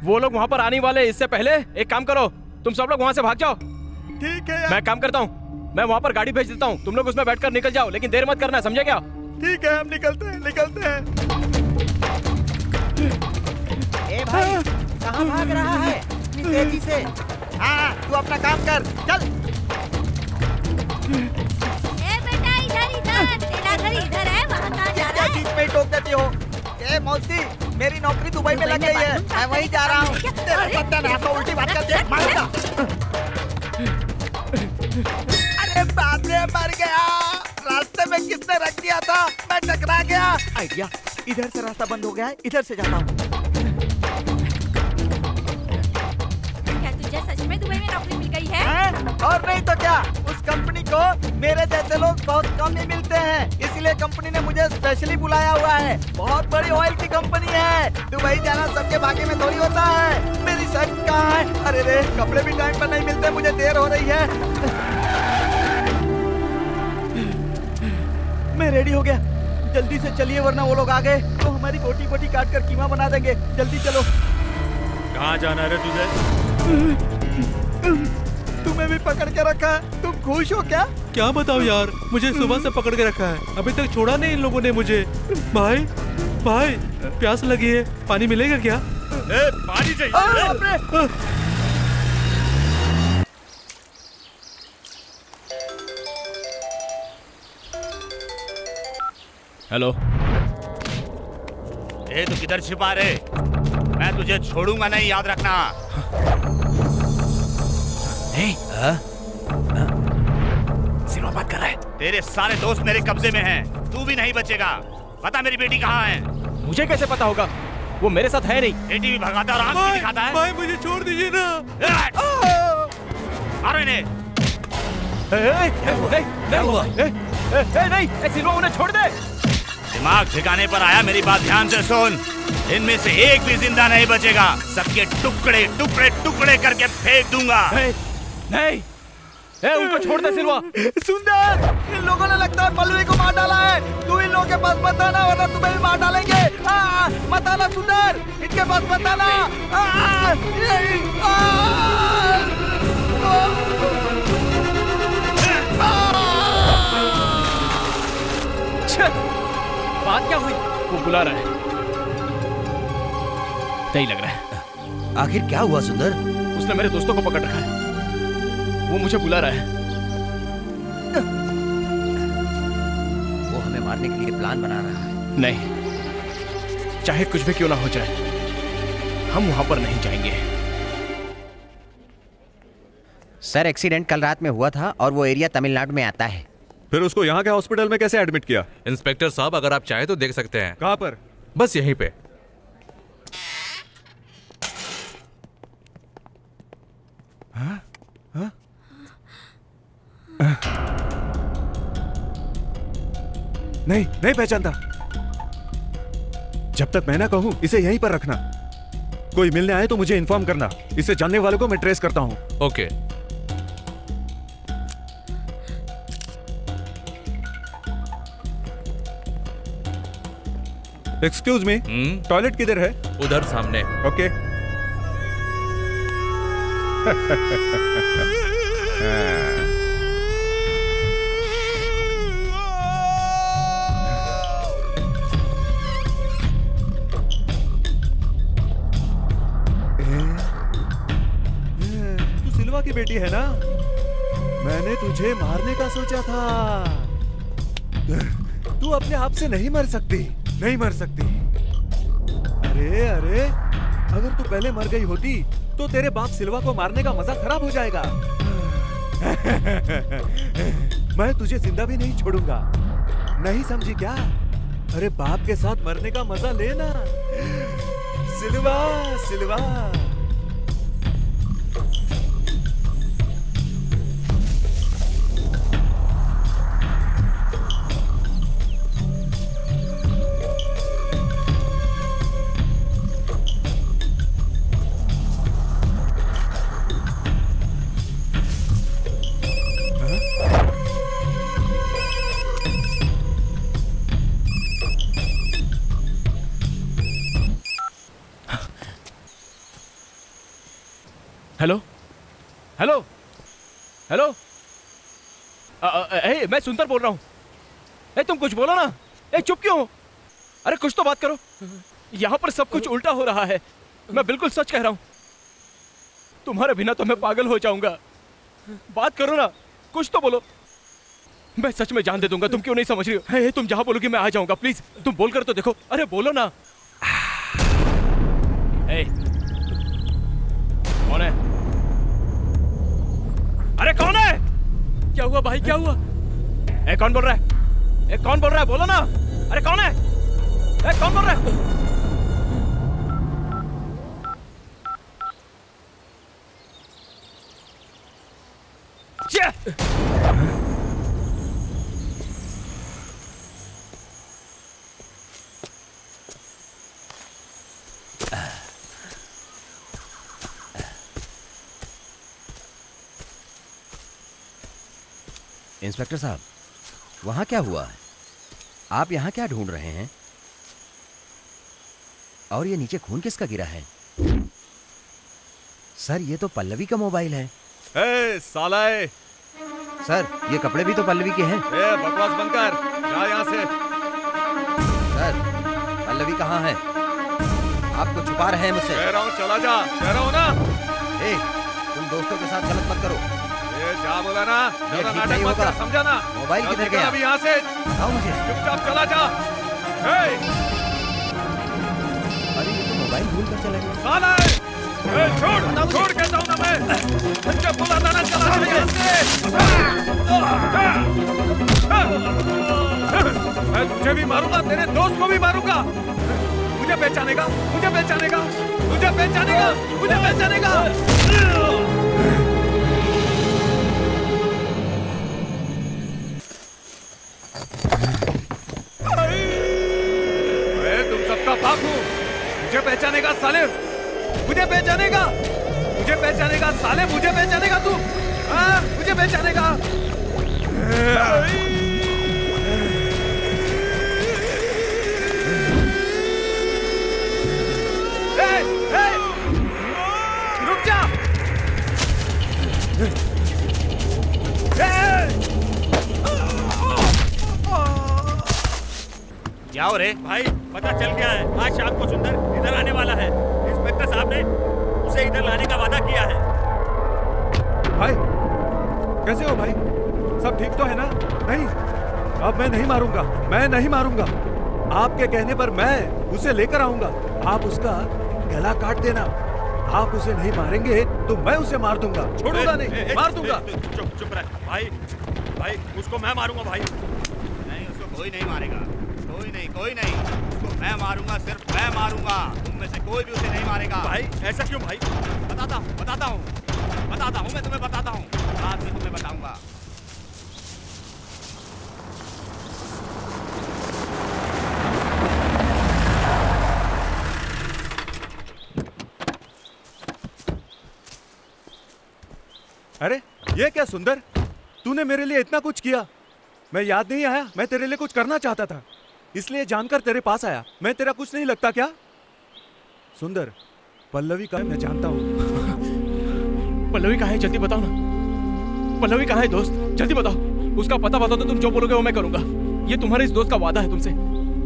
वो लोग वहां पर आने वाले, इससे पहले एक काम करो, तुम सब लोग वहां से भाग जाओ। ठीक है। मैं काम करता हूँ, मैं वहां पर गाड़ी भेज देता हूँ, तुम लोग उसमें बैठकर निकल जाओ, लेकिन देर मत करना, समझे क्या? ठीक है, हम निकलते हैं, निकलते हैं। ए भाई, कहाँ भाग रहा है? इतनी तेजी से। हाँ, तू अपना काम कर, चल। ए बेटा, इधर इधर, तेरा घर इधर है, वहाँ कहाँ जा रहा है? बीच में टोक देती हो। ए मौसी, मेरी नौकरी दुबई में लग गई है, मैं वहीं जा रहा हूँ। तेरा सत्यानाश, उल्टी बात करते हैं, मारूंगा। अरे बाप रे, मर गया। रास्ते में किसने रख दिया था? मैं टकरा गया। आइडिया, इधर से रास्ता बंद हो गया है, इधर से जाता हूँ। क्या तुझे सच में दुबई में नौकरी मिल गई है? और नहीं तो क्या, उस कंपनी को मेरे जैसे लोग बहुत कम ही मिलते हैं, इसलिए कंपनी ने मुझे स्पेशली बुलाया हुआ है। बहुत बड़ी ऑयल की कंपनी है, दुबई जाना सबके भाग्य में थोड़ी होता है। मेरी शर्ट कहाँ है? अरे रे, कपड़े भी टाइम पर नहीं मिलते, मुझे देर हो रही है। मैं रेडी हो गया, जल्दी से चलिए वरना वो लोग आ गए तो हमारी बोटी बोटी काट कर कीमा बना देंगे। जल्दी चलो। कहाँ जाना है तुझे? तुम्हें भी पकड़ के रखा है, तुम खुश हो क्या? क्या बताओ यार, मुझे सुबह से पकड़ के रखा है, अभी तक छोड़ा नहीं इन लोगों ने मुझे। भाई भाई, प्यास लगी है, पानी मिलेगा क्या? पानी चाहिए। हेलो। ए तू किधर छिपा रे? मैं तुझे छोड़ूंगा नहीं, याद रखना। सिल्वा बात कर रहा है। तेरे सारे दोस्त मेरे कब्जे में हैं, तू भी नहीं बचेगा। पता मेरी बेटी कहाँ है? मुझे कैसे पता होगा? वो मेरे साथ है नहीं। बेटी भी भगाता और आंख भी दिखाता है। भाई मुझे छोड़ दीजिए ना। मारो इन्हें। नहीं, सिल्वा उन्हें छोड़ दे। दिमाग ठिकाने पर आया, मेरी बात ध्यान से सुन। इनमें से एक भी जिंदा नहीं बचेगा, सबके टुकड़े टुकड़े टुकड़े करके फेंक दूंगा। नहीं, उनको छोड़ दे सिल्वा। सुंदर, इन लोगों ने लगता है पल्लवी को मार डाला है। तू इन लोगों के पास मत आना वरना तुम्हें भी मार डालेंगे। मत आना सुंदर, इनके पास मत आना। बात क्या हुई? वो बुला रहा है, नहीं लग रहा है। आखिर क्या हुआ सुंदर? उसने मेरे दोस्तों को पकड़ रखा है, वो मुझे बुला रहा है। वो हमें मारने के लिए प्लान बना रहा है। नहीं, चाहे कुछ भी क्यों ना हो जाए, हम वहां पर नहीं जाएंगे। सर, एक्सीडेंट कल रात में हुआ था और वो एरिया तमिलनाडु में आता है। फिर उसको यहाँ के हॉस्पिटल में कैसे एडमिट किया? इंस्पेक्टर साहब, अगर आप चाहें तो देख सकते हैं। कहाँ पर? बस यहीं पे। नहीं, नहीं पहचानता। जब तक मैं ना कहूं, इसे यहीं पर रखना। कोई मिलने आए तो मुझे इन्फॉर्म करना। इसे जानने वालों को मैं ट्रेस करता हूं। ओके। एक्सक्यूज मी, टॉयलेट किधर है? उधर सामने। ओके। तू सिल्वा की बेटी है ना? मैंने तुझे मारने का सोचा था। तू अपने आप से नहीं मर सकती, नहीं मर सकती। अरे अरे, अगर तू पहले मर गई होती तो तेरे बाप सिल्वा को मारने का मजा खराब हो जाएगा। मैं तुझे जिंदा भी नहीं छोड़ूंगा, नहीं समझी क्या? अरे बाप के साथ मरने का मजा लेना। सिल्वा सिल्वा। हेलो हेलो हेलो, मैं सुंदर बोल रहा हूँ। तुम कुछ बोलो ना। चुप क्यों हो? अरे कुछ तो बात करो। यहाँ पर सब कुछ उल्टा हो रहा है। मैं बिल्कुल सच कह रहा हूँ। तुम्हारे बिना तो मैं पागल हो जाऊंगा। बात करो ना, कुछ तो बोलो। मैं सच में जान दे दूंगा। तुम क्यों नहीं समझ रही हो? तुम जहाँ बोलोगे मैं आ जाऊंगा। प्लीज तुम बोल कर तो देखो। अरे बोलो ना। कौन है? अरे कौन है? क्या हुआ भाई, क्या हुआ? कौन बोल रहा है? कौन बोल रहा है? बोलो ना। अरे कौन है? कौन बोल रहा है? इंस्पेक्टर साहब, वहां क्या हुआ है? आप यहाँ क्या ढूंढ रहे हैं? और ये नीचे खून किसका गिरा है? सर ये तो पल्लवी का मोबाइल है। साला है। सर ये कपड़े भी तो पल्लवी के हैं। बकवास बंद कर, जा यहाँ से। सर पल्लवी कहाँ है? आपको छुपा रहे हैं मुझसे। कह रहा हूँ चला जा, कह रहा हूँ ना। तुम दोस्तों के साथ गलत मत करो। क्या बोला ना? ये ठीक नहीं होगा। समझा ना? मोबाइल किधर गया? अभी यहाँ से बताओ मुझे। चुपचाप चला जा। अरे ये तो मोबाइल भूल कर चला गया। साला है। छोड़ छोड़ कहता हूँ ना मैं। जब बोला था ना चला जा यहाँ से। मैं तुझे भी मारूंगा, तेरे दोस्त को भी मारूंगा। मुझे पहचानेगा, मुझे पहचानेगा, मुझे पहचानेगा, मुझे पहचानेगा। बाप हूँ, मुझे पहचानेगा साले, मुझे पहचानेगा, मुझे पहचानेगा साले, मुझे पहचानेगा तू, मुझे पहचानेगा। रुक जा। क्या हो रे भाई? पता चल गया है, आज शाम को सुंदर इधर आने वाला है। इंस्पेक्टर साहब ने उसे इधर लाने का वादा किया है। भाई कैसे हो भाई? सब ठीक तो है ना? नहीं, अब मैं नहीं मारूंगा, मैं नहीं मारूंगा। आपके कहने पर मैं उसे लेकर आऊंगा। आप उसका गला काट देना। आप उसे नहीं मारेंगे तो मैं उसे मार दूंगा, छोड़ूंगा नहीं, मार दूंगा। चुप रह भाई, भाई उसको मैं मारूंगा भाई। नहीं, उसको कोई नहीं मारेगा, कोई नहीं, कोई नहीं। उसको मैं मारूंगा, सिर्फ मैं मारूंगा। तुम में से कोई भी उसे नहीं मारेगा। भाई ऐसा क्यों भाई? बताता हूँ मैं तुम्हें बताता हूँ, बाद में तुम्हें बताऊंगा। अरे ये क्या सुंदर, तूने मेरे लिए इतना कुछ किया। मैं याद नहीं आया, मैं तेरे लिए कुछ करना चाहता था। इसलिए जानकर तेरे पास आया। मैं तेरा कुछ नहीं लगता क्या? सुंदर, पल्लवी का मैं जानता हूँ। पल्लवी कहाँ है? जल्दी बताओ ना। पल्लवी कहाँ है दोस्त? जल्दी बताओ। उसका पता बताओ तो तुम जो बोलोगे वो मैं करूंगा। ये तुम्हारे इस दोस्त का वादा है तुमसे।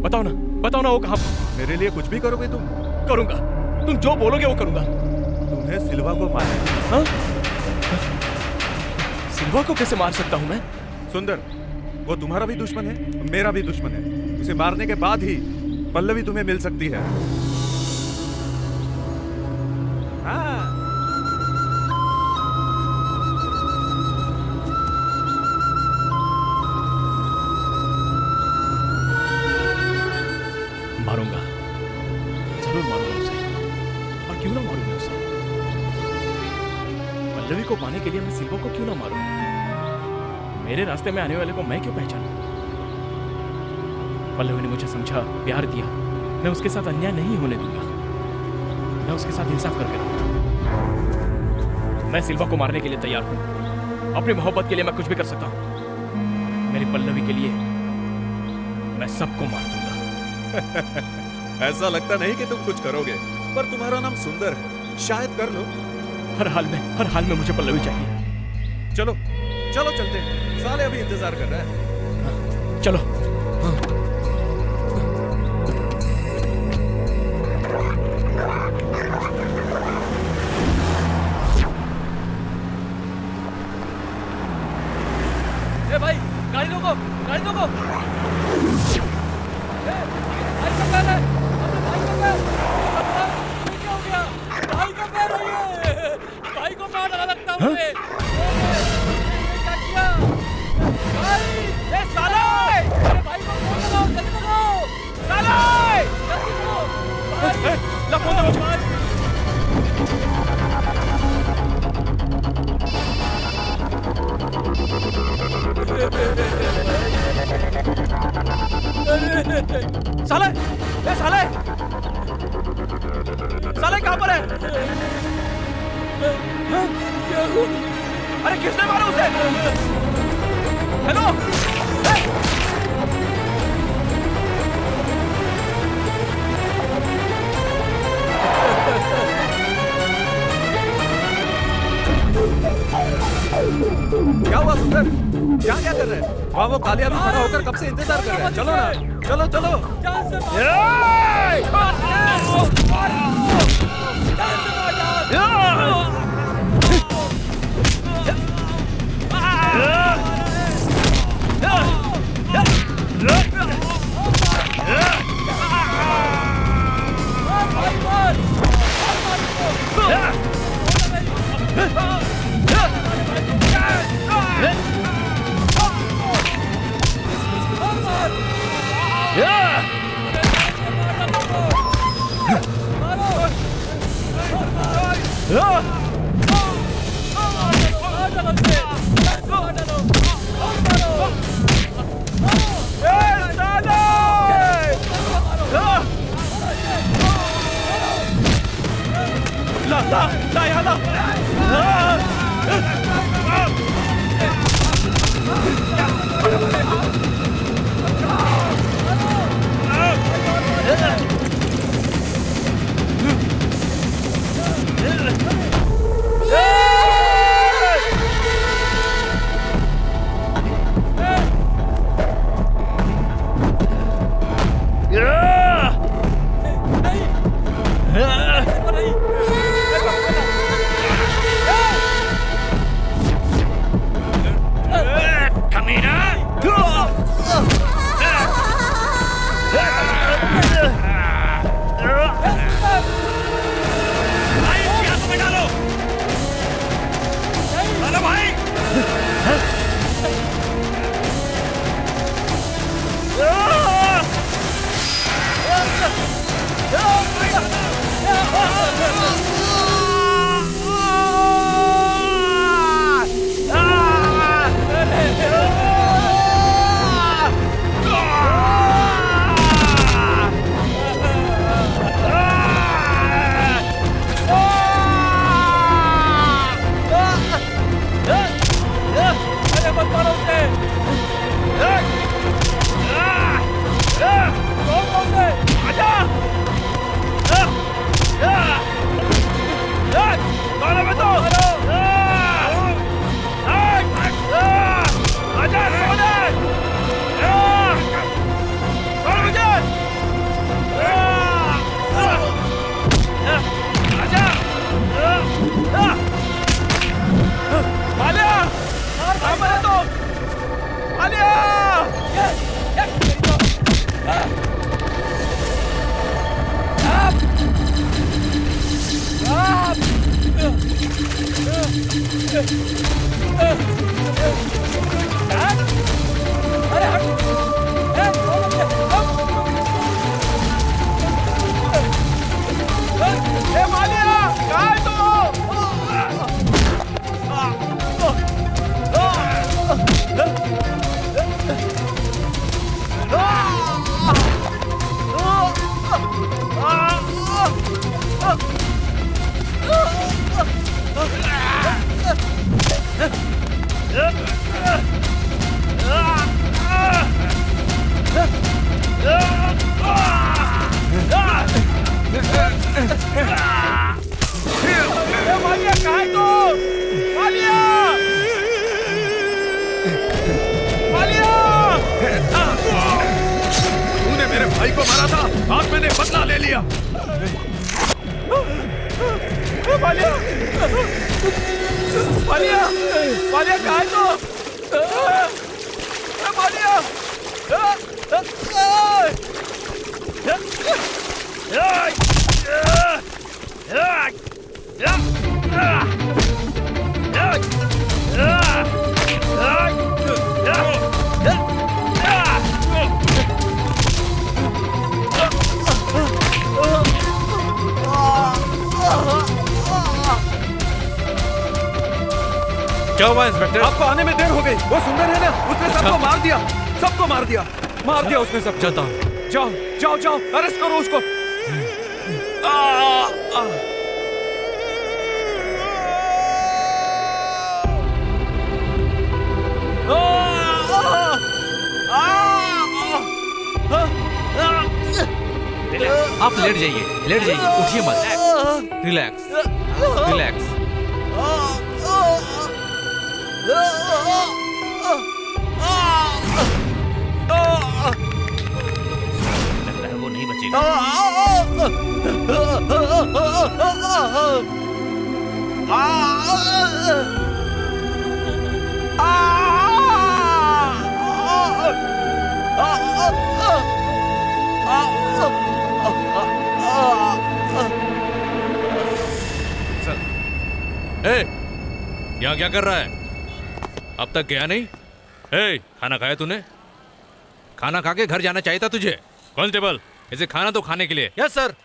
बताओ ना वो कहाँ? मेरे लिए कुछ भी करोगे तुम? करूंगा। तुम जो बोलोगे वो करूंगा। तुम्हें सिल्वा को मारना है? सिल्वा को कैसे मार सकता हूँ मैं? सुंदर, वो तुम्हारा भी दुश्मन है, मेरा भी दुश्मन है। उसे मारने के बाद ही पल्लवी तुम्हें मिल सकती है। हाँ। मारूंगा, जरूर मारूंगा उसे। और क्यों ना मारूं मैं उसे? पल्लवी को पाने के लिए मैं सिल्वा को क्यों ना मारूं? मेरे रास्ते में आने वाले को मैं क्यों पहचानूं? पल्लवी ने मुझे समझा, प्यार दिया। मैं उसके साथ अन्याय नहीं होने दूंगा। मैं उसके साथ इंसाफ करके रहूंगा। मैं सिल्वा को मारने के लिए तैयार हूं। अपनी मोहब्बत के लिए मैं कुछ भी कर सकता हूं। मेरी पल्लवी के लिए मैं सबको मार दूंगा। ऐसा लगता नहीं कि तुम कुछ करोगे, पर तुम्हारा नाम सुंदर है, शायद कर लो। हर हाल में मुझे पल्लवी चाहिए। चलो चलो चलते हैं। साले अभी इंतजार कर रहा है। चलो। ए भाई, गाड़ी रोको, गाड़ी रोको। भाई का पैर है, अपने भाई का पैर। क्या हो गया? भाई का पैर है ये। भाई को मार डाला लगता है मुझे। क्या किया? भाई, ए साले! मेरे भाई को फोन लगाओ, जल्दी लगाओ। साले! जल्दी करो। भाई, ला फोन दो। साले! ए साले! साले कहाँ पर है? क्या हुआ? अरे किसने मारा उसे? हेलो? क्या हुआ सुंदर? क्या कर रहे हैं? वहाँ वो कालिया भी खड़ा होकर कब से इंतजार कर रहा है। चलो ना, चलो चलो। कहाँ पर है तुम? आलिया! अरे हट! मालिया, कहाँ है तुम? मालिया, कहाँ है तू? मालिया! मालिया! तूने मेरे भाई को मारा था, आज मैंने बदला ले लिया। मालिया! मालिया! मालिया, कहाँ है तू? मालिया! क्या हुआ इंस्पेक्टर? आपको आने में देर हो गई। वो सुंदर है ना, उसने सबको मार दिया, सबको मार दिया, मार दिया उसने सब। जाता जाओ जाओ जाओ, अरेस्ट करो उसको। आप लेट जाइए, उठिए मत। Relax relax. लगता है वो नहीं बचेगा। यहाँ क्या कर रहा है? अब तक गया नहीं? खाना खाया तूने? खाना खा के घर जाना चाहिए था तुझे। कांस्टेबल, इसे खाना तो खाने के लिए। Yes sir.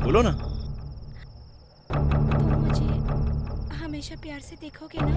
बोलो ना। तुम मुझे हमेशा प्यार से देखोगे ना?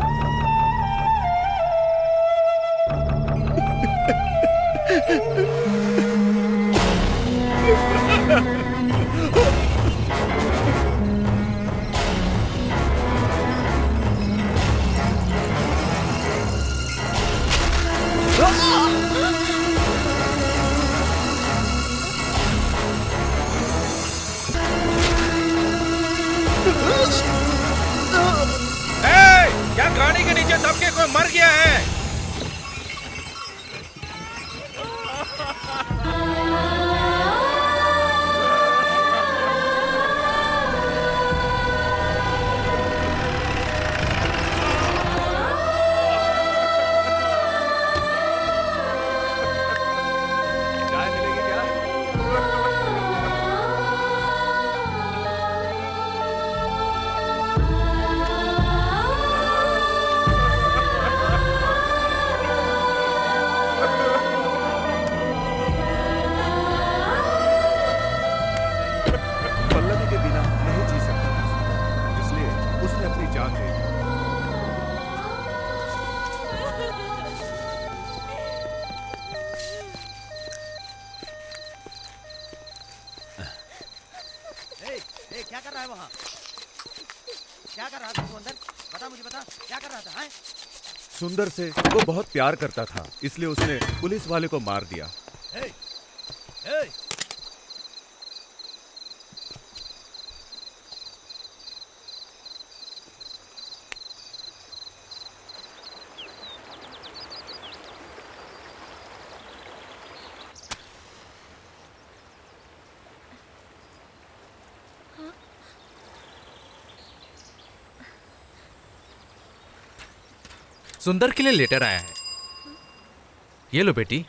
क्या गाड़ी के नीचे दब के कोई मर गया है? चाय मिलेगी क्या? पल्लवी के बिना नहीं जी सकता, इसलिए उसने अपनी जान दे दी। क्या कर रहा है वहाँ? क्या कर रहा था तू अंदर? बता मुझे, बता क्या कर रहा था? हैं? सुंदर से वो बहुत प्यार करता था, इसलिए उसने पुलिस वाले को मार दिया। सुंदर के लिए लेटर आया है, ये लो बेटी।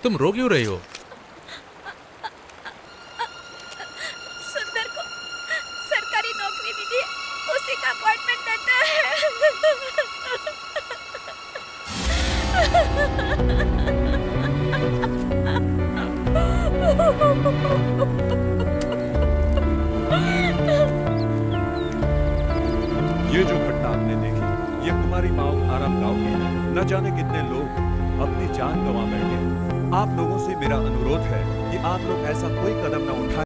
तुम रो क्यों रही हो? सुंदर को सरकारी नौकरी मिली, उसी का अपॉइंटमेंट लेटर है। ये जो घटना आपने देखी, ये कुमारी माओ आराम गांव की है। न जाने कितने लोग अपनी जान गंवा बैठे। आप लोगों से मेरा अनुरोध है कि आप लोग ऐसा कोई कदम न उठाएं